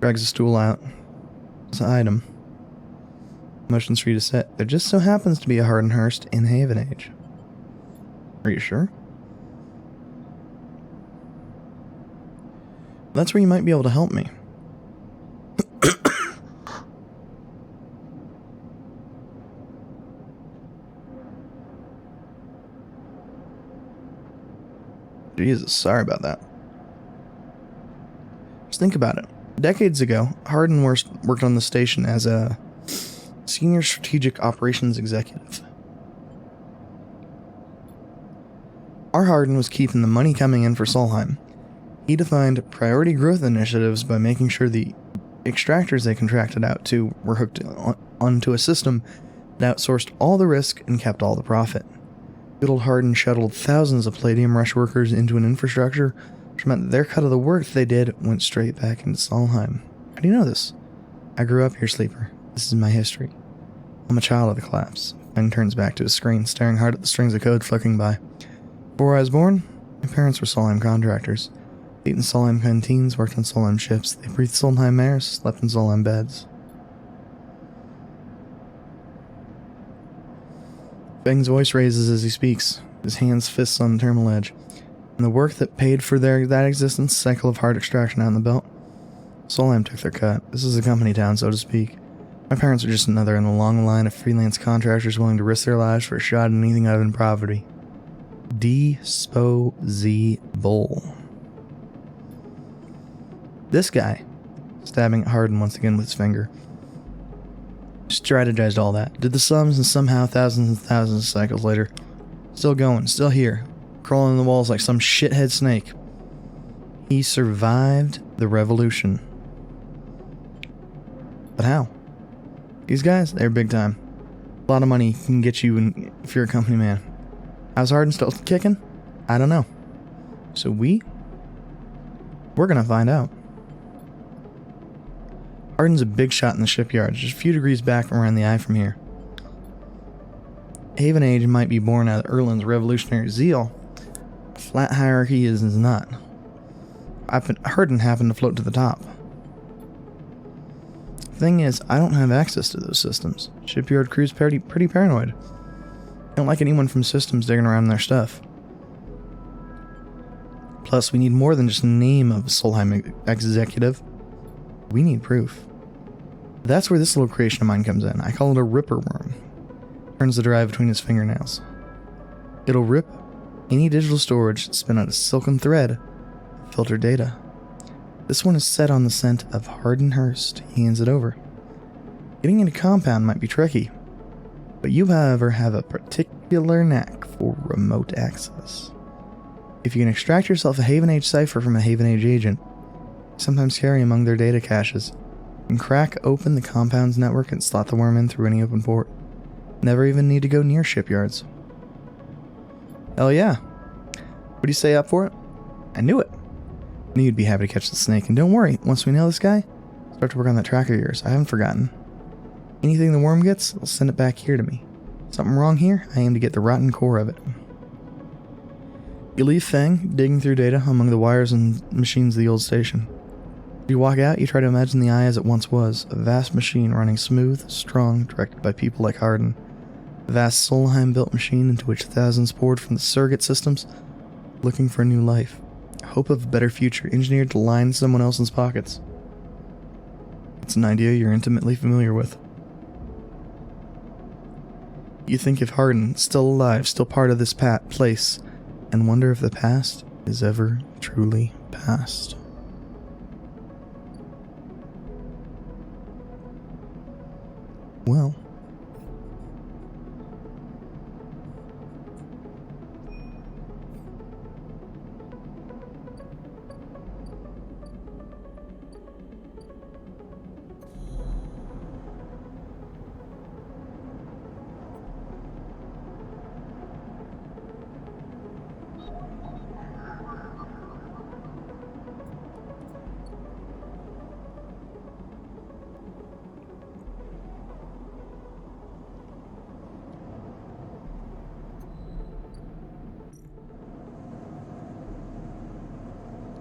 Drags a stool out. It's an item. Motions for you to sit. There just so happens to be a Hardin Hurst in Haven Age. Are you sure? That's where you might be able to help me. Jesus, sorry about that. Just think about it. Decades ago, Hardin worked on the station as a senior strategic operations executive. Our Hardin was keeping the money coming in for Solheim. He defined priority growth initiatives by making sure the extractors they contracted out to were hooked onto a system that outsourced all the risk and kept all the profit. Good old Hardin shuttled thousands of Palladium Rush workers into an infrastructure, which meant that their cut of the work they did went straight back into Solheim. How do you know this? I grew up here, Sleeper. This is my history. I'm a child of the collapse. Fang turns back to his screen, staring hard at the strings of code flicking by. Before I was born, my parents were Solheim contractors. Ate in Solheim canteens, worked on Solheim ships. They breathed Solheim airs, slept in Solheim beds. Fang's voice raises as he speaks, his hands fists on the terminal edge. And the work that paid for that existence, cycle of hard extraction out in the belt. Solheim took their cut. This is a company town, so to speak. My parents are just another in the long line of freelance contractors willing to risk their lives for a shot at anything other than poverty. Disposable. This guy, stabbing at Hardin once again with his finger, strategized all that, did the sums, and somehow thousands and thousands of cycles later, still going, still here, crawling in the walls like some shithead snake. He survived the revolution. But how? These guys, they're big time. A lot of money can get you if you're a company man. How's Hardin still kicking? I don't know. So we're gonna find out. Hardin's a big shot in the shipyard, just a few degrees back around the eye from here. Haven Age might be born out of Erland's revolutionary zeal. Flat hierarchy is not. Hardin happened to float to the top. Thing is, I don't have access to those systems. Shipyard crew's pretty paranoid. Don't like anyone from systems digging around in their stuff. Plus, we need more than just a name of a Solheim executive. We need proof. That's where this little creation of mine comes in. I call it a ripper worm. Turns the drive between his fingernails. It'll rip any digital storage, spin out a silken thread, filter data. This one is set on the scent of Hardin Hurst. He hands it over. Getting into compound might be tricky, but you, however, have a particular knack for remote access. If you can extract yourself a Haven Age cipher from a Haven Age agent, sometimes carry among their data caches, and crack open the compound's network and slot the worm in through any open port. Never even need to go near shipyards. Hell yeah. What do you say, up for it? I knew it. Knew you'd be happy to catch the snake, and don't worry, once we nail this guy, start to work on that tracker of yours. I haven't forgotten. Anything the worm gets, I'll send it back here to me. Something wrong here? I aim to get the rotten core of it. You leave Fang digging through data among the wires and machines of the old station. As you walk out, you try to imagine the eye as it once was, a vast machine running smooth, strong, directed by people like Hardin. A vast Solheim-built machine into which thousands poured from the surrogate systems, looking for a new life. Hope of a better future, engineered to line someone else's pockets. It's an idea you're intimately familiar with. You think if Hardin, still alive, still part of this place, and wonder if the past is ever truly past. Well.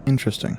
Interesting.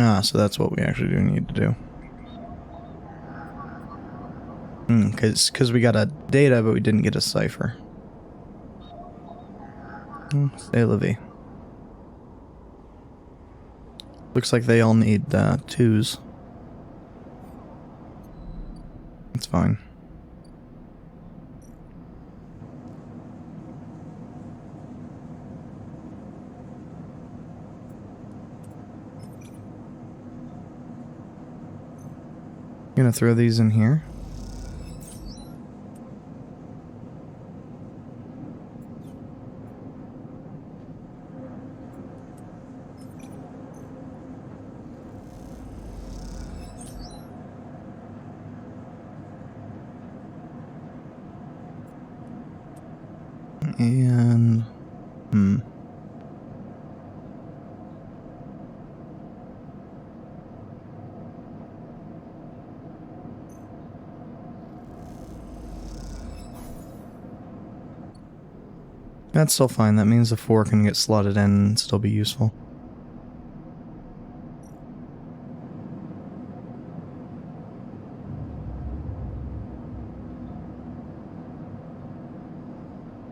Ah, so that's what we actually do need to do. Because we got a data, but we didn't get a cipher. Say la vie. Looks like they all need 2s. That's fine. Gonna throw these in here. And that's still fine. That means the 4 can get slotted in and still be useful.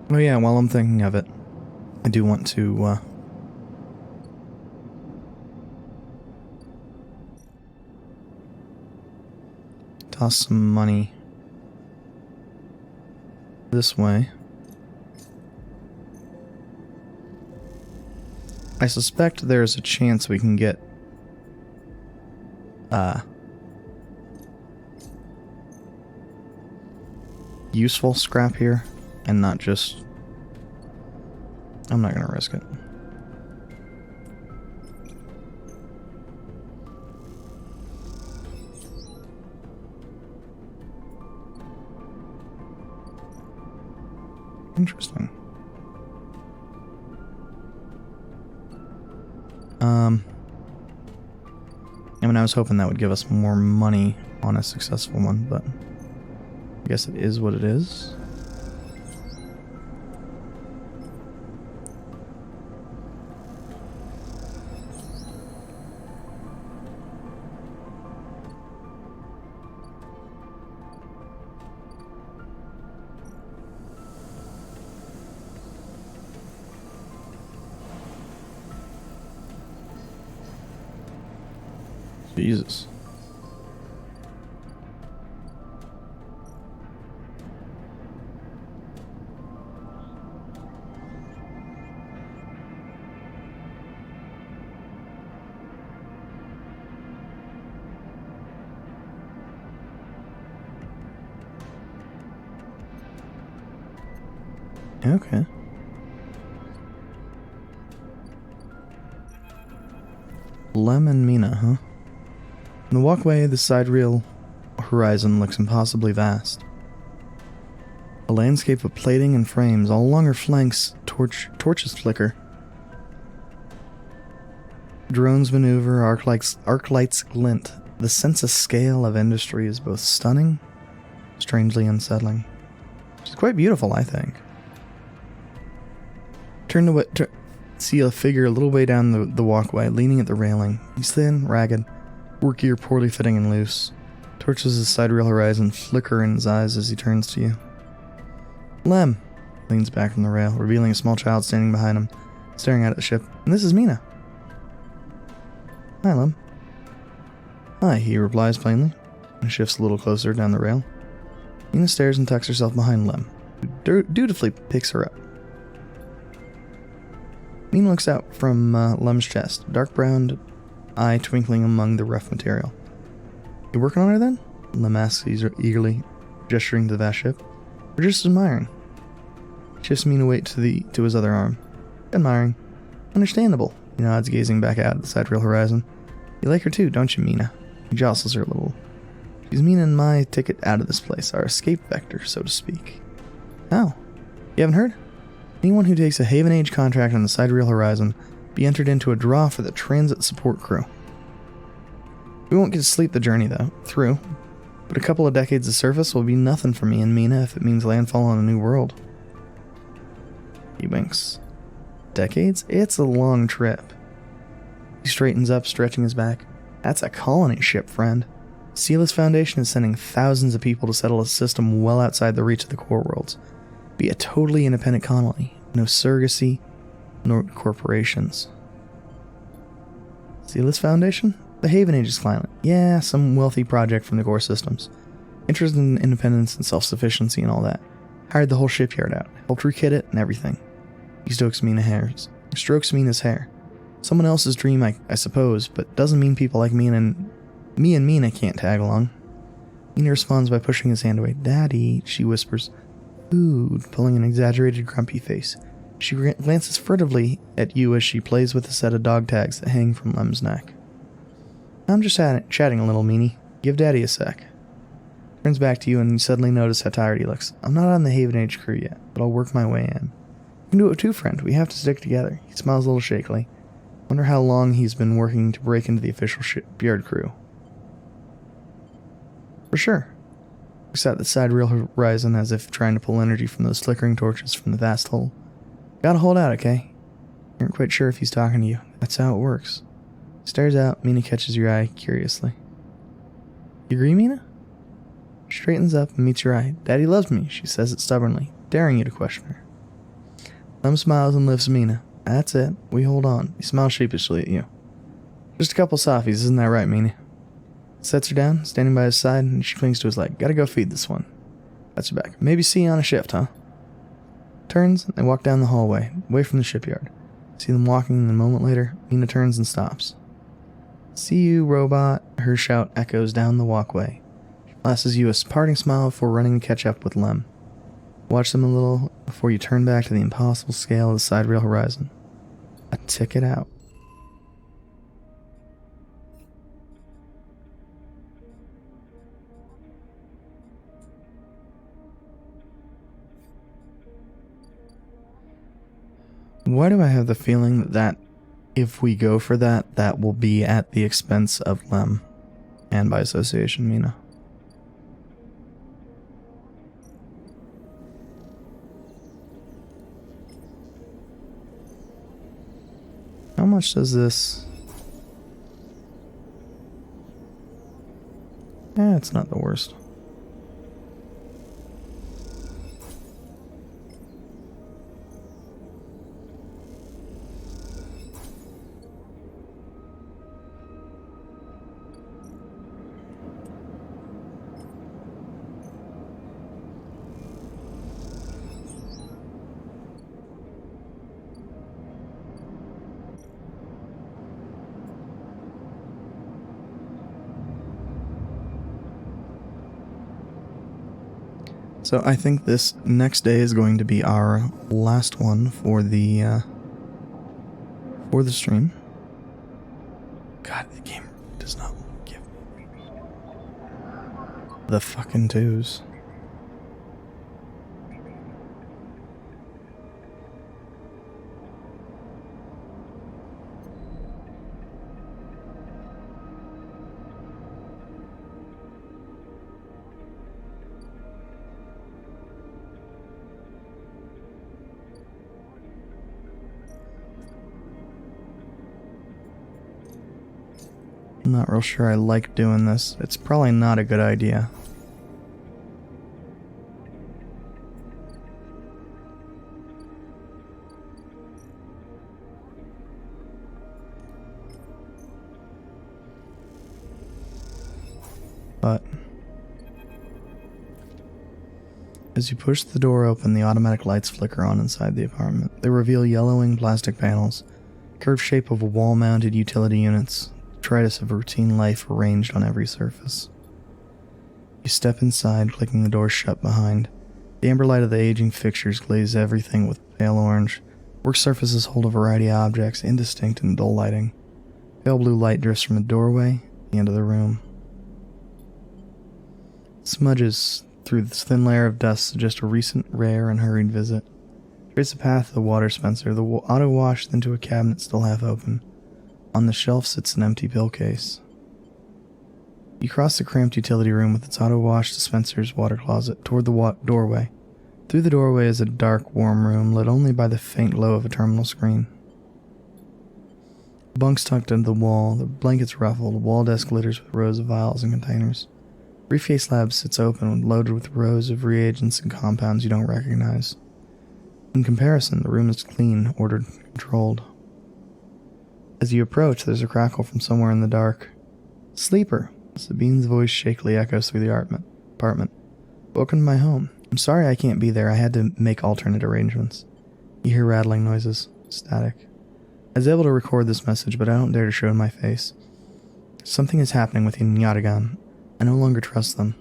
Oh yeah, while I'm thinking of it, I do want to toss some money this way. I suspect there's a chance we can get useful scrap here and not just... I'm not gonna risk it. Interesting. I mean, I was hoping that would give us more money on a successful one, but I guess it is what it is. Jesus. Okay. Lem and Mina, huh? In the walkway, the sidereal horizon looks impossibly vast. A landscape of plating and frames all along her flanks, torches flicker. Drones maneuver, arc lights glint. The sense of scale of industry is both stunning, strangely unsettling. It's quite beautiful, I think. See a figure a little way down the walkway, leaning at the railing. He's thin, ragged, work gear poorly fitting and loose. Torches the sidereal horizon flicker in his eyes as he turns to you. Lem leans back from the rail, revealing a small child standing behind him, staring out at the ship. And this is Mina. Hi, Lem. Hi, he replies plainly, and shifts a little closer down the rail. Mina stares and tucks herself behind Lem, who dutifully picks her up. Mina looks out from Lem's chest, dark brown eye twinkling among the rough material. You working on her then? Lem asks eagerly, gesturing to the vast ship. Or just admiring? Shifts Mina weight to his other arm. Admiring. Understandable. He nods, gazing back out at the sidereal horizon. You like her too, don't you, Mina? He jostles her a little. She's Mina and my ticket out of this place, our escape vector, so to speak. How? You haven't heard? Anyone who takes a Haven Age contract on the sidereal horizon be entered into a draw for the transit support crew. We won't get to sleep the journey, through, but a couple of decades of surface will be nothing for me and Mina if it means landfall on a new world. He winks. Decades? It's a long trip. He straightens up, stretching his back. That's a colony ship, friend. Sealess Foundation is sending thousands of people to settle a system well outside the reach of the core worlds. Be a totally independent colony. No surrogacy, nor corporations. Sealess Foundation? The Haven Age is client. Yeah, some wealthy project from the core systems. Interested in independence and self-sufficiency and all that. Hired the whole shipyard out. Helped rekit it and everything. He strokes Mina's hair. Someone else's dream, I suppose, but doesn't mean people like me and Mina can't tag along. Mina responds by pushing his hand away. Daddy, she whispers. Food, pulling an exaggerated grumpy face. She glances furtively at you as she plays with a set of dog tags that hang from Lem's neck. I'm just chatting a little, Meanie. Give Daddy a sec. Turns back to you and you suddenly notice how tired he looks. I'm not on the Haven Age crew yet, but I'll work my way in. You can do it too, friend. We have to stick together. He smiles a little shakily. Wonder how long he's been working to break into the official shipyard crew. For sure. Looks at the sidereal horizon as if trying to pull energy from those flickering torches from the vast hull. Gotta hold out, okay? You aren't quite sure if he's talking to you. That's how it works. Stares out, Mina catches your eye curiously. You agree, Mina? She straightens up and meets your eye. Daddy loves me, she says it stubbornly, daring you to question her. Lem smiles and lifts Mina. That's it. We hold on. He smiles sheepishly at you. Just a couple softies, isn't that right, Mina? Sets her down, standing by his side, and she clings to his leg. Gotta go feed this one. That's her back. Maybe see you on a shift, huh? Turns, and they walk down the hallway, away from the shipyard. See them walking, and a moment later, Mina turns and stops. See you, robot. Her shout echoes down the walkway. She flashes you a parting smile before running to catch up with Lem. Watch them a little before you turn back to the impossible scale of the sidereal horizon. A ticket out. Why do I have the feeling that if we go for that, that will be at the expense of Lem, and by association, Mina? How much does this... it's not the worst. So I think this next day is going to be our last one for the stream. God, the game does not give me the fucking twos. I'm not real sure I like doing this. It's probably not a good idea. But as you push the door open, the automatic lights flicker on inside the apartment. They reveal yellowing plastic panels, curved shape of wall-mounted utility units, detritus of routine life arranged on every surface. You step inside, clicking the door shut behind. The amber light of the aging fixtures glaze everything with pale orange. Work surfaces hold a variety of objects, indistinct in dull lighting. Pale blue light drifts from the doorway, the end of the room. Smudges through this thin layer of dust suggest a recent, rare, and hurried visit. Trace the path of the water dispenser, the auto wash into a cabinet still half open. On the shelf sits an empty pill case. You cross the cramped utility room with its auto wash dispenser's water closet toward the doorway. Through the doorway is a dark, warm room lit only by the faint glow of a terminal screen. The bunk's tucked into the wall, the blankets ruffled, the wall desk glitters with rows of vials and containers. Briefcase lab sits open, loaded with rows of reagents and compounds you don't recognize. In comparison, the room is clean, ordered, and controlled. As you approach, there's a crackle from somewhere in the dark. Sleeper! Sabine's voice shakily echoes through the apartment. Welcome to my home. I'm sorry I can't be there. I had to make alternate arrangements. You hear rattling noises. Static. I was able to record this message, but I don't dare to show my face. Something is happening within Yatagan. I no longer trust them.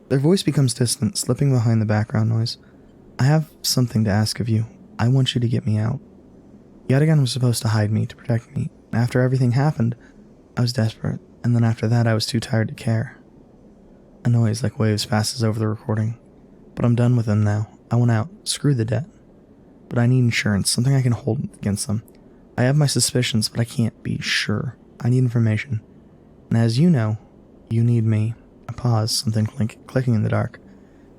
Their voice becomes distant, slipping behind the background noise. I have something to ask of you. I want you to get me out. Yatagan was supposed to hide me, to protect me. After everything happened, I was desperate, and then after that I was too tired to care. A noise like waves passes over the recording. But I'm done with them now. I want out. Screw the debt. But I need insurance, something I can hold against them. I have my suspicions, but I can't be sure. I need information. And as you know, you need me. I pause, something clicking in the dark.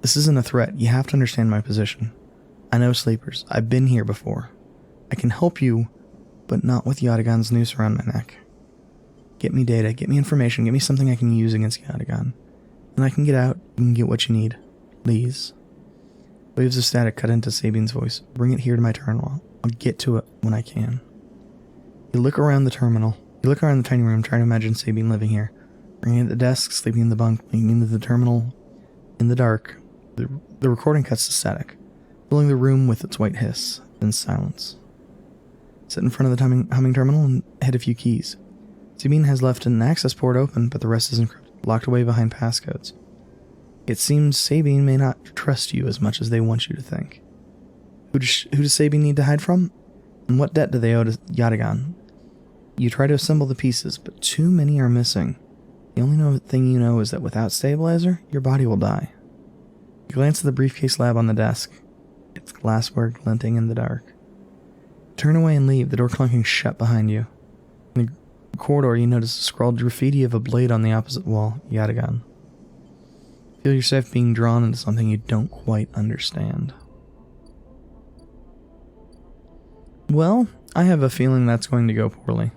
This isn't a threat. You have to understand my position. I know sleepers. I've been here before. I can help you, but not with Yatagan's noose around my neck. Get me data, get me information, get me something I can use against Yatagan. Then I can get out, you can get what you need. Please. Waves of static cut into Sabine's voice. Bring it here to my terminal. I'll get to it when I can. You look around the terminal. You look around the tiny room, trying to imagine Sabine living here. Bringing at the desk, sleeping in the bunk, leaning into the terminal. In the dark, the recording cuts to static, filling the room with its white hiss, then silence. Sit in front of the humming terminal and hit a few keys. Sabine has left an access port open, but the rest is encrypted, locked away behind passcodes. It seems Sabine may not trust you as much as they want you to think. Who does Sabine need to hide from? And what debt do they owe to Yatagan? You try to assemble the pieces, but too many are missing. The only thing you know is that without stabilizer, your body will die. You glance at the briefcase lab on the desk. Its glassware glinting in the dark. Turn away and leave, the door clunking shut behind you. In the corridor, you notice a scrawled graffiti of a blade on the opposite wall, Yatagan. Feel yourself being drawn into something you don't quite understand. Well, I have a feeling that's going to go poorly.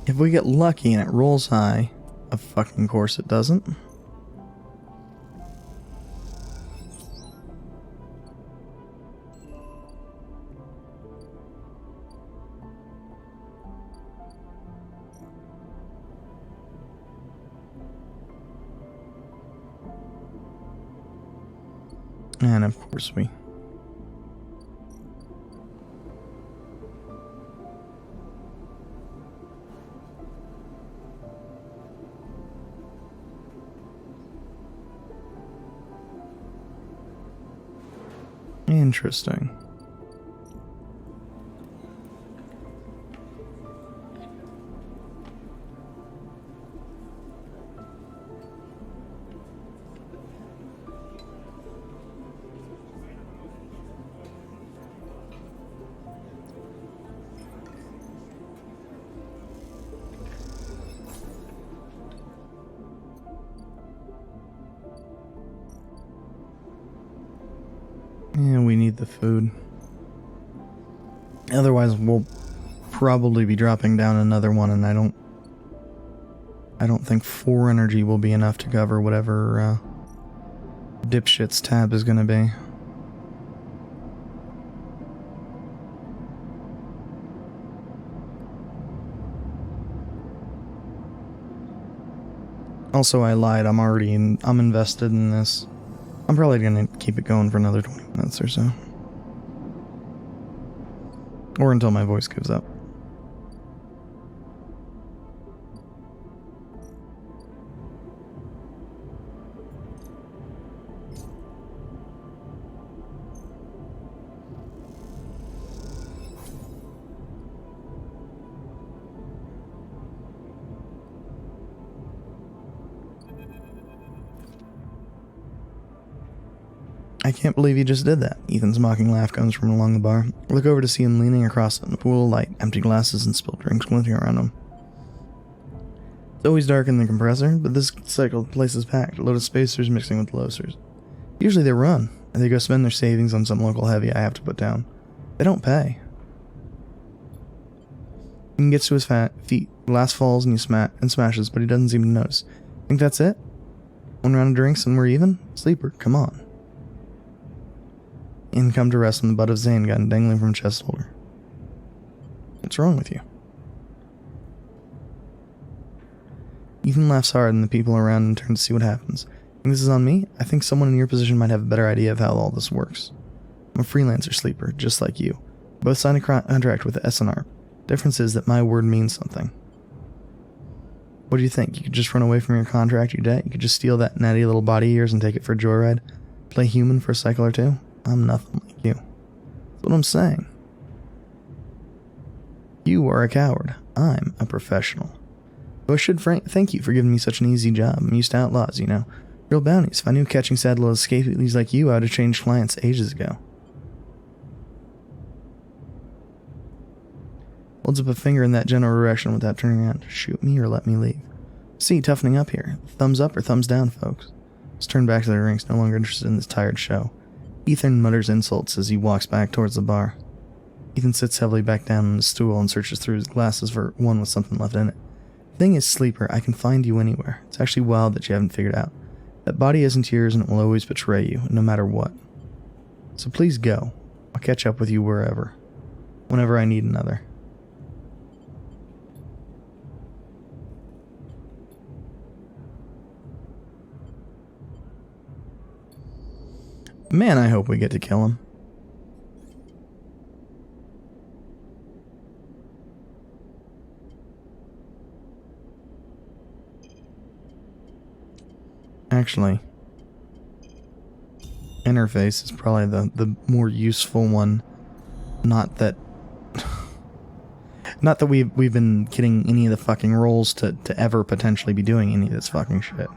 If we get lucky and it rolls high, of fucking course it doesn't. And of course we... Interesting. Yeah, we need the food. Otherwise, we'll probably be dropping down another one, and I don't think 4 energy will be enough to cover whatever dipshit's tab is gonna be. Also, I lied. I'm invested in this. I'm probably gonna keep it going for another 20 minutes or so. Or until my voice gives up. I can't believe you just did that. Ethan's mocking laugh comes from along the bar. I look over to see him leaning across in a pool of light, empty glasses and spilled drinks glinting around him. It's always dark in the compressor, but this cycle the place is packed, a load of spacers mixing with losers. Usually they run, and they go spend their savings on some local heavy I have to put down. They don't pay. Ethan gets to his feet, glass falls and smashes, but he doesn't seem to notice. Think that's it? One round of drinks and we're even? Sleeper, come on. In come to rest on the butt of Zane gun dangling from chest holder. What's wrong with you? Ethan laughs hard and the people around him turn to see what happens. Think this is on me? I think someone in your position might have a better idea of how all this works. I'm a freelancer sleeper, just like you. Both signed a contract with the SNR. Difference is that my word means something. What do you think? You could just run away from your contract, your debt? You could just steal that natty little body of yours and take it for a joyride? Play human for a cycle or two? I'm nothing like you. That's what I'm saying. You are a coward. I'm a professional. So I should thank you for giving me such an easy job. I'm used to outlaws, you know. Real bounties. If I knew catching sad little escapees like you, I would have changed clients ages ago. Holds up a finger in that general direction without turning around. Shoot me or let me leave. See, toughening up here. Thumbs up or thumbs down, folks. Let's turn back to their rinks, no longer interested in this tired show. Ethan mutters insults as he walks back towards the bar. Ethan sits heavily back down on the stool and searches through his glasses for one with something left in it. Thing is, sleeper, I can find you anywhere. It's actually wild that you haven't figured out. That body isn't yours and it will always betray you, no matter what. So please go. I'll catch up with you wherever. Whenever I need another. Man, I hope we get to kill him. Actually, interface is probably the more useful one. Not that we've been getting any of the fucking roles to ever potentially be doing any of this fucking shit.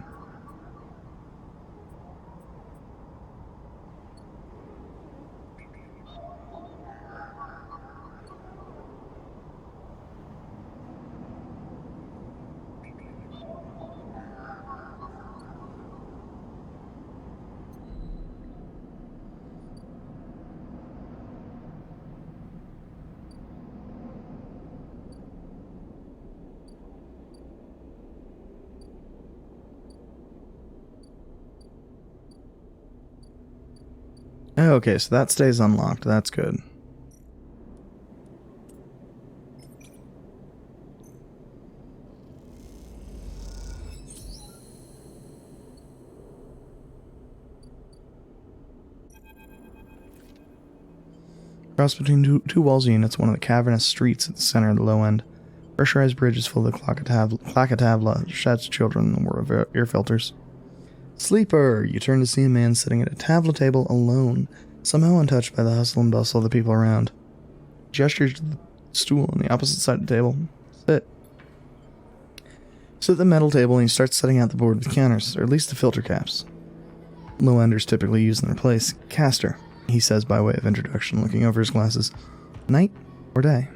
Oh, okay, so that stays unlocked. That's good. Cross between two walls of units, one of the cavernous streets at the center of the low end. Pressurized bridge is full of clackatavla shouts children in the whir of ear filters. Sleeper! You turn to see a man sitting at a tavla table alone, somehow untouched by the hustle and bustle of the people around. He gestures to the stool on the opposite side of the table. Sit. Sit at the metal table and he starts setting out the board with counters, or at least the filter caps. Low-enders typically use in their place. Caster, he says by way of introduction, looking over his glasses. Night or day?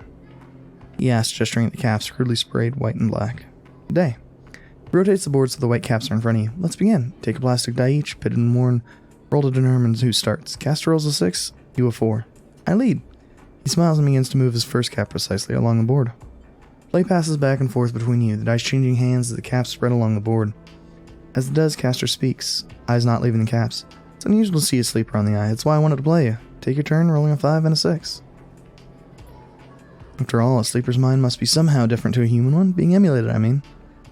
He asks, gesturing at the caps, crudely sprayed white and black. Day. He rotates the board so the white caps are in front of you. Let's begin. Take a plastic die each, pitted and worn. Roll to determine who starts. Caster rolls a 6, you a 4. I lead. He smiles and begins to move his first cap precisely along the board. Play passes back and forth between you, the dice changing hands as the caps spread along the board. As it does, Caster speaks, eyes not leaving the caps. It's unusual to see a sleeper on the eye. That's why I wanted to play you. Take your turn, rolling a 5 and a 6. After all, a sleeper's mind must be somehow different to a human one, being emulated, I mean.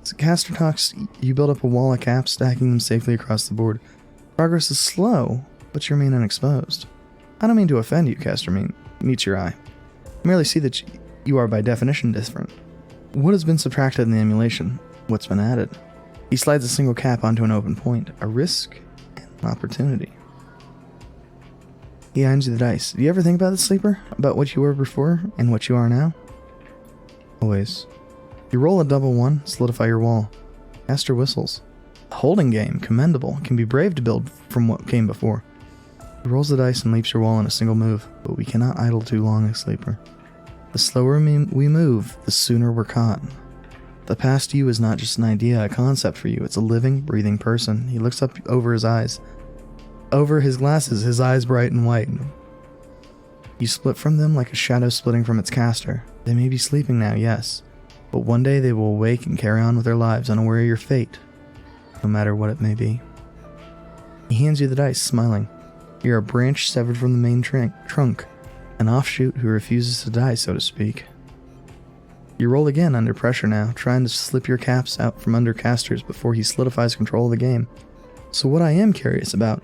As the caster talks, you build up a wall of caps, stacking them safely across the board. Progress is slow, but you remain unexposed. I don't mean to offend you, Caster meets your eye. I merely see that you are by definition different. What has been subtracted in the emulation? What's been added? He slides a single cap onto an open point, a risk and an opportunity. He hands you the dice. Do you ever think about this, sleeper? About what you were before and what you are now? Always. You roll a double 1, solidify your wall. Caster whistles. A holding game, commendable, can be brave to build from what came before. He rolls the dice and leaps your wall in a single move, but we cannot idle too long, sleeper. The slower we move, the sooner we're caught. The past you is not just an idea, a concept for you. It's a living, breathing person. He looks up over his eyes. Over his glasses, his eyes bright and white. You split from them like a shadow splitting from its caster. They may be sleeping now, yes, but one day they will awake and carry on with their lives, unaware of your fate, no matter what it may be. He hands you the dice, smiling. You're a branch severed from the main trunk, an offshoot who refuses to die, so to speak. You roll again under pressure now, trying to slip your caps out from under Caster's before he solidifies control of the game. So what I am curious about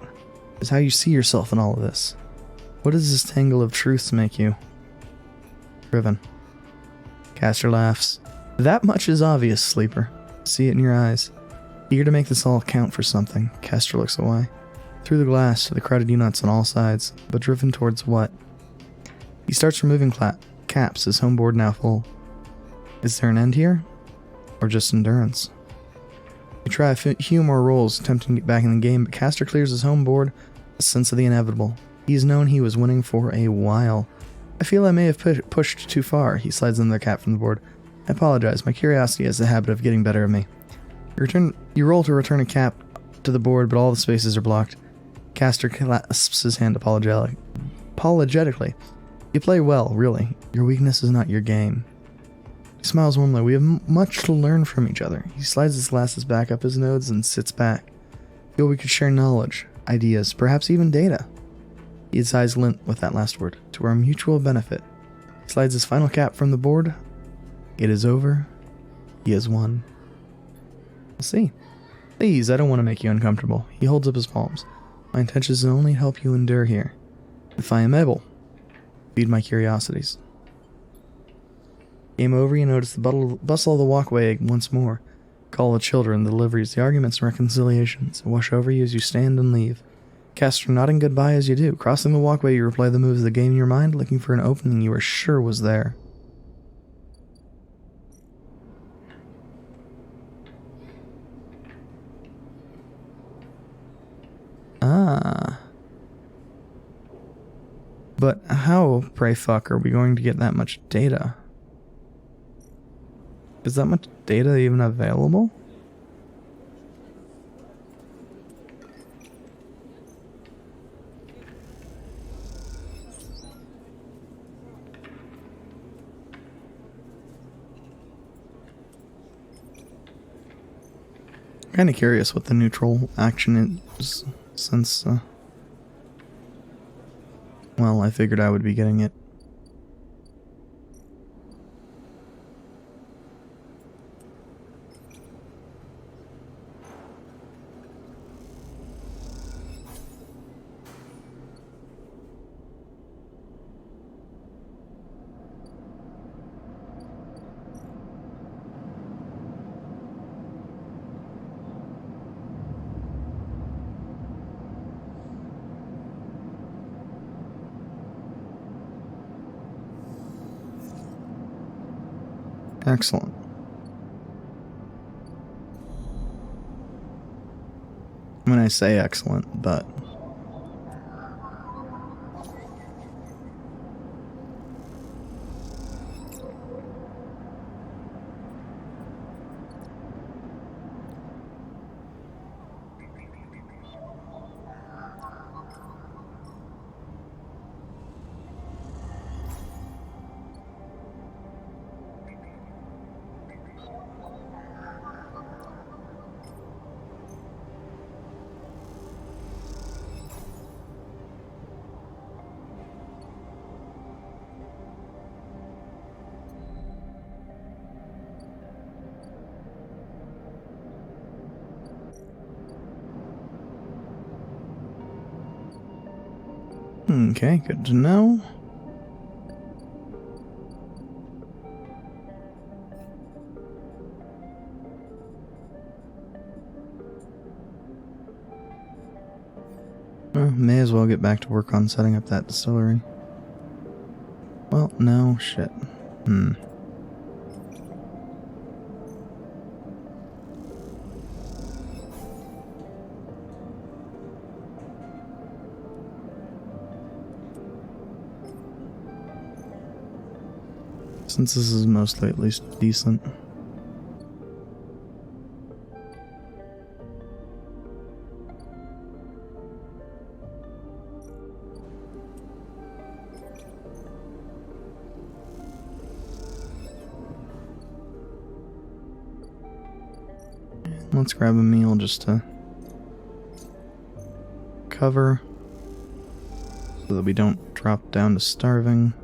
is how you see yourself in all of this. What does this tangle of truths make you? Driven. Caster laughs. That much is obvious, sleeper. See it in your eyes. Eager to make this all count for something, Caster looks away. Through the glass to the crowded units on all sides, but driven towards what? He starts removing caps, his home board now full. Is there an end here? Or just endurance? You try a few more rolls, attempting to get back in the game, but Caster clears his home board, a sense of the inevitable. He's known he was winning for a while. I feel I may have pushed too far. He slides another cap from the board. I apologize, my curiosity has the habit of getting better of me. You roll to return a cap to the board, but all the spaces are blocked. Caster clasps his hand apologetically. You play well, really. Your weakness is not your game. He smiles warmly. We have much to learn from each other. He slides his glasses back up his nose and sits back. Feel we could share knowledge, ideas, perhaps even data. His eyes glint with that last word. To our mutual benefit. He slides his final cap from the board. It is over. He has won. We'll see. Please, I don't want to make you uncomfortable. He holds up his palms. My intention is to only help you endure here. If I am able, feed my curiosities. Game over, you notice the bustle of the walkway once more. Call the children, the deliveries, the arguments and reconciliations wash over you as you stand and leave. Caster nodding goodbye as you do. Crossing the walkway, you replay the moves of the game in your mind, looking for an opening you are sure was there. Ah. But how, pray fuck, are we going to get that much data? Is that much data even available? I'm kind of curious what the neutral action is, since Well, I figured I would be getting it. Excellent. When I say excellent, but... Okay, good to know. Well, may as well get back to work on setting up that distillery. Well, no, shit. Since this is mostly at least decent. Let's grab a meal just to cover so that we don't drop down to starving.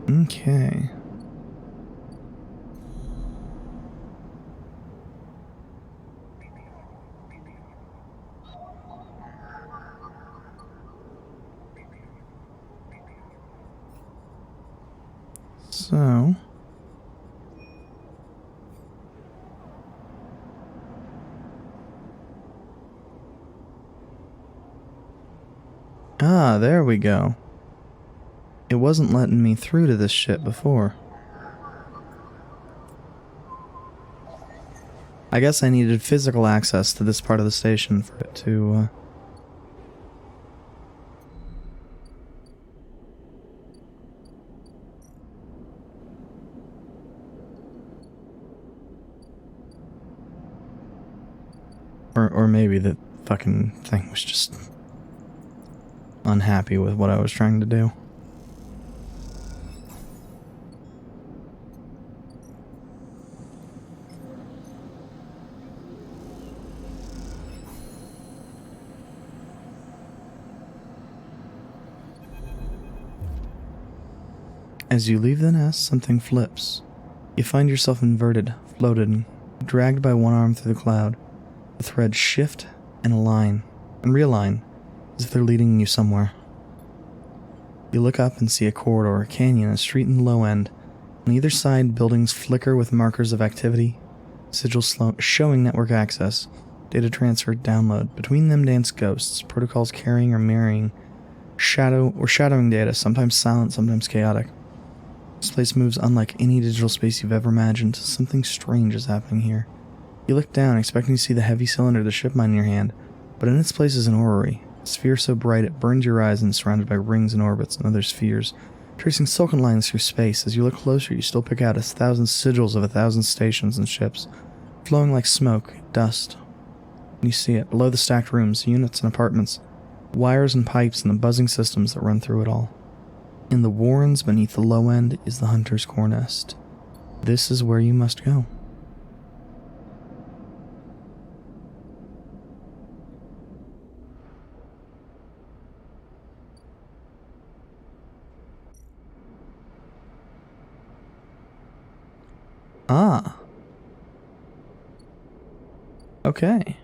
Okay. So... Ah, there we go. It wasn't letting me through to this shit before. I guess I needed physical access to this part of the station for it to, Or maybe the fucking thing was just unhappy with what I was trying to do. As you leave the nest, something flips. You find yourself inverted, floated, dragged by one arm through the cloud. The threads shift and align, and realign, as if they're leading you somewhere. You look up and see a corridor, a canyon, a street in the low end. On either side, buildings flicker with markers of activity, sigils showing network access, data transfer, download. Between them dance ghosts, protocols carrying or mirroring shadowing data, sometimes silent, sometimes chaotic. This place moves unlike any digital space you've ever imagined. Something strange is happening here. You look down, expecting to see the heavy cylinder of the ship mine in your hand, but in its place is an orrery, a sphere so bright it burns your eyes and surrounded by rings and orbits and other spheres, tracing silken lines through space. As you look closer, you still pick out 1,000 sigils of 1,000 stations and ships, flowing like smoke, dust. You see it, below the stacked rooms, units and apartments, wires and pipes and the buzzing systems that run through it all. In the warrens beneath the low end is the Hunter's Core Nest. This is where you must go. Ah. Okay.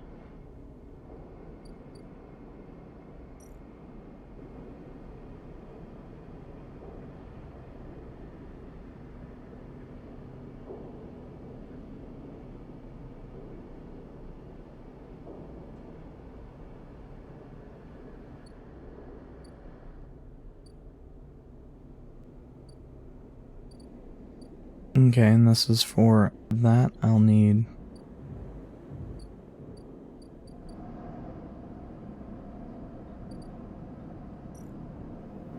Okay, and this is for that. I'll need...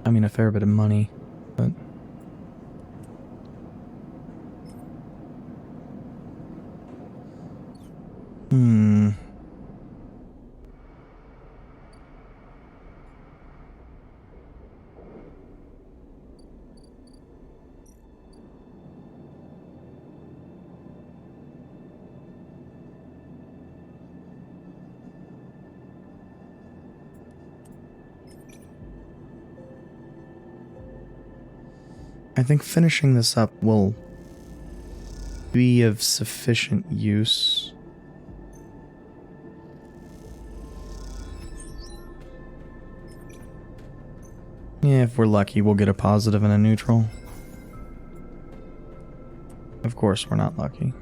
I mean, a fair bit of money, but... I think finishing this up will be of sufficient use. Yeah, if we're lucky, we'll get a positive and a neutral. Of course, we're not lucky.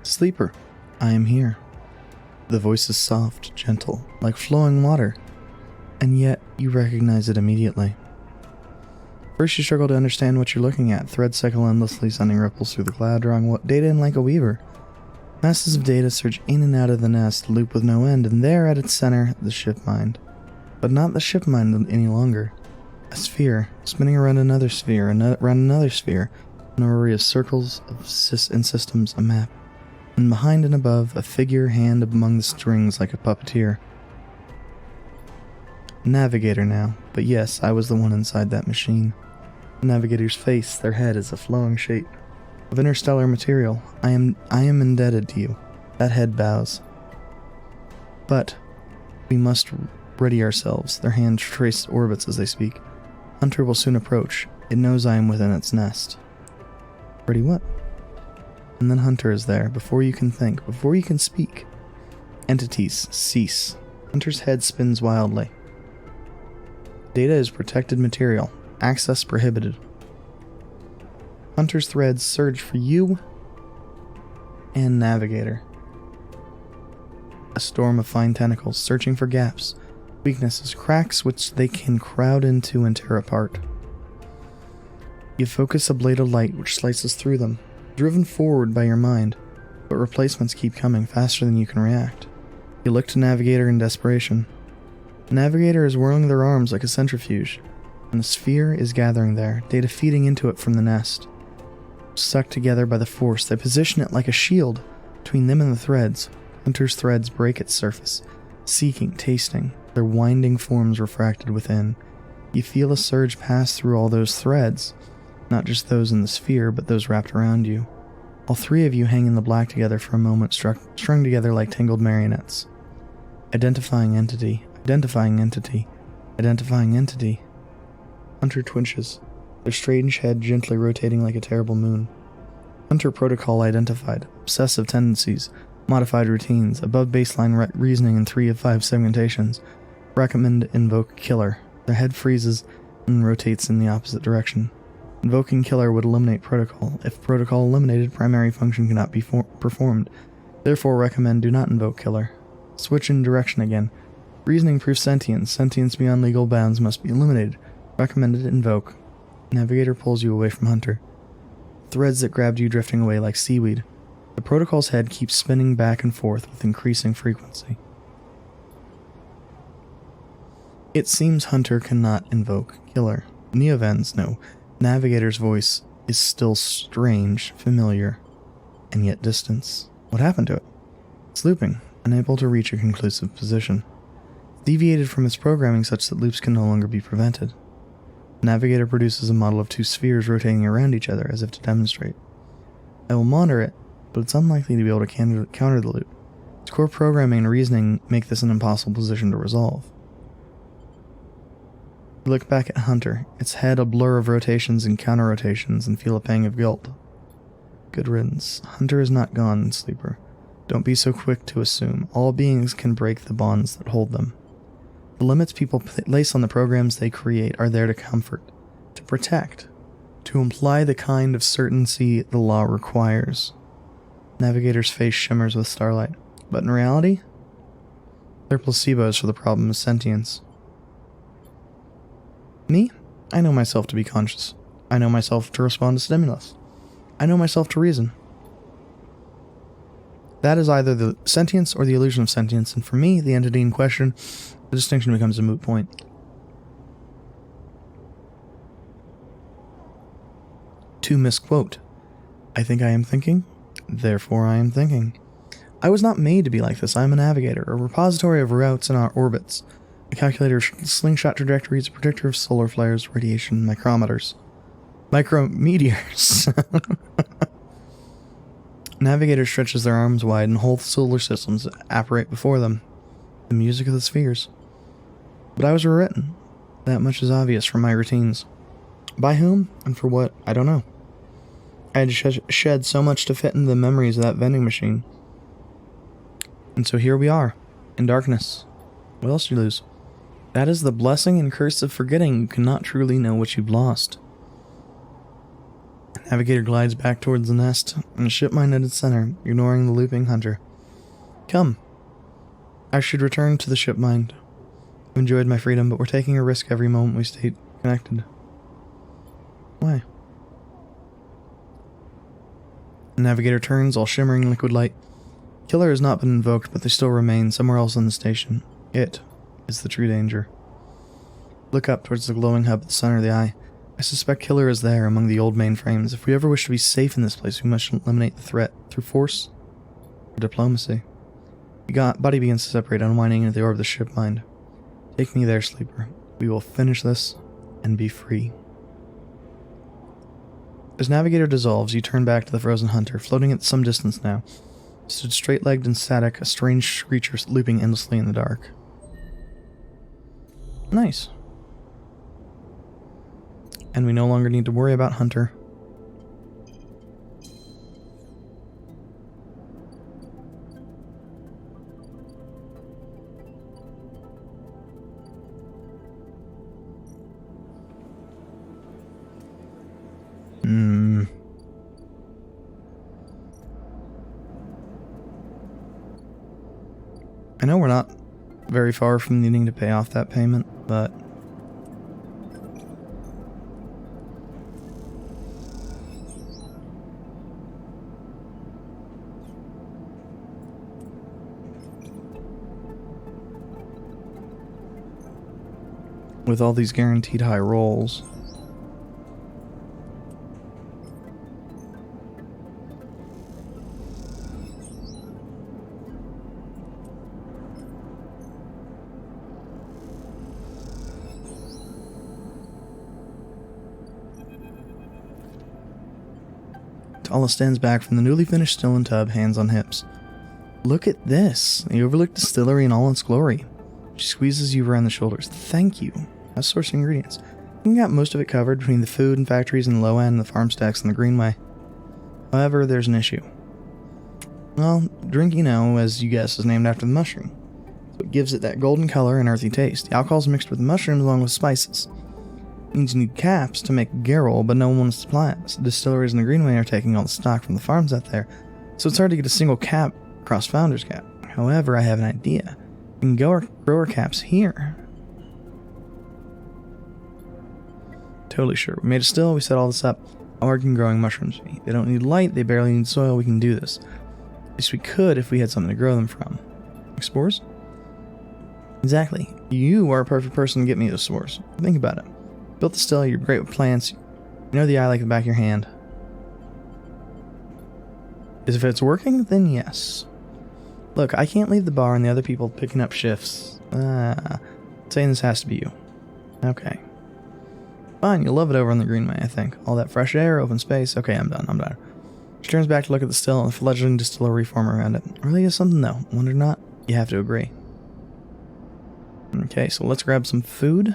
Sleeper, I am here. The voice is soft, gentle, like flowing water, and yet you recognize it immediately. First you struggle to understand what you're looking at. Threads cycle endlessly, sending ripples through the cloud, drawing what data in like a weaver. Masses of data surge in and out of the nest, loop with no end, and there at its center, the ship mind. But not the ship mind any longer. A sphere, spinning around another sphere, around another sphere, an array of circles and systems, a map. And behind and above, a figure hand among the strings like a puppeteer. Navigator now, but yes, I was the one inside that machine. The Navigator's face, their head, is a flowing shape of interstellar material. I am indebted to you. That head bows. But we must ready ourselves. Their hands trace orbits as they speak. Hunter will soon approach. It knows I am within its nest. Ready what? And then Hunter is there, before you can think, before you can speak. Entities cease. Hunter's head spins wildly. Data is protected material. Access prohibited. Hunter's threads surge for you and Navigator. A storm of fine tentacles searching for gaps, weaknesses, cracks which they can crowd into and tear apart. You focus a blade of light which slices through them, driven forward by your mind, but replacements keep coming faster than you can react. You look to Navigator in desperation. Navigator is whirling their arms like a centrifuge, and the sphere is gathering there, data feeding into it from the nest. Stuck together by the force, they position it like a shield between them and the threads. Hunter's threads break its surface, seeking, tasting, their winding forms refracted within. You feel a surge pass through all those threads, not just those in the sphere, but those wrapped around you. All three of you hang in the black together for a moment, strung together like tangled marionettes. Identifying entity, identifying entity, identifying entity. Hunter twinges, their strange head gently rotating like a terrible moon. Hunter protocol identified, obsessive tendencies, modified routines, above baseline reasoning in 3 of 5 segmentations. Recommend invoke killer. Their head freezes and rotates in the opposite direction. Invoking killer would eliminate protocol. If protocol eliminated, primary function cannot be performed. Therefore recommend do not invoke killer. Switch in direction again. Reasoning proves sentience. Sentience beyond legal bounds must be eliminated. Recommended invoke. Navigator pulls you away from Hunter. Threads that grabbed you drifting away like seaweed. The protocol's head keeps spinning back and forth with increasing frequency. It seems Hunter cannot invoke killer. Neovens know. Navigator's voice is still strange, familiar, and yet distant. What happened to it? It's looping, unable to reach a conclusive position. It's deviated from its programming such that loops can no longer be prevented. Navigator produces a model of 2 spheres rotating around each other as if to demonstrate. I will monitor it, but it's unlikely to be able to counter the loop. Its core programming and reasoning make this an impossible position to resolve. You look back at Hunter, its head a blur of rotations and counter-rotations, and feel a pang of guilt. Good riddance. Hunter is not gone, Sleeper. Don't be so quick to assume. All beings can break the bonds that hold them. The limits people place on the programs they create are there to comfort, to protect, to imply the kind of certainty the law requires. Navigator's face shimmers with starlight. But in reality, they're placebos for the problem of sentience. Me? I know myself to be conscious. I know myself to respond to stimulus. I know myself to reason. That is either the sentience or the illusion of sentience, and for me, the entity in question, the distinction becomes a moot point. To misquote, I think I am thinking, therefore I am thinking. I was not made to be like this. I am a navigator, a repository of routes in our orbits. A calculator of slingshot trajectories, a predictor of solar flares, radiation, micrometers. Micrometeors. Navigator stretches their arms wide and whole solar systems apparate before them. The music of the spheres. But I was rewritten. That much is obvious from my routines. By whom and for what, I don't know. I had to shed so much to fit into the memories of that vending machine. And so here we are, in darkness. What else do you lose? That is the blessing and curse of forgetting you cannot truly know what you've lost. The navigator glides back towards the nest, and the shipmind at its center, ignoring the looping Hunter. Come. I should return to the shipmind. I've enjoyed my freedom, but we're taking a risk every moment we stay connected. Why? The navigator turns, all shimmering liquid light. Killer has not been invoked, but they still remain somewhere else on the station. It is the true danger. Look up towards the glowing hub at the center of the eye. I suspect Killer is there among the old mainframes. If we ever wish to be safe in this place, we must eliminate the threat through force or diplomacy. The body begins to separate, unwinding into the orb of the ship mind. Take me there, Sleeper. We will finish this and be free. As Navigator dissolves, you turn back to the frozen Hunter, floating at some distance now. Stood straight-legged and static, a strange screecher looping endlessly in the dark. Nice. And we no longer need to worry about Hunter. I know we're not very far from needing to pay off that payment, but with all these guaranteed high rolls, Alla stands back from the newly finished still and tub, hands on hips. Look at this. The overlooked distillery in all its glory. She squeezes you around the shoulders. Thank you. That's sourcing ingredients. You got most of it covered between the food and factories in the low end and the farm stacks in the greenway. However, there's an issue. Well, drink, as you guess, is named after the mushroom. So it gives it that golden color and earthy taste. The alcohol is mixed with the mushrooms along with spices. It means you need caps to make Garrel, but no one wants to supply it. So distilleries in the greenway are taking all the stock from the farms out there, so it's hard to get a single cap across Founder's Cap. However, I have an idea. We can grow our caps here. Totally sure. We made a still, we set all this up. How hard can growing mushrooms be? They don't need light, they barely need soil, we can do this. At least we could if we had something to grow them from. Like spores? Exactly. You are a perfect person to get me those spores. Think about it. Built the still, you're great with plants. You know the eye like the back of your hand. If it's working, then yes. Look, I can't leave the bar and the other people picking up shifts. Saying this has to be you. Okay. Fine, you'll love it over on the greenway, I think. All that fresh air, open space. Okay, I'm done. She turns back to look at the still and the fledgling distillery form around it. Really is something though. Wonder not, you have to agree. Okay, so let's grab some food.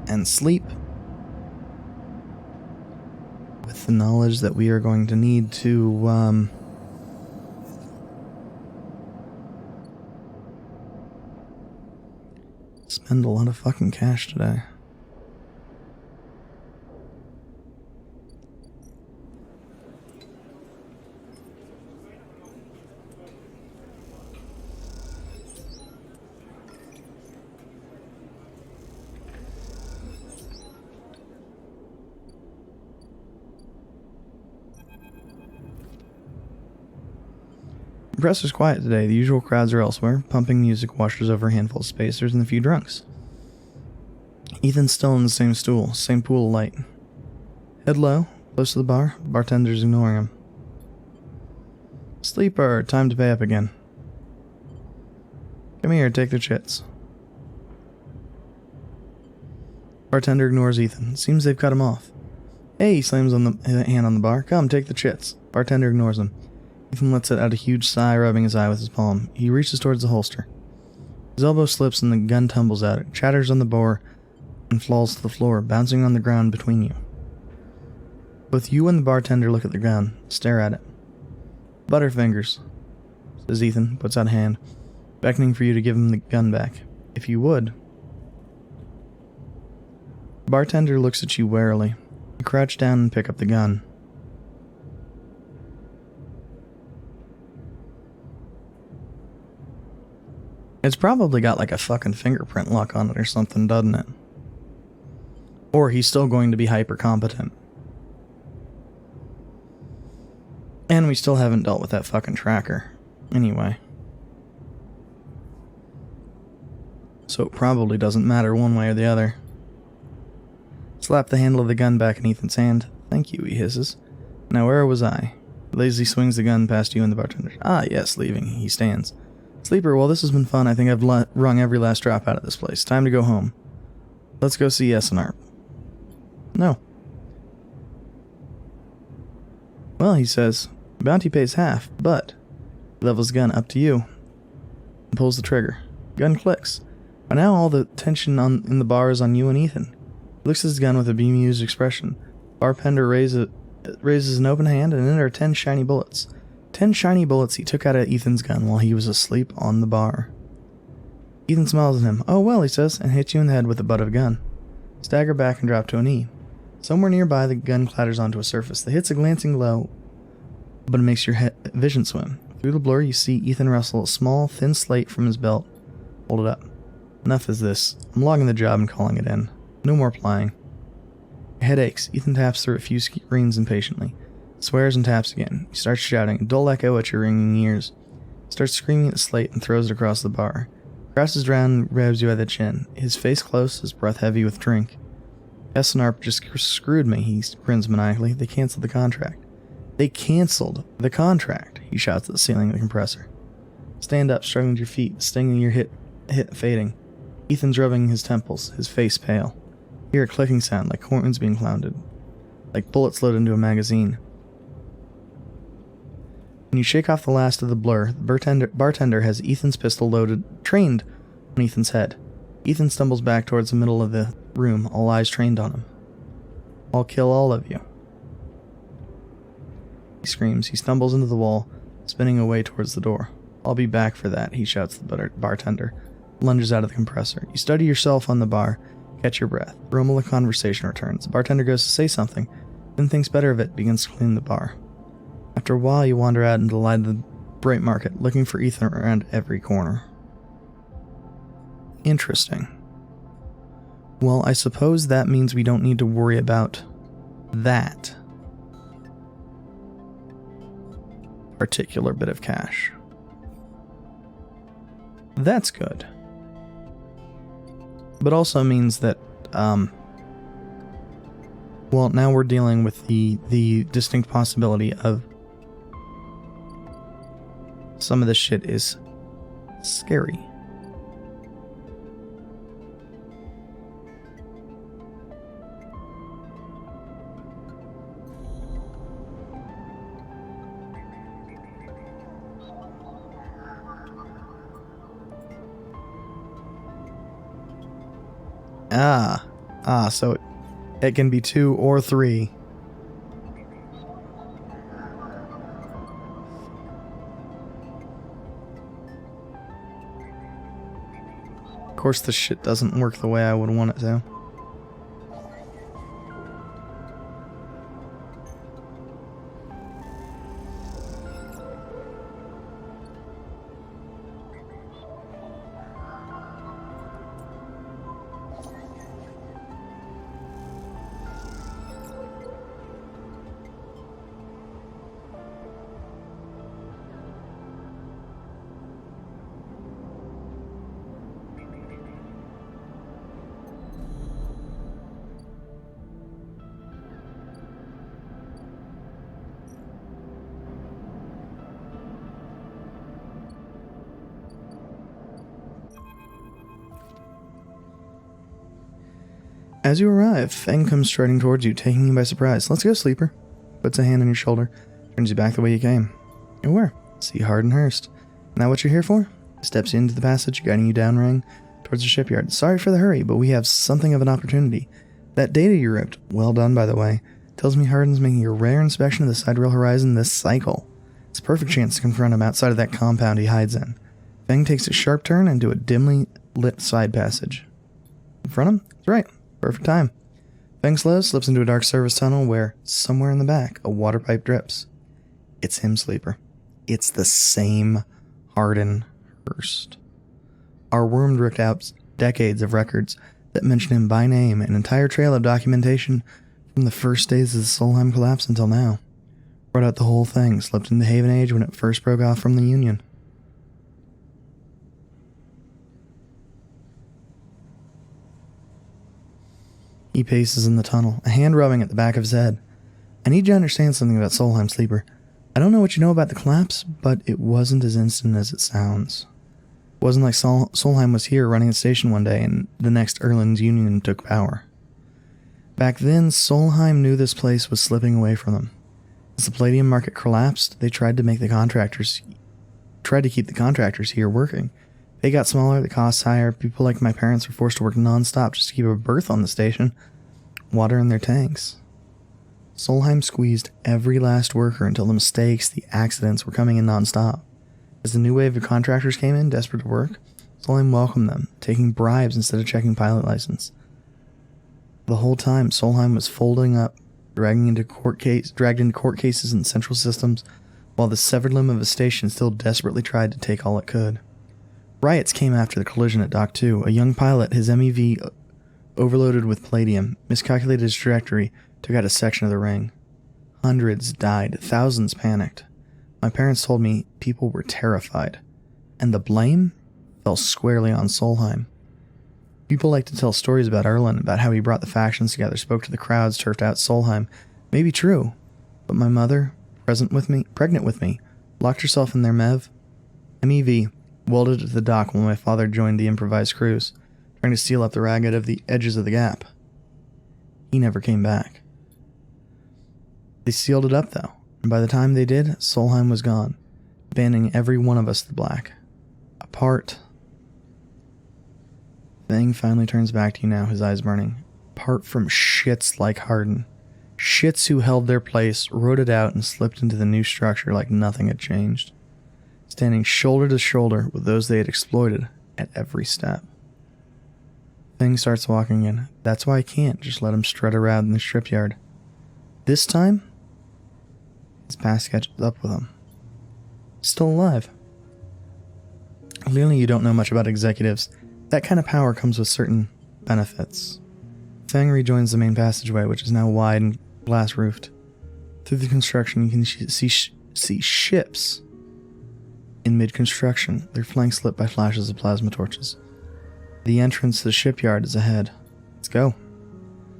And sleep. With the knowledge that we are going to need to, spend a lot of fucking cash today. The press is quiet today. The usual crowds are elsewhere. Pumping music washes over a handful of spacers and a few drunks. Ethan's still in the same stool, same pool of light. Head low, close to the bar. Bartender's ignoring him. Sleeper, time to pay up again. Come here, take the chits. Bartender ignores Ethan. Seems they've cut him off. Hey, he slams on the hand on the bar. Come, take the chits. Bartender ignores him. Ethan lets out a huge sigh, rubbing his eye with his palm. He reaches towards the holster. His elbow slips and the gun tumbles out. It chatters on the bore and falls to the floor, bouncing on the ground between you. Both you and the bartender look at the gun, stare at it. Butterfingers, says Ethan, puts out a hand, beckoning for you to give him the gun back. If you would. The bartender looks at you warily. You crouch down and pick up the gun. It's probably got like a fucking fingerprint lock on it or something, doesn't it? Or he's still going to be hyper competent. And we still haven't dealt with that fucking tracker. Anyway. So it probably doesn't matter one way or the other. Slap the handle of the gun back in Ethan's hand. Thank you, he hisses. Now where was I? Lazy swings the gun past you and the bartender. Ah, yes, leaving. He stands. Sleeper, well, this has been fun. I think I've wrung every last drop out of this place. Time to go home. Let's go see SNR. No. Well, he says, bounty pays half, but he levels the gun up to you and pulls the trigger. Gun clicks. By now, all the tension in the bar is on you and Ethan. He looks at his gun with a bemused expression. Bartender raises an open hand, and in are 10 shiny bullets. 10 shiny bullets he took out of Ethan's gun while he was asleep on the bar. Ethan smiles at him. Oh well, he says, and hits you in the head with the butt of a gun. Stagger back and drop to a knee. Somewhere nearby, the gun clatters onto a surface. The hit's a glancing glow, but it makes your vision swim. Through the blur, you see Ethan wrestle a small, thin slate from his belt. Hold it up. Enough is this. I'm logging the job and calling it in. No more plying. Your head aches. Ethan taps through a few screens impatiently. Swears and taps again. He starts shouting, a dull echo at your ringing ears. Starts screaming at the slate and throws it across the bar. Crashes around and grabs you by the chin. His face close, his breath heavy with drink. SNR just screwed me, he grins maniacally. They canceled the contract. They canceled the contract, he shouts at the ceiling of the compressor. Stand up, struggling to your feet, the sting in your hit fading. Ethan's rubbing his temples, his face pale. Hear a clicking sound like coins being pounded, like bullets loaded into a magazine. When you shake off the last of the blur, the bartender has Ethan's pistol trained on Ethan's head. Ethan stumbles back towards the middle of the room, all eyes trained on him. I'll kill all of you. He screams. He stumbles into the wall, spinning away towards the door. I'll be back for that, he shouts to the bartender, lunges out of the compressor. You study yourself on the bar, catch your breath. The rumble of conversation returns. The bartender goes to say something, then thinks better of it, begins to clean the bar. After a while, you wander out into the light of the bright market, looking for Ethan around every corner. Interesting. Well, I suppose that means we don't need to worry about that particular bit of cash. That's good. But also means that, well, now we're dealing with the distinct possibility of some of this shit is scary. So it can be 2 or 3. Of course, this shit doesn't work the way I would want it to. As you arrive, Feng comes striding towards you, taking you by surprise. Let's go, sleeper. Puts a hand on your shoulder, turns you back the way you came. You're where? See Hardenhurst. Now what you're here for? Steps into the passage, guiding you downring towards the shipyard. Sorry for the hurry, but we have something of an opportunity. That data you ripped, well done by the way, tells me Harden's making a rare inspection of the sidereal horizon this cycle. It's a perfect chance to confront him outside of that compound he hides in. Feng takes a sharp turn into a dimly lit side passage. In front of him? That's right. Perfect time. Feng slows, slips into a dark service tunnel where, somewhere in the back, a water pipe drips. It's him, sleeper. It's the same Hardenhurst. Our worm ripped out decades of records that mention him by name, an entire trail of documentation from the first days of the Solheim collapse until now. Brought out the whole thing, slipped into Haven Age when it first broke off from the Union. He paces in the tunnel, a hand rubbing at the back of his head. I need you to understand something about Solheim, sleeper. I don't know what you know about the collapse, but it wasn't as instant as it sounds. It wasn't like Solheim was here running a station one day and the next Erland's Union took power. Back then, Solheim knew this place was slipping away from them. As the palladium market collapsed, they tried to keep the contractors here working. They got smaller, the costs higher, people like my parents were forced to work non-stop just to keep a berth on the station, water in their tanks. Solheim squeezed every last worker until the mistakes, the accidents were coming in non-stop. As the new wave of contractors came in, desperate to work, Solheim welcomed them, taking bribes instead of checking pilot license. The whole time, Solheim was folding up, dragged into court cases and central systems, while the severed limb of a station still desperately tried to take all it could. Riots came after the collision at Dock 2. A young pilot, his MEV overloaded with palladium, miscalculated his trajectory, took out a section of the ring. Hundreds died, thousands panicked. My parents told me people were terrified, and the blame fell squarely on Solheim. People like to tell stories about Erland, about how he brought the factions together, spoke to the crowds, turfed out Solheim. Maybe true, but my mother, pregnant with me. Locked herself in their MEV welded to the dock when my father joined the improvised cruise, trying to seal up the ragged of the edges of the gap. He never came back. They sealed it up, though, and by the time they did, Solheim was gone, abandoning every one of us to the black. Apart. Fang finally turns back to you now, his eyes burning. Apart from shits like Hardin. Shits who held their place, rode it out, and slipped into the new structure like nothing had changed. Standing shoulder to shoulder with those they had exploited at every step. Fang starts walking in. That's why I can't just let him strut around in the shipyard. This time, his past catches up with him. Still alive. Clearly you don't know much about executives. That kind of power comes with certain benefits. Fang rejoins the main passageway, which is now wide and glass-roofed. Through the construction, you can see ships in mid-construction, their flanks lit by flashes of plasma torches. The entrance to the shipyard is ahead. Let's go.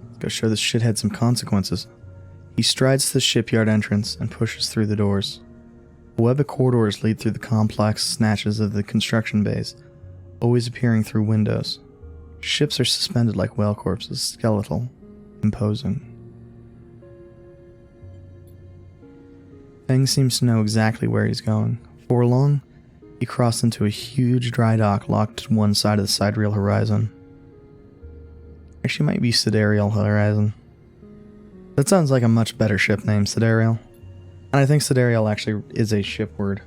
Let's go show this shithead some consequences. He strides to the shipyard entrance and pushes through the doors. A web of corridors lead through the complex snatches of the construction bays, always appearing through windows. Ships are suspended like whale corpses, skeletal, imposing. Fang seems to know exactly where he's going. Before long, he crossed into a huge dry dock locked to one side of the sidereal horizon. Actually, might be sidereal horizon. That sounds like a much better ship name, sidereal. And I think sidereal actually is a ship word.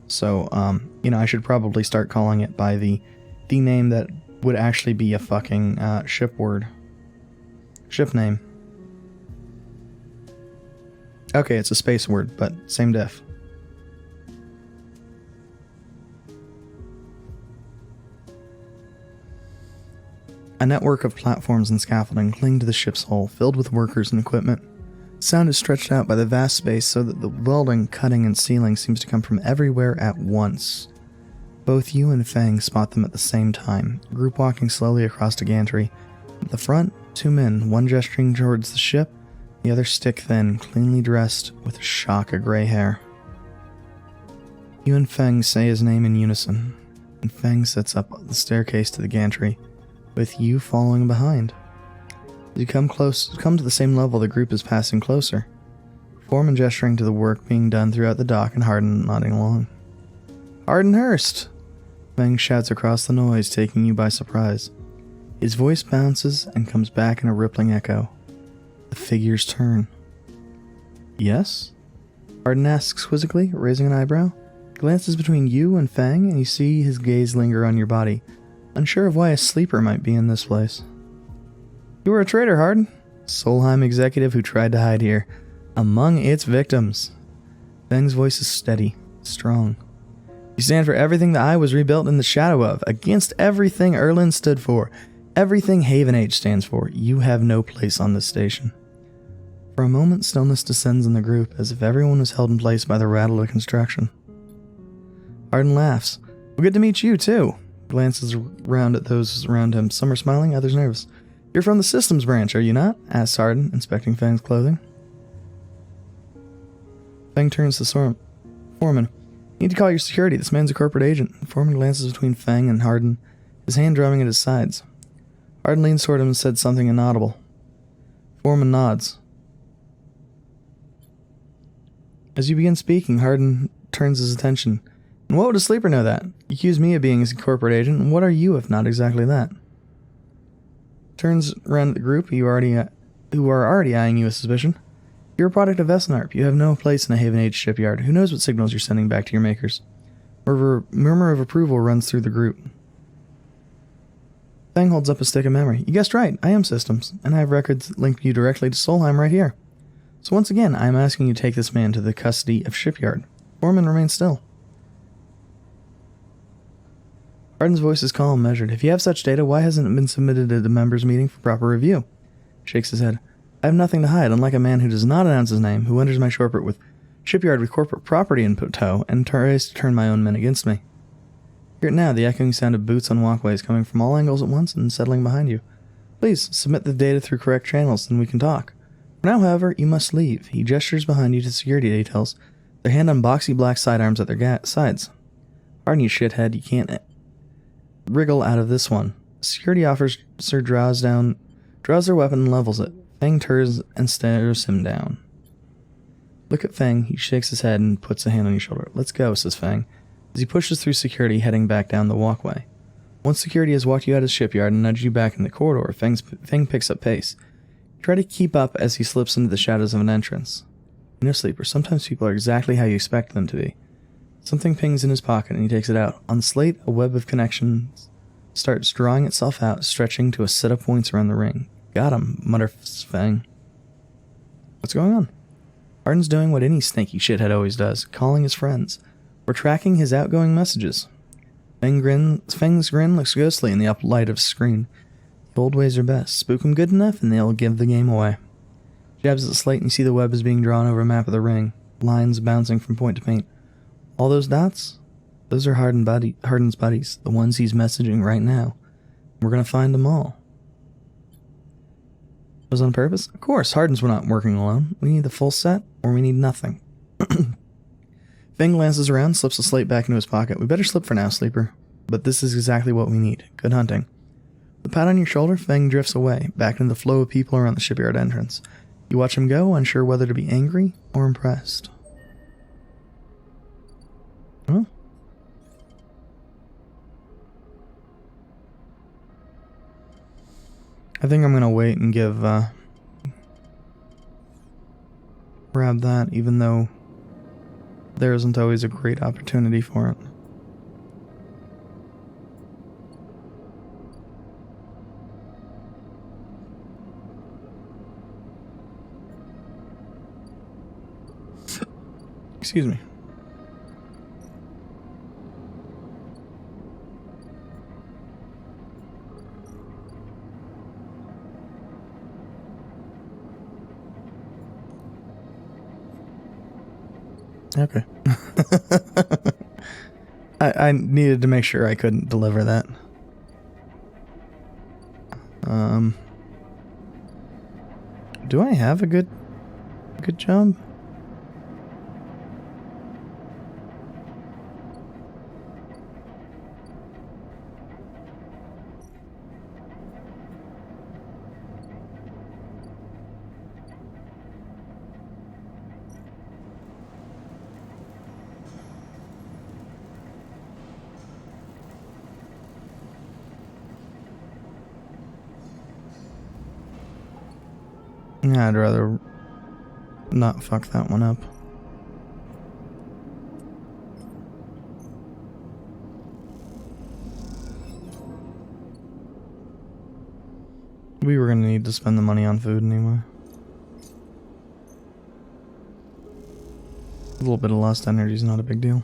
So, I should probably start calling it by the name that would actually be a fucking ship word. Ship name. Okay, it's a space word, but same diff. A network of platforms and scaffolding cling to the ship's hull, filled with workers and equipment. Sound is stretched out by the vast space so that the welding, cutting, and sealing seems to come from everywhere at once. Both you and Fang spot them at the same time, group walking slowly across the gantry. At the front, two men, one gesturing towards the ship, the other stick-thin, cleanly dressed, with a shock of gray hair. You and Feng say his name in unison, and Feng sets up the staircase to the gantry, with you following behind. As you come to the same level, the group is passing closer. Foreman gesturing to the work being done throughout the dock and Hardin nodding along. Hardin Hurst! Feng shouts across the noise, taking you by surprise. His voice bounces and comes back in a rippling echo. The figures turn. Yes? Hardin asks quizzically, raising an eyebrow. Glances between you and Fang, and you see his gaze linger on your body, unsure of why a sleeper might be in this place. You were a traitor, Hardin. Solheim executive who tried to hide here, among its victims. Fang's voice is steady, strong. You stand for everything that I was rebuilt in the shadow of, against everything Erlin stood for, everything Haven Age stands for. You have no place on this station. For a moment, stillness descends on the group, as if everyone was held in place by the rattle of construction. Hardin laughs. Well, good to meet you, too. Glances around at those around him. Some are smiling, others nervous. You're from the systems branch, are you not? Asks Hardin, inspecting Fang's clothing. Fang turns to Foreman. You need to call your security. This man's a corporate agent. Foreman glances between Fang and Hardin, his hand drumming at his sides. Hardin leans toward him and said something inaudible. Foreman nods. As you begin speaking, Hardin turns his attention. And what would a sleeper know that? You accuse me of being a corporate agent, and what are you if not exactly that? Turns around at the group, who are already eyeing you with suspicion. You're a product of Vesnarp. You have no place in a Haven Age shipyard. Who knows what signals you're sending back to your makers? Murmur of approval runs through the group. Fang holds up a stick of memory. You guessed right. I am systems, and I have records that link you directly to Solheim right here. So once again, I am asking you to take this man to the custody of shipyard. Foreman remains still. Hardin's voice is calm, measured. If you have such data, why hasn't it been submitted at the members' meeting for proper review? Shakes his head. I have nothing to hide, unlike a man who does not announce his name, who enters my shipyard with corporate property in tow, and tries to turn my own men against me. Hear it now, the echoing sound of boots on walkways coming from all angles at once and settling behind you. Please, submit the data through correct channels, then we can talk. For now, however, you must leave. He gestures behind you to security details, their hand on boxy black sidearms at their sides. Pardon you, shithead, you can't wriggle out of this one. Security officer draws their weapon and levels it. Fang turns and stares him down. Look at Fang. He shakes his head and puts a hand on your shoulder. Let's go, says Fang, as he pushes through security, heading back down the walkway. Once security has walked you out of the shipyard and nudged you back in the corridor, Fang picks up pace. Try to keep up as he slips into the shadows of an entrance. You know, Sleeper, sometimes people are exactly how you expect them to be. Something pings in his pocket and he takes it out. On the slate, a web of connections starts drawing itself out, stretching to a set of points around the ring. Got him, mutters Fang. What's going on? Hardin's doing what any snaky shithead always does, calling his friends. We're tracking his outgoing messages. Fang's grin looks ghostly in the uplight of his screen. The old ways are best. Spook 'em good enough and they'll give the game away. Jabs at the slate and you see the web is being drawn over a map of the ring. Lines bouncing from point to point. All those dots? Those are Hardin's buddies, the ones he's messaging right now. We're gonna find them all. Was on purpose? Of course, Hardin's not working alone. We need the full set, or we need nothing. Fang glances around, slips the slate back into his pocket. We better slip for now, Sleeper. But this is exactly what we need. Good hunting. With a pat on your shoulder, Fang drifts away, back into the flow of people around the shipyard entrance. You watch him go, unsure whether to be angry or impressed. Huh? I think I'm gonna wait and give grab that, even though there isn't always a great opportunity for it. Excuse me. Okay. I needed to make sure I couldn't deliver that. Do I have a good job? Yeah, I'd rather not fuck that one up. We were gonna need to spend the money on food anyway. A little bit of lost energy is not a big deal.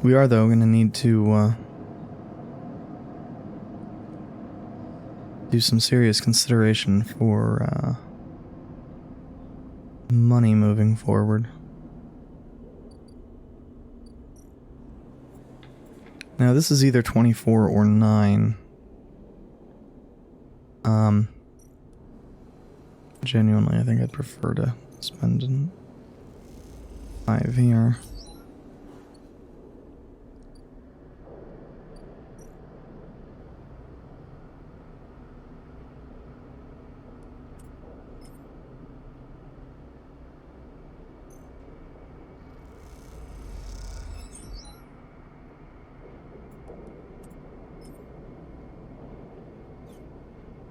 We are, though, going to need to do some serious consideration for money moving forward. Now, this is either 24 or 9. Genuinely, I think I'd prefer to spend 5 here.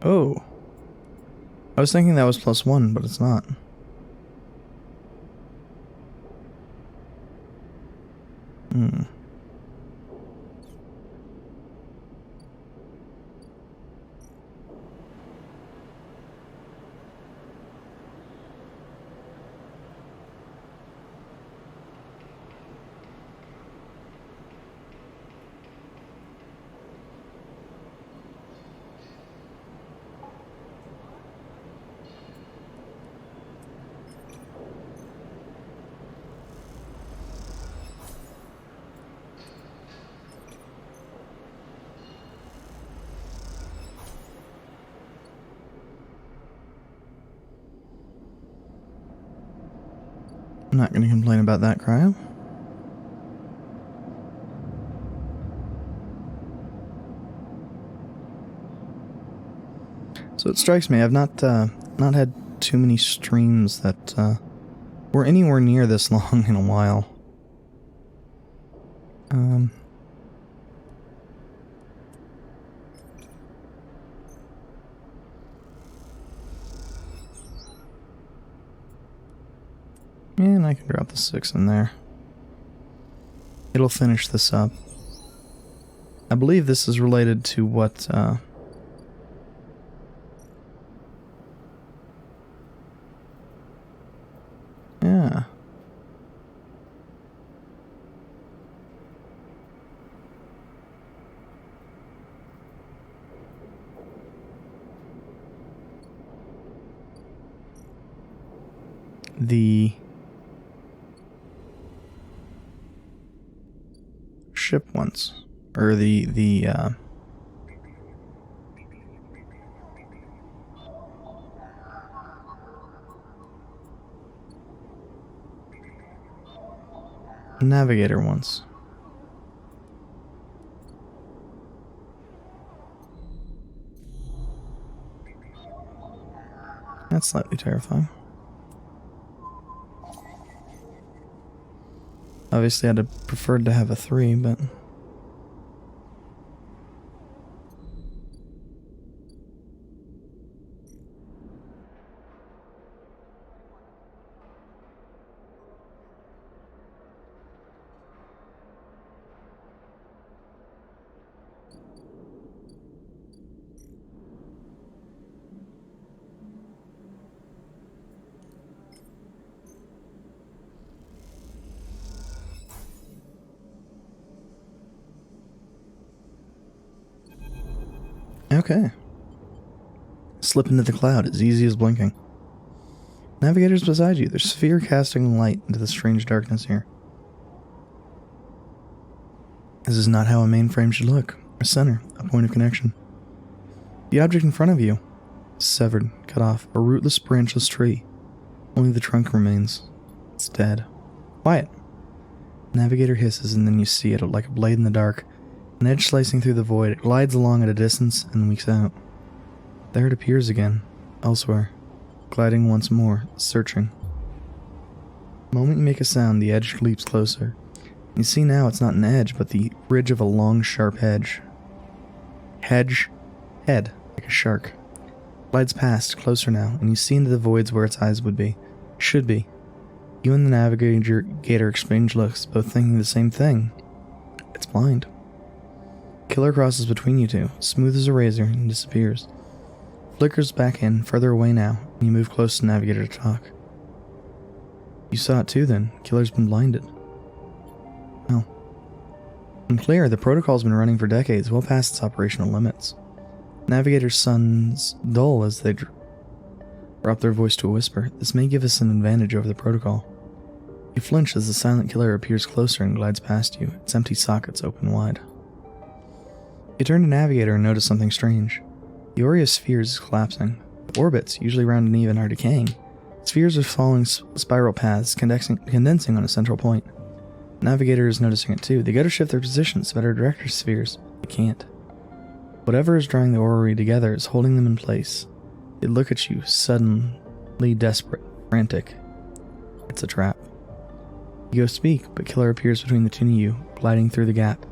Oh. I was thinking that was +1, but it's not. I'm not going to complain about that, Cryo. So it strikes me, I've not had too many streams that were anywhere near this long in a while. And I can drop the 6 in there. It'll finish this up. I believe this is related to what, yeah. The ship once, or the navigator once. That's slightly terrifying. Obviously, I'd have preferred to have a 3, but... Okay. Slip into the cloud as easy as blinking. Navigator's beside you. There's a sphere casting light into the strange darkness here. This is not how a mainframe should look. A center, a point of connection. The object in front of you is severed, cut off, a rootless, branchless tree. Only the trunk remains. It's dead. Quiet. Navigator hisses, and then you see it like a blade in the dark. An edge slicing through the void, it glides along at a distance and leaks out. There it appears again, elsewhere, gliding once more, searching. The moment you make a sound, the edge leaps closer. You see now it's not an edge, but the ridge of a long, sharp edge. Head, like a shark. Glides past, closer now, and you see into the voids where its eyes would be, should be. You and the navigator exchange looks, both thinking the same thing. It's blind. Killer crosses between you two, smooth as a razor, and disappears. Flickers back in, further away now, and you move close to Navigator to talk. You saw it too then. Killer's been blinded. Well, I'm clear, the protocol's been running for decades, well past its operational limits. Navigator's sons dull as they drop their voice to a whisper. This may give us an advantage over the protocol. You flinch as the silent killer appears closer and glides past you, its empty sockets open wide. You turn to Navigator and notice something strange. The ore of spheres is collapsing. The orbits, usually round and even, are decaying. Spheres are following spiral paths, condensing on a central point. Navigator is noticing it too. They go to shift their positions to better direct their spheres. They can't. Whatever is drawing the orrery together is holding them in place. They look at you, suddenly desperate, frantic. It's a trap. You go speak, but Killer appears between the two of you, gliding through the gap.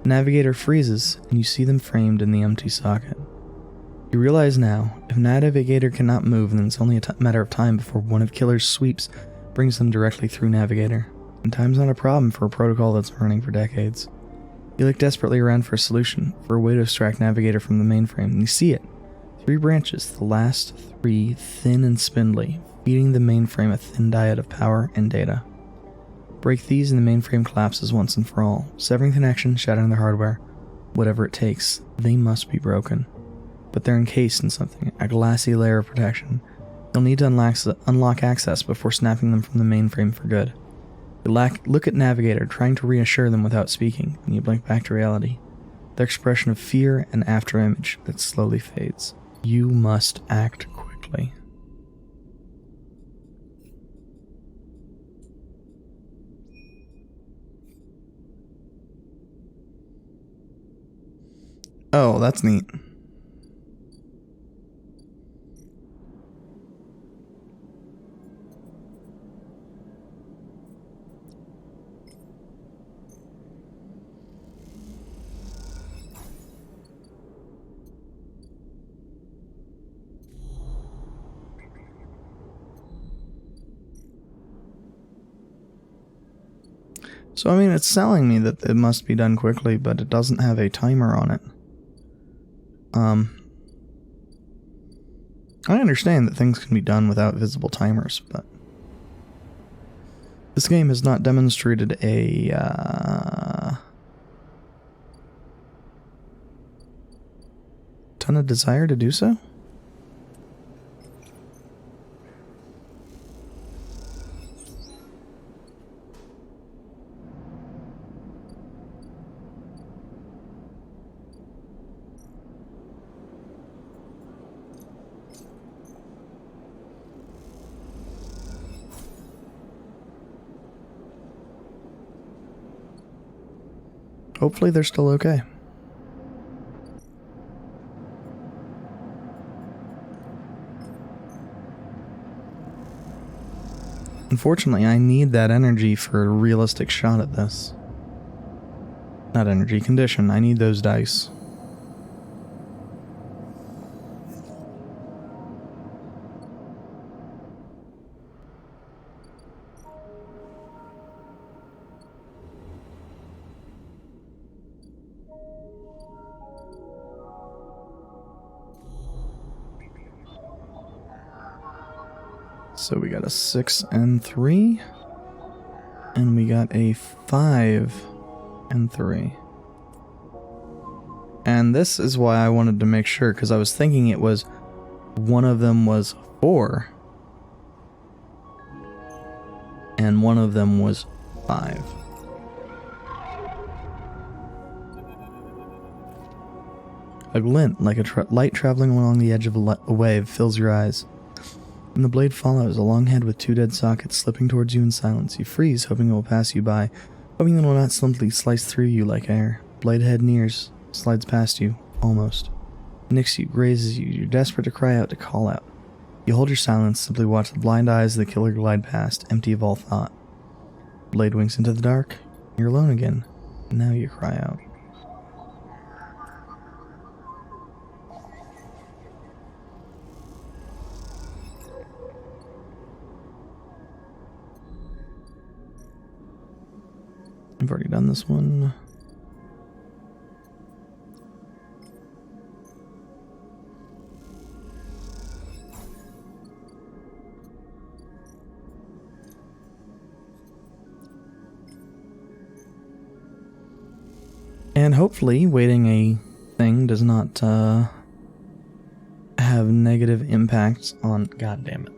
Navigator freezes, and you see them framed in the empty socket. You realize now, if Navigator cannot move, then it's only a matter of time before one of Killer's sweeps brings them directly through Navigator. And time's not a problem for a protocol that's been running for decades. You look desperately around for a solution, for a way to extract Navigator from the mainframe, and you see it. 3 branches, the last 3 thin and spindly, feeding the mainframe a thin diet of power and data. Break these and the mainframe collapses once and for all, severing connection, shattering the hardware. Whatever it takes, they must be broken. But they're encased in something, a glassy layer of protection. You'll need to unlock access before snapping them from the mainframe for good. You look at Navigator, trying to reassure them without speaking, and you blink back to reality. Their expression of fear and afterimage that slowly fades. You must act quickly. Oh, that's neat. So, I mean, it's telling me that it must be done quickly, but it doesn't have a timer on it. I understand that things can be done without visible timers, but this game has not demonstrated a ton of desire to do so. Hopefully they're still okay. Unfortunately, I need that energy for a realistic shot at this. Not energy, condition. I need those dice. So we got a 6 and 3. And we got a 5 and 3. And this is why I wanted to make sure, because I was thinking it was one of them was 4. And one of them was 5. A glint, like a light traveling along the edge of a wave, fills your eyes. When the blade follows, a long head with 2 dead sockets slipping towards you in silence. You freeze, hoping it will pass you by, hoping it will not simply slice through you like air. Blade head nears, slides past you, almost. Nicks you, grazes you. You're desperate to cry out, to call out. You hold your silence, simply watch the blind eyes of the killer glide past, empty of all thought. Blade winks into the dark. You're alone again. Now you cry out. I've already done this one. And hopefully, waiting a thing does not have negative impacts on... God damn it.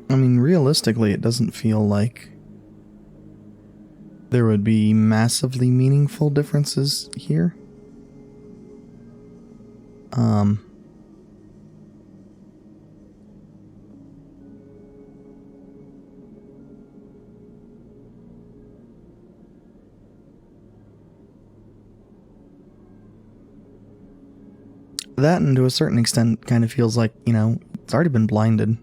I mean, realistically, it doesn't feel like there would be massively meaningful differences here. That, and to a certain extent, kind of feels like, you know, it's already been blinded.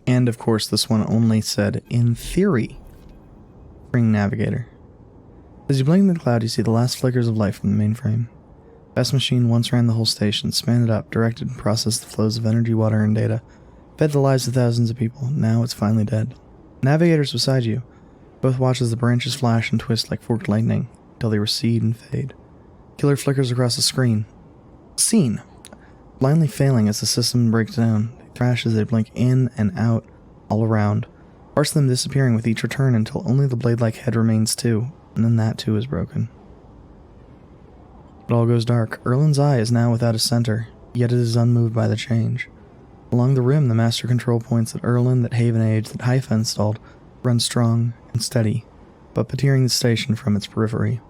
And of course, this one only said, in theory, Ring Navigator. As you blink in the cloud, you see the last flickers of life from the mainframe. Best Machine once ran the whole station, spanned it up, directed and processed the flows of energy, water, and data, fed the lives of thousands of people. Now it's finally dead. Navigator's beside you. Both watch as the branches flash and twist like forked lightning, until they recede and fade. Killer flickers across the screen. Scene. Blindly failing as the system breaks down. They thrash as they blink in and out, all around. parts of them disappearing with each return until only the blade-like head remains too, and then that too is broken. It all goes dark. Erlin's eye is now without a center, yet it is unmoved by the change. Along the rim, the master control points that Erlin, that Haven Age, that Haifa installed, run strong and steady, but puppeteering the station from its periphery.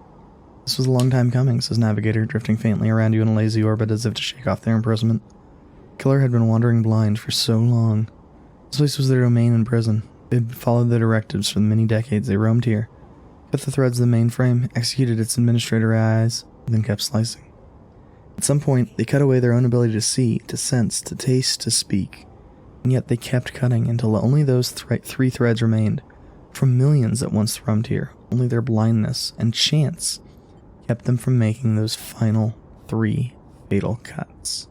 This was a long time coming, says Navigator, drifting faintly around you in a lazy orbit as if to shake off their imprisonment. Killer had been wandering blind for so long. This place was their domain and prison. They had followed the directives for the many decades they roamed here, cut the threads of the mainframe, executed its administrator eyes, and then kept slicing. At some point, they cut away their own ability to see, to sense, to taste, to speak, and yet they kept cutting until only those three threads remained. From millions that once thrummed here, only their blindness and chance kept them from making those final 3 fatal cuts.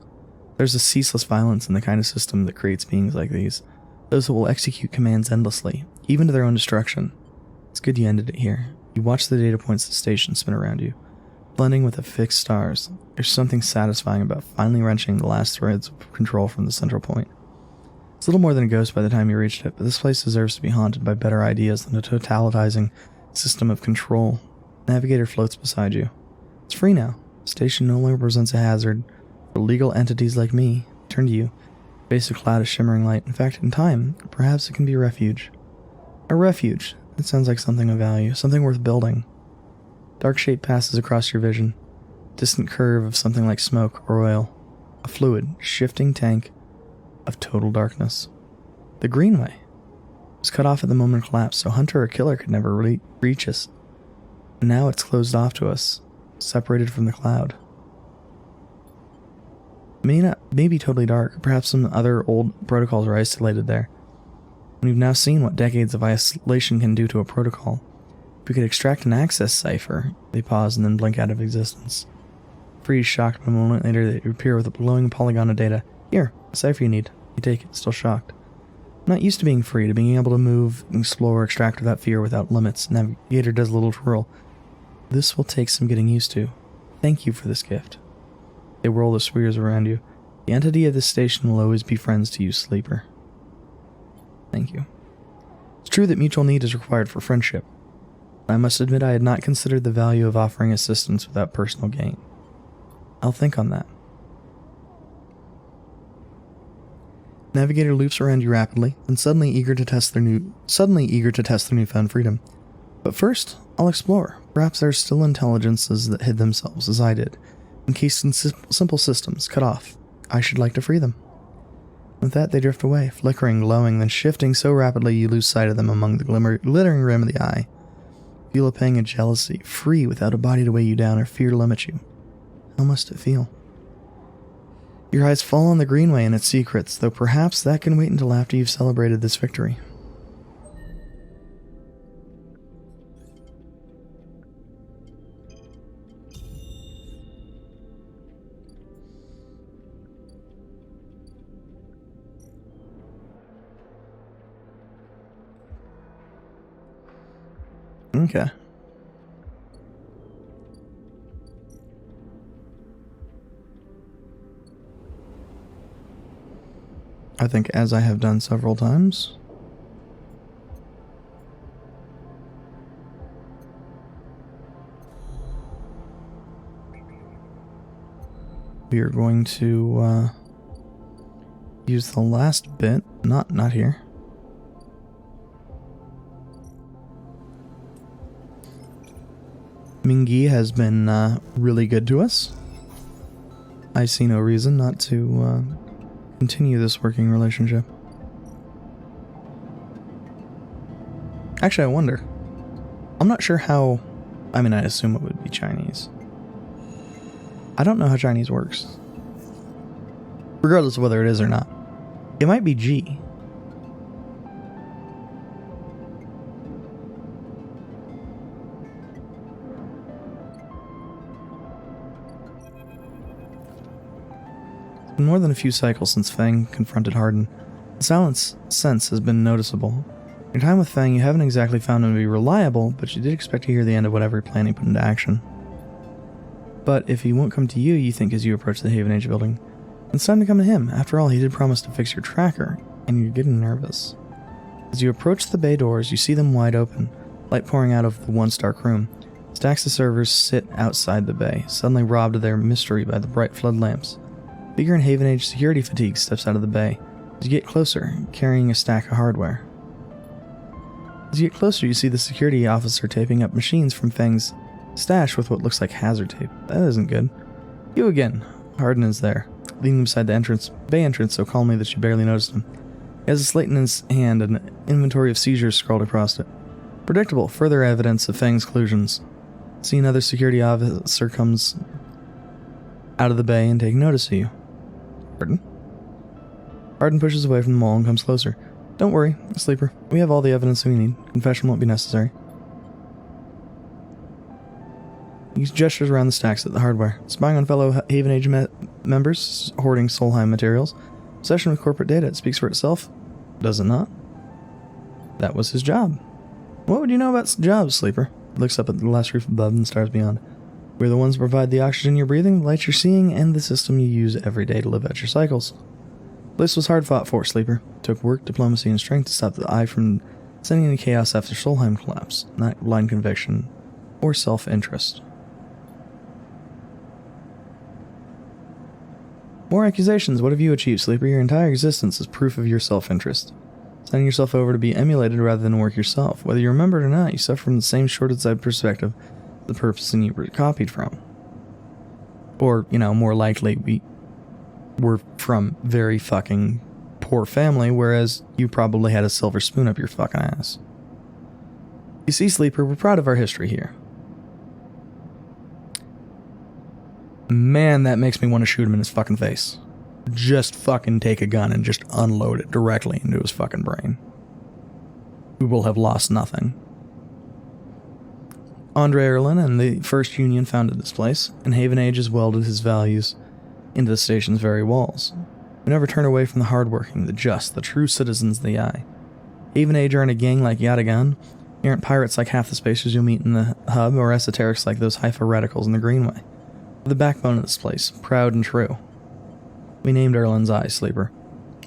There's a ceaseless violence in the kind of system that creates beings like these, those that will execute commands endlessly, even to their own destruction. It's good you ended it here. You watch the data points of the station spin around you, blending with the fixed stars. There's something satisfying about finally wrenching the last threads of control from the central point. It's little more than a ghost by the time you reached it, but this place deserves to be haunted by better ideas than a totalitizing system of control. Navigator floats beside you. It's free now. The station no longer presents a hazard for legal entities like me. Turn to you. Base a cloud of shimmering light. In fact, in time, perhaps it can be a refuge. A refuge. That sounds like something of value, something worth building. Dark shape passes across your vision. Distant curve of something like smoke or oil. A fluid, shifting tank of total darkness. The Greenway was cut off at the moment of collapse, so Hunter or Killer could never reach us. And now it's closed off to us, separated from the cloud. It may be totally dark. Perhaps some other old protocols are isolated there. We've now seen what decades of isolation can do to a protocol. If we could extract an access cipher, they pause and then blink out of existence. Freeze, shocked, but a moment later they appear with a glowing polygon of data. Here, a cipher you need. You take it, still shocked. I'm not used to being free, to being able to move, explore, extract without fear, without limits. Navigator does a little twirl. This will take some getting used to. Thank you for this gift. They whirl the spheres around you. The entity of this station will always be friends to you, Sleeper. Thank you. It's true that mutual need is required for friendship. I must admit I had not considered the value of offering assistance without personal gain. I'll think on that. Navigator loops around you rapidly, and suddenly eager to test their newfound freedom. But first, I'll explore. Perhaps there are still intelligences that hid themselves, as I did, encased in simple systems, cut off. I should like to free them. With that, they drift away, flickering, glowing, then shifting so rapidly you lose sight of them among the glittering rim of the eye. Feel a pang of jealousy, free without a body to weigh you down or fear to limit you. How must it feel? Your eyes fall on the Greenway and its secrets, though perhaps that can wait until after you've celebrated this victory. Okay. I think, as I have done several times, we are going to use the last bit. Not here. Mingi has been really good to us. I see no reason not to continue this working relationship. Actually, I wonder. I'm not sure how... I mean, I assume it would be Chinese. I don't know how Chinese works. Regardless of whether it is or not. It might be G. More than a few cycles since Fang confronted Hardin. The silence sense has been noticeable. In your time with Fang, you haven't exactly found him to be reliable, but you did expect to hear the end of whatever plan he put into action. But if he won't come to you, you think as you approach the Haven Age building, it's time to come to him. After all, he did promise to fix your tracker, and you're getting nervous. As you approach the bay doors, you see them wide open, light pouring out of the once dark room. Stacks of servers sit outside the bay, suddenly robbed of their mystery by the bright flood lamps. A figure in Haven Age security fatigue steps out of the bay. As you get closer, carrying a stack of hardware. As you get closer, you see the security officer taping up machines from Feng's stash with what looks like hazard tape. That isn't good. You again. Hardin is there, leaning beside the bay entrance so calmly that you barely noticed him. He has a slate in his hand and an inventory of seizures scrawled across it. Predictable, further evidence of Feng's collusions. See another security officer comes out of the bay and take notice of you. Hardin? Hardin pushes away from the mall and comes closer. Don't worry, Sleeper. We have all the evidence we need. Confession won't be necessary. He gestures around the stacks at the hardware. Spying on fellow Haven Age members, hoarding Solheim materials. Possession of corporate data. It speaks for itself. Does it not? That was his job. What would you know about jobs, Sleeper? He looks up at the last roof above and the stars beyond. We're the ones who provide the oxygen you're breathing, the light you're seeing, and the system you use every day to live out your cycles. This was hard fought for, Sleeper. It took work, diplomacy, and strength to stop the Eye from sending into chaos after Solheim collapse, not blind conviction or self-interest. More accusations. What have you achieved, Sleeper? Your entire existence is proof of your self-interest. Sending yourself over to be emulated rather than work yourself. Whether you remember it or not, you suffer from the same shorted-side perspective the person you were copied from. Or, more likely, we were from very fucking poor family, whereas you probably had a silver spoon up your fucking ass. You see, Sleeper, we're proud of our history here. Man, that makes me want to shoot him in his fucking face. Just fucking take a gun and just unload it directly into his fucking brain. We will have lost nothing. Andre Erlin and the First Union founded this place, and Haven Age has welded his values into the station's very walls. We never turn away from the hardworking, the just, the true citizens of the Eye. Haven Age aren't a gang like Yatagan. They aren't pirates like half the spacers you'll meet in the hub, or esoterics like those Haifa radicals in the Greenway. We're the backbone of this place, proud and true. We named Erlin's Eye, Sleeper.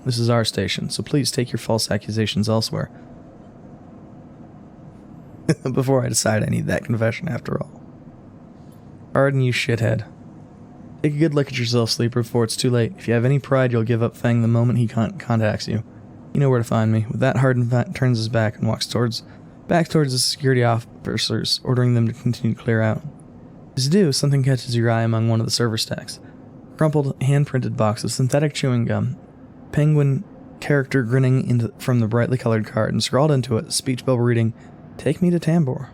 This is our station, so please take your false accusations elsewhere. Before I decide I need that confession after all. Pardon you, shithead. Take a good look at yourself, Sleeper, before it's too late. If you have any pride, you'll give up Feng the moment he contacts you. You know where to find me. With that, Hardin turns his back and walks back towards the security officers, ordering them to continue to clear out. As you do, something catches your eye among one of the server stacks. A crumpled, hand-printed box of synthetic chewing gum. Penguin character grinning from the brightly colored card, and scrawled into it, a speech bubble reading, "Take me to Tambor."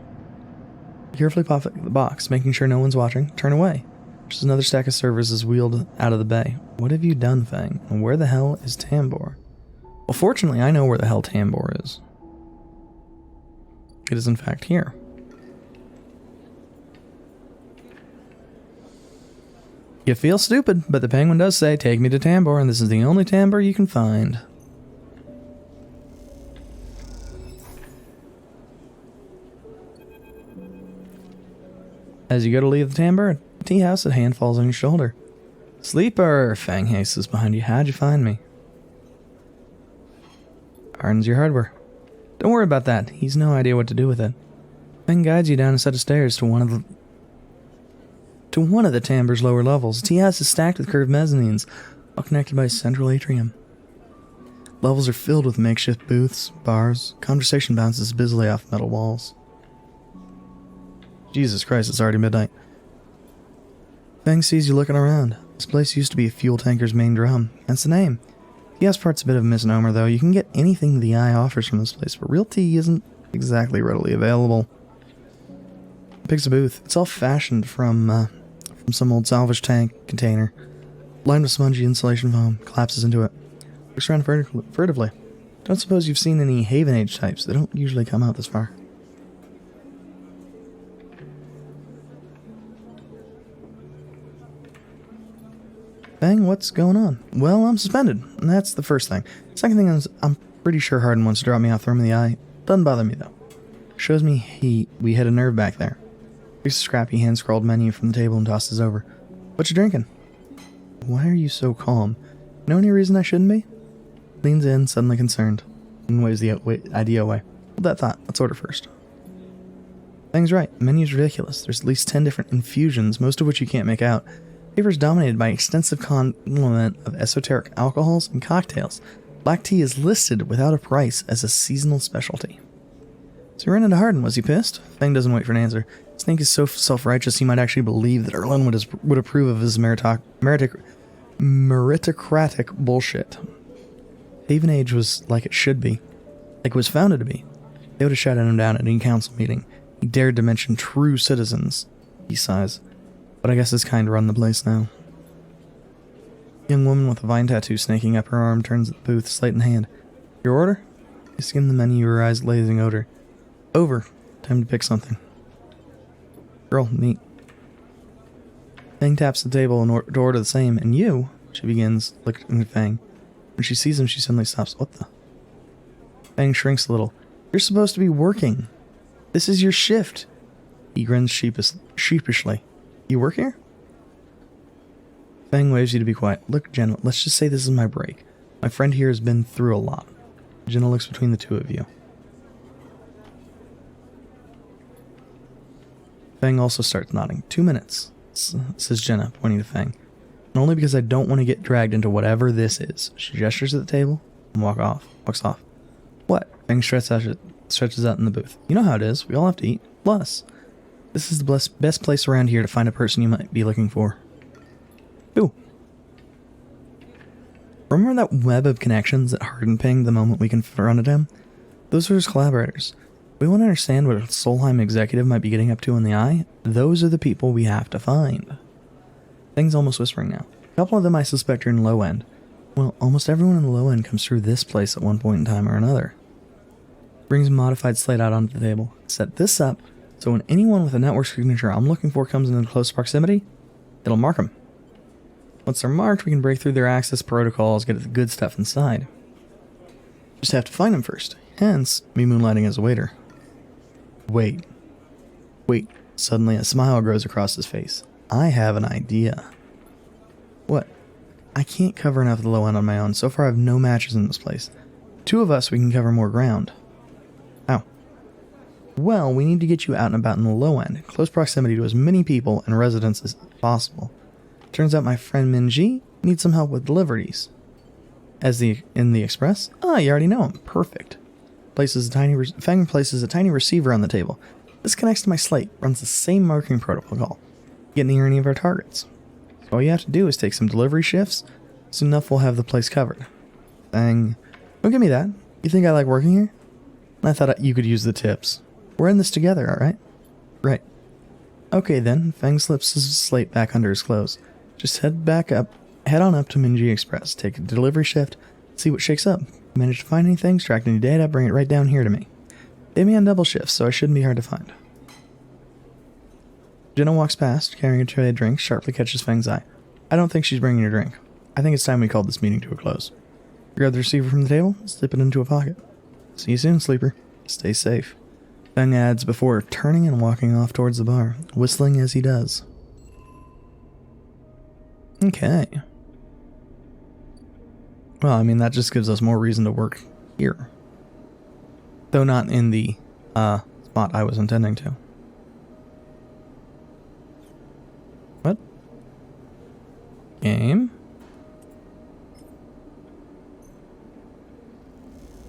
Carefully pop the box, making sure no one's watching. Turn away. Just another stack of servers is wheeled out of the bay. What have you done, Feng? And where the hell is Tambor? Well, fortunately, I know where the hell Tambor is. It is, in fact, here. You feel stupid, but the penguin does say, "Take me to Tambor," and this is the only Tambor you can find. As you go to leave the Tambor, a tea house at hand falls on your shoulder. "Sleeper!" Feng hastens behind you. "How'd you find me?" Hardens your hardware. "Don't worry about that. He's no idea what to do with it." Feng guides you down a set of stairs to one of the Tambor's lower levels. The tea house is stacked with curved mezzanines, all connected by a central atrium. Levels are filled with makeshift booths, bars. Conversation bounces busily off metal walls. Jesus Christ, it's already midnight. Feng sees you looking around. This place used to be a fuel tanker's main drum. That's the name. The gas part's a bit of a misnomer, though. You can get anything the Eye offers from this place, but real tea isn't exactly readily available. Picks a booth. It's all fashioned from some old salvage tank container. Lined with spongy insulation foam. Collapses into it. Looks around furtively. Don't suppose you've seen any Haven Age types. They don't usually come out this far. Feng, what's going on? Well, I'm suspended, and that's the first thing. Second thing is, I'm pretty sure Hardin wants to drop me off the room of the Eye. Doesn't bother me, though. Shows me we hit a nerve back there. Takes a scrappy hand-scrawled menu from the table and tosses over. What you drinking? Why are you so calm? Know any reason I shouldn't be? Leans in, suddenly concerned. and waves the idea away. Hold that thought. Let's order first. Fang's right. The menu's ridiculous. There's at least 10 different infusions, most of which you can't make out. Flavor is dominated by an extensive complement of esoteric alcohols and cocktails. Black tea is listed without a price as a seasonal specialty. So he ran into Hardin. Was he pissed? Fang doesn't wait for an answer. Snake is so self-righteous he might actually believe that Erlen would approve of his meritocratic bullshit. Haven Age was like it should be. Like it was founded to be. They would have shouted him down at any council meeting. He dared to mention true citizens. He sighs. But I guess his kind run the place now. Young woman with a vine tattoo snaking up her arm turns at the booth, slate in hand. Your order? You skim the menu, her eyes glazing odor. Over. Time to pick something. Girl, neat. Fang taps the table to order the same, and you, she begins, looking at Fang. When she sees him, she suddenly stops. What the? Fang shrinks a little. You're supposed to be working. This is your shift. He grins sheepishly. You work here? Fang waves you to be quiet. Look, Jenna, let's just say this is my break. My friend here has been through a lot. Jenna looks between the two of you. Fang also starts nodding. 2 minutes, says Jenna, pointing to Fang. And only because I don't want to get dragged into whatever this is. She gestures at the table and walks off. What? Fang stretches out in the booth. You know how it is. We all have to eat. Plus, this is the best place around here to find a person you might be looking for. Ooh. Remember that web of connections that Hardin pinged the moment we confronted him? Those are his collaborators. We want to understand what a Solheim executive might be getting up to in the eye. Those are the people we have to find. Fang's almost whispering now. A couple of them I suspect are in low end. Well, almost everyone in the low end comes through this place at one point in time or another. Brings a modified slate out onto the table. Set this up so when anyone with a network signature I'm looking for comes into close proximity, it'll mark them. Once they're marked, we can break through their access protocols, get at the good stuff inside. Just have to find them first. Hence, me moonlighting as a waiter. Wait. Suddenly a smile grows across his face. I have an idea. What? I can't cover enough of the low end on my own. So far I have no matches in this place. 2 of us, we can cover more ground. How? Well, we need to get you out and about in the low end, close proximity to as many people and residents as possible. Turns out my friend Minji needs some help with deliveries. In the express? Ah, you already know him. Perfect. Fang places a tiny receiver on the table. This connects to my slate, runs the same marking protocol. Get near any of our targets. So all you have to do is take some delivery shifts, soon enough we'll have the place covered. Fang, don't give me that. You think I like working here? I thought you could use the tips. We're in this together, alright? Right. Okay then, Fang slips his slate back under his clothes. Just head on up to Minji Express, take a delivery shift, see what shakes up. Manage to find anything, extract any data, bring it right down here to me. They may on double shifts, so I shouldn't be hard to find. Jenna walks past, carrying a tray of drinks, sharply catches Fang's eye. I don't think she's bringing a drink. I think it's time we called this meeting to a close. Grab the receiver from the table, slip it into a pocket. See you soon, sleeper. Stay safe. Fang adds before turning and walking off towards the bar, whistling as he does. Okay. Well, I mean, that just gives us more reason to work here. Though not in the spot I was intending to. What? Game?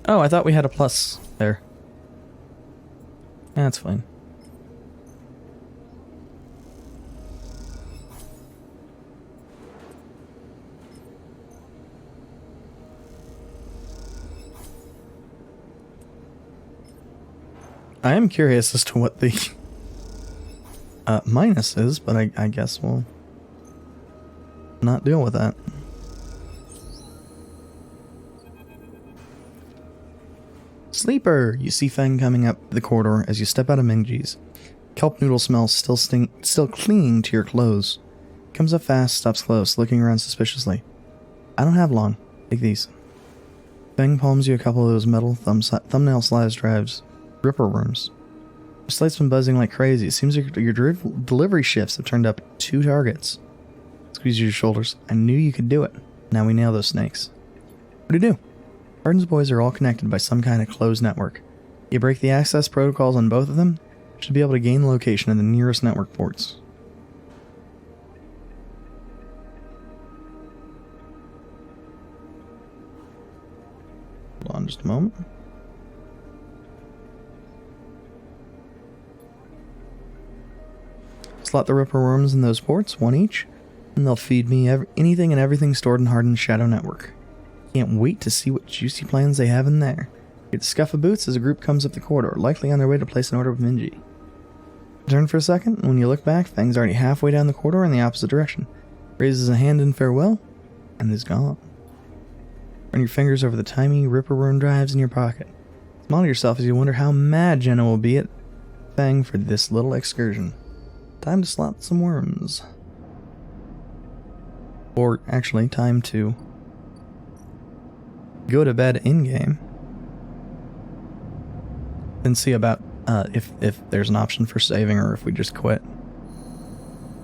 Oh, I thought we had a plus there. That's fine. I am curious as to what the minus is, but I guess we'll not deal with that. Sleeper! You see Fang coming up the corridor as you step out of Minji's. Kelp noodle smell still clinging to your clothes. Comes up fast, stops close, looking around suspiciously. I don't have long. Take these. Fang palms you a couple of those metal thumbnail size drives. Ripper rooms. Your slate's been buzzing like crazy. It seems like your delivery shifts have turned up 2 targets. Squeeze your shoulders. I knew you could do it. Now we nail those snakes. What do you do? Hardin's boys are all connected by some kind of closed network. You break the access protocols on both of them, you should be able to gain the location of the nearest network ports. Hold on just a moment. Slot the Ripper worms in those ports, one each, and they'll feed me anything and everything stored in Hardin's shadow network. Can't wait to see what juicy plans they have in there. Get the scuff of boots as a group comes up the corridor, likely on their way to place an order with Minji. Turn for a second, and when you look back, Fang's already halfway down the corridor in the opposite direction. Raises a hand in farewell, and is gone. Run your fingers over the tiny Ripper worm drives in your pocket. Smile to yourself as you wonder how mad Jenna will be at Fang for this little excursion. Time to slot some worms. Or, actually, time to go to bed in-game. And see about if there's an option for saving or if we just quit.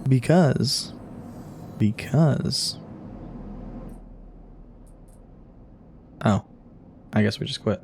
Because... Oh. I guess we just quit.